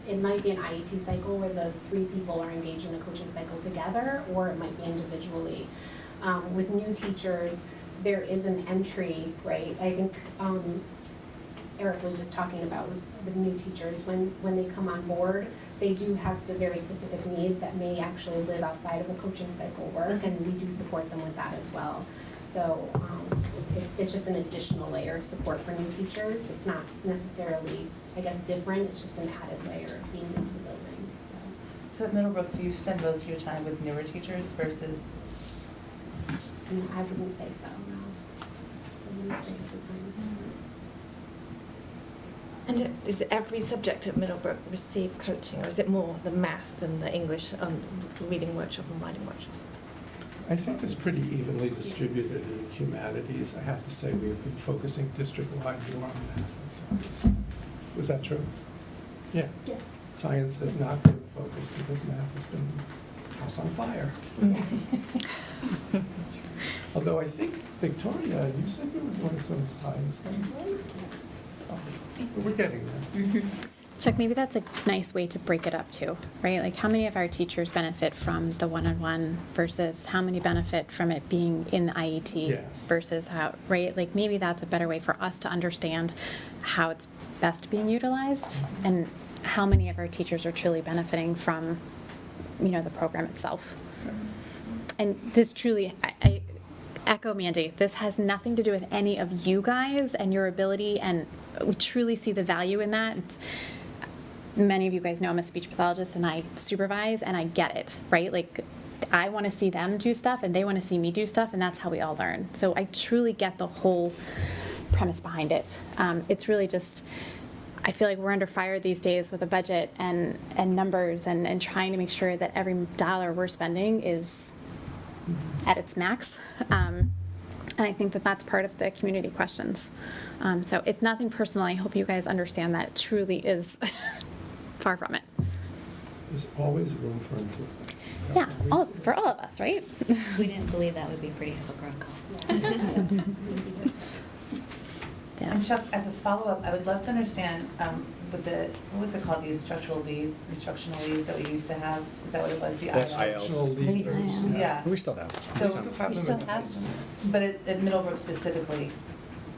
it might be an IET cycle where the 3 people are engaged in a coaching cycle together, or it might be individually. With new teachers, there is an entry, right? I think Eric was just talking about with new teachers, when they come on board, they do have some very specific needs that may actually live outside of a coaching cycle work, and we do support them with that as well. So it's just an additional layer of support for new teachers. It's not necessarily, I guess, different. It's just an added layer of being in the building. So at Middlebrook, do you spend most of your time with newer teachers versus? I wouldn't say so, no. I wouldn't say at the time is different. And does every subject at Middlebrook receive coaching, or is it more the math than the English reading workshop and writing workshop? I think it's pretty evenly distributed in humanities. I have to say we've been focusing district-wide more on math and science. Was that true? Yeah. Yes. Science has not been focused because math has been house on fire. Although I think, Victoria, you said we were doing some science things, right? So, but we're getting there. Chuck, maybe that's a nice way to break it up too, right? Like how many of our teachers benefit from the one-on-one versus how many benefit from it being in the IET Yes. versus how, right? Like maybe that's a better way for us to understand how it's best being utilized and how many of our teachers are truly benefiting from, the program itself. And this truly, I echo Mandy, this has nothing to do with any of you guys and your ability, and we truly see the value in that. Many of you guys know I'm a speech pathologist and I supervise, and I get it, right? Like, I want to see them do stuff and they want to see me do stuff, and that's how we all learn. So I truly get the whole premise behind it. It's really just, I feel like we're under fire these days with a budget and numbers and trying to make sure that every dollar we're spending is at its max. And I think that that's part of the community questions. So it's nothing personal. I hope you guys understand that it truly is far from it. There's always room for improvement. Yeah, for all of us, right? We didn't believe that would be pretty hypocritical. Yeah. And Chuck, as a follow-up, I would love to understand with what was it called, the instructional leads that we used to have? Is that what it was? The That's IL? Instructional leaders. Yeah. We still have. So We still have them. But at Middlebrook specifically,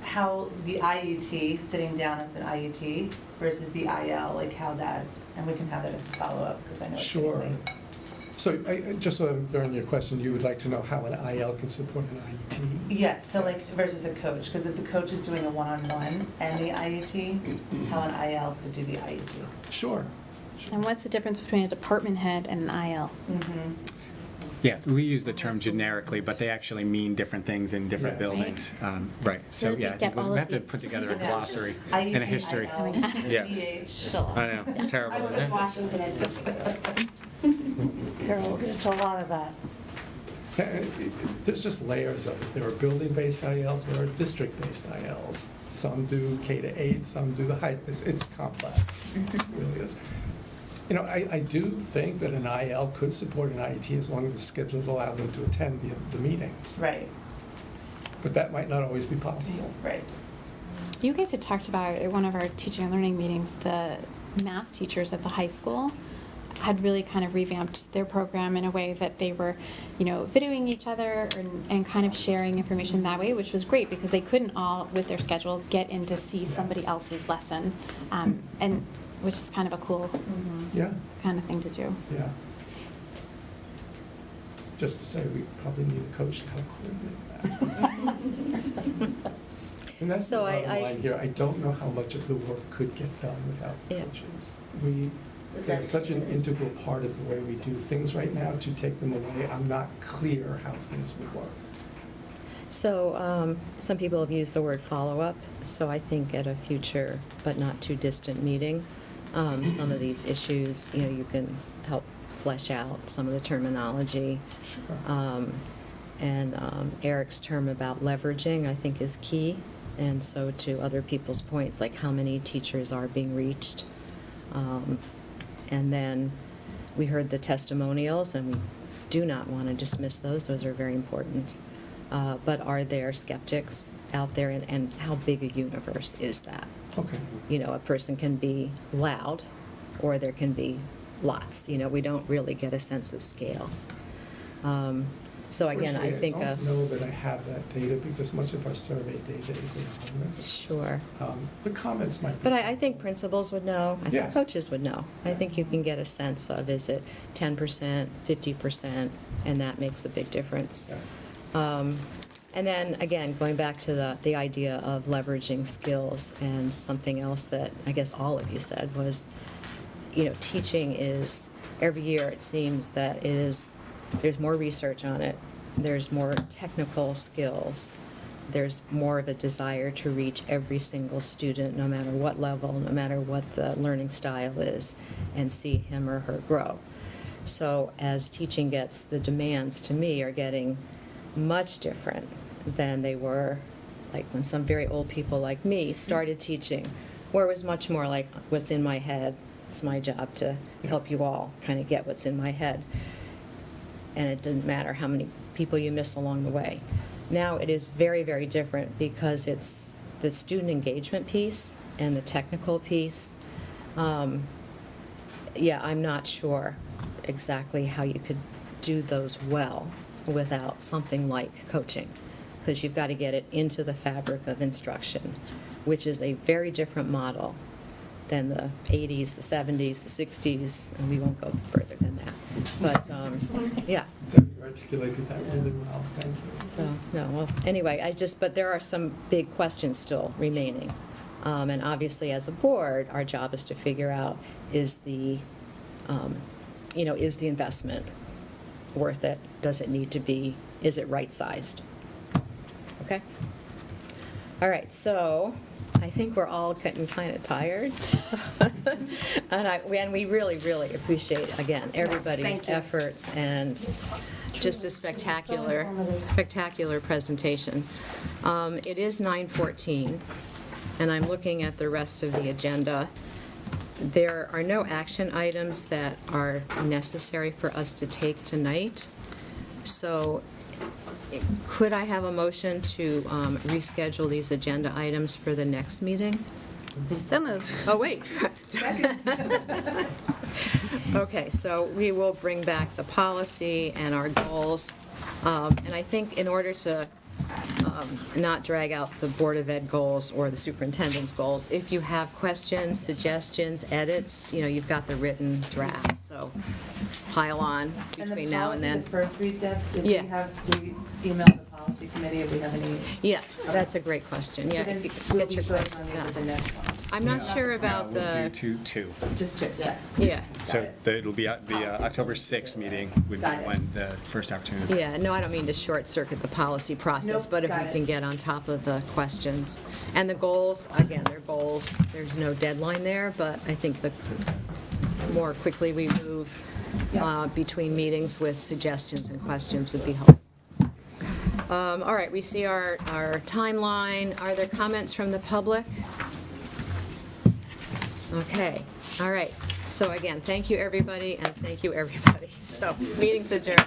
how the IUT, sitting down as an IUT versus the IL, like how that, and we can have that as a follow-up, because I know it's getting Sure. late. So just so I'm clear on your question, you would like to know how an IL can support an IET? Yes, so like versus a coach, because if the coach is doing a one-on-one and the IUT, how an IL could do the IUT. Sure. And what's the difference between a department head and an IL? Yeah, we use the term generically, but they actually mean different things in different Yes. buildings. Right, so Where did we yeah, I get think all we of have to these? put together a Yeah. glossary IUT, and a history. IL, Yeah. DH. I know, it's terrible, I was isn't in it? Washington, Carol, it's a lot of that. There's just layers of it. There are building-based ILs, there are district-based ILs. Some do K-8, some do the high, it's complex, it really is. I do think that an IL could support an IET as long as the schedule allowed them to attend the meetings. Right, But that might not always be possible. right. You guys had talked about at one of our teaching and learning meetings, the math teachers at the high school had really kind of revamped their program in a way that they were, videoing each other and kind of sharing information that way, which was great because they couldn't all, with their schedules, get in to see somebody else's lesson, and which is kind of a cool Yeah, kind of thing to do. yeah. Just to say, we probably need a coach to help coordinate that. And that's the So bottom line here. I don't know how much of the work could get done without the Yeah. coaches. They're such an integral part of the way we do things right now. To take them away, I'm not clear how things would work. So some people have used the word follow-up, so I think at a future but not too distant meeting, some of these issues, you can help flesh out some of the terminology. And Eric's term about leveraging, I think, is key. And so to other people's points, like how many teachers are being reached. And then we heard the testimonials, and we do not want to dismiss those. Those are very important. But are there skeptics out there, and how big a universe is that? Okay. A person can be loud, or there can be lots. We don't really get a sense of scale. So again, I think... I don't know that I have that data because much of our survey data is anonymous. Sure. The comments might be... But I think principals would know. I think Yes. coaches would know. I think you can get a sense of, is it 10%, 50%, and that makes a big difference. Yes. And then, again, going back to the idea of leveraging skills, and something else that I guess all of you said was, teaching is, every year it seems that there's more research on it, there's more technical skills, there's more of a desire to reach every single student, no matter what level, no matter what the learning style is, and see him or her grow. So as teaching gets, the demands to me are getting much different than they were like when some very old people like me started teaching, where it was much more like what's in my head. It's my job to help you all kind of get what's in my head. And it didn't matter how many people you miss along the way. Now it is very, very different because it's the student engagement piece and the technical piece. Yeah, I'm not sure exactly how you could do those well without something like coaching, because you've got to get it into the fabric of instruction, which is a very different model than the 80s, the 70s, the 60s, and we won't go further than that. But, yeah. You articulated that really well, thank you. So, no, well, anyway, but there are some big questions still remaining. And obviously, as a board, our job is to figure out, is the investment worth it? Does it need to be, is it right-sized? Okay? All right, so I think we're all getting kind of tired. And we really, really appreciate, again, everybody's thank you. efforts and just a spectacular presentation. It is 9:14, and I'm looking at the rest of the agenda. There are no action items that are necessary for us to take tonight. So could I have a motion to reschedule these agenda items for the next meeting? So moved. Oh, wait. Okay, so we will bring back the policy and our goals. And I think in order to not drag out the Board of Ed goals or the superintendent's goals, if you have questions, suggestions, edits, you've got the written draft, so pile on between now and then. And the policy, the first read, Deb, did Yeah. we email the policy committee if we have any? Yeah, that's a great question. Yeah, So then get we'll your be voting on questions these out. at the next one. I'm not sure about We'll the, do two. Just check, yeah. yeah. So it'll be at the October 6th meeting would be Got it. when the first opportunity. Yeah, no, I don't mean to short-circuit the policy process, Nope, but if got we it. can get on top of the questions. And the goals, again, they're goals, there's no deadline there, but I think the more quickly we move between meetings with suggestions and questions would be helpful. All right, we see our timeline. Are there comments from the public? Okay, all right. So again, thank you, everybody, and thank you, everybody. So, meeting's adjourned.